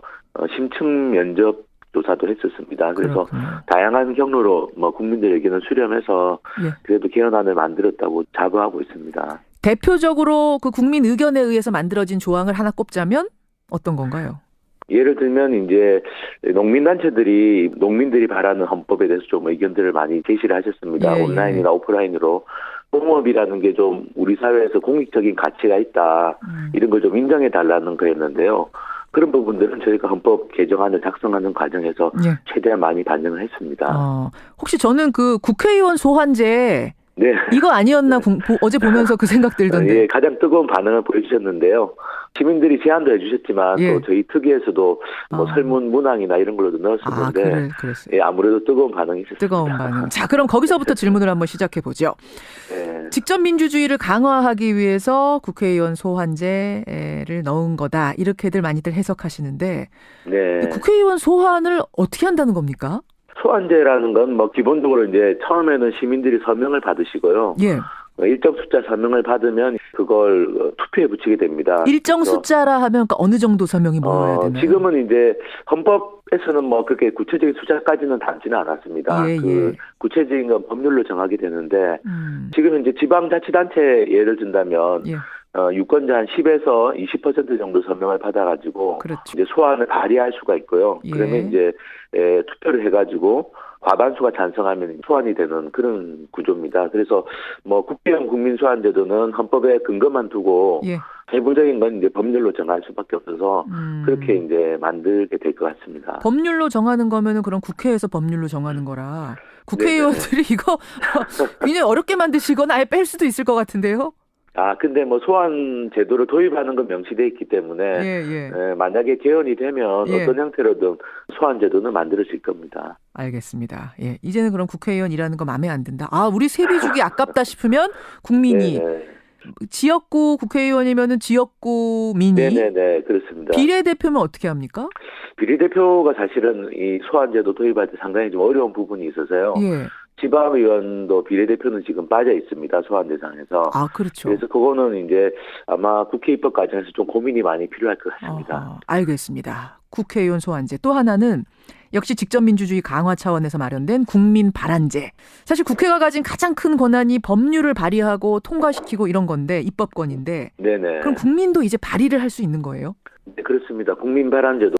E: 심층 면접 조사도 했었습니다. 그래서 그렇군요. 다양한 경로로 뭐 국민들의 의견을 수렴해서 그래도 개헌안을 만들었다고 자부하고 있습니다.
B: 대표적으로 그 국민 의견에 의해서 만들어진 조항을 하나 꼽자면 어떤 건가요?
E: 예를 들면 이제 농민들이 바라는 헌법에 대해서 좀 의견들을 많이 제시를 하셨습니다. 온라인이나 오프라인으로 공업이라는 게 좀 우리 사회에서 공익적인 가치가 있다. 이런 걸 좀 인정해 달라는 거였는데요. 그런 부분들은 저희가 헌법 개정안을 작성하는 과정에서 최대한 많이 반영을 했습니다.
B: 혹시 저는 그 국회의원 소환제 이거 아니었나 어제 보면서 그 생각 들던데.
E: 가장 뜨거운 반응을 보여주셨는데요. 시민들이 제안도 해주셨지만 또 저희 특위에서도 뭐 설문 문항이나 이런 걸로도 넣었었는데 아무래도 뜨거운 반응이 있었습니다.
B: 뜨거운 반응. 자, 그럼 거기서부터 질문을 한번 시작해 보죠. 직접 민주주의를 강화하기 위해서 국회의원 소환제를 넣은 거다. 이렇게들 많이들 해석하시는데 국회의원 소환을 어떻게 한다는 겁니까?
E: 소환제라는 건 뭐 기본적으로 이제 처음에는 시민들이 서명을 받으시고요. 일정 숫자 서명을 받으면 그걸 투표에 붙이게 됩니다.
B: 일정 숫자라 하면 그러니까 어느 정도 서명이 모여야 되나요?
E: 지금은 이제 헌법에서는 뭐 그렇게 구체적인 숫자까지는 담지는 않았습니다. 구체적인 건 법률로 정하게 되는데 지금 이제 지방자치단체 예를 든다면 유권자 한 10에서 20% 정도 서명을 받아가지고 이제 소환을 발의할 수가 있고요. 그러면 이제 투표를 해가지고 과반수가 찬성하면 소환이 되는 그런 구조입니다. 그래서 뭐 국회의원 국민소환제도는 헌법에 근거만 두고 세부적인 건 이제 법률로 정할 수밖에 없어서 그렇게 이제 만들게 될 것 같습니다.
B: 법률로 정하는 거면은 그럼 국회에서 법률로 정하는 거라 국회의원들이 이거 굉장히 어렵게 만드시거나 아예 뺄 수도 있을 것 같은데요.
E: 근데 뭐 소환 제도를 도입하는 건 명시돼 있기 때문에 만약에 개헌이 되면 어떤 형태로든 소환 제도는 만들어질 겁니다.
B: 알겠습니다. 이제는 그럼 국회의원 일하는 거 마음에 안 든다. 우리 세비 주기 아깝다 싶으면 국민이 지역구 국회의원이면은 지역구 민이
E: 그렇습니다.
B: 비례대표면 어떻게 합니까?
E: 비례대표가 사실은 이 소환 제도 도입할 때 상당히 좀 어려운 부분이 있어서요. 지방의원도 비례대표는 지금 빠져 있습니다. 소환 대상에서.
B: 그렇죠.
E: 그래서 그거는 이제 아마 국회 입법 과정에서 좀 고민이 많이 필요할 것 같습니다.
B: 알겠습니다. 국회의원 소환제. 또 하나는 역시 직접민주주의 강화 차원에서 마련된 국민 발안제. 사실 국회가 가진 가장 큰 권한이 법률을 발의하고 통과시키고 이런 건데 입법권인데. 그럼 국민도 이제 발의를 할 수 있는 거예요?
E: 네, 그렇습니다. 국민 발안제도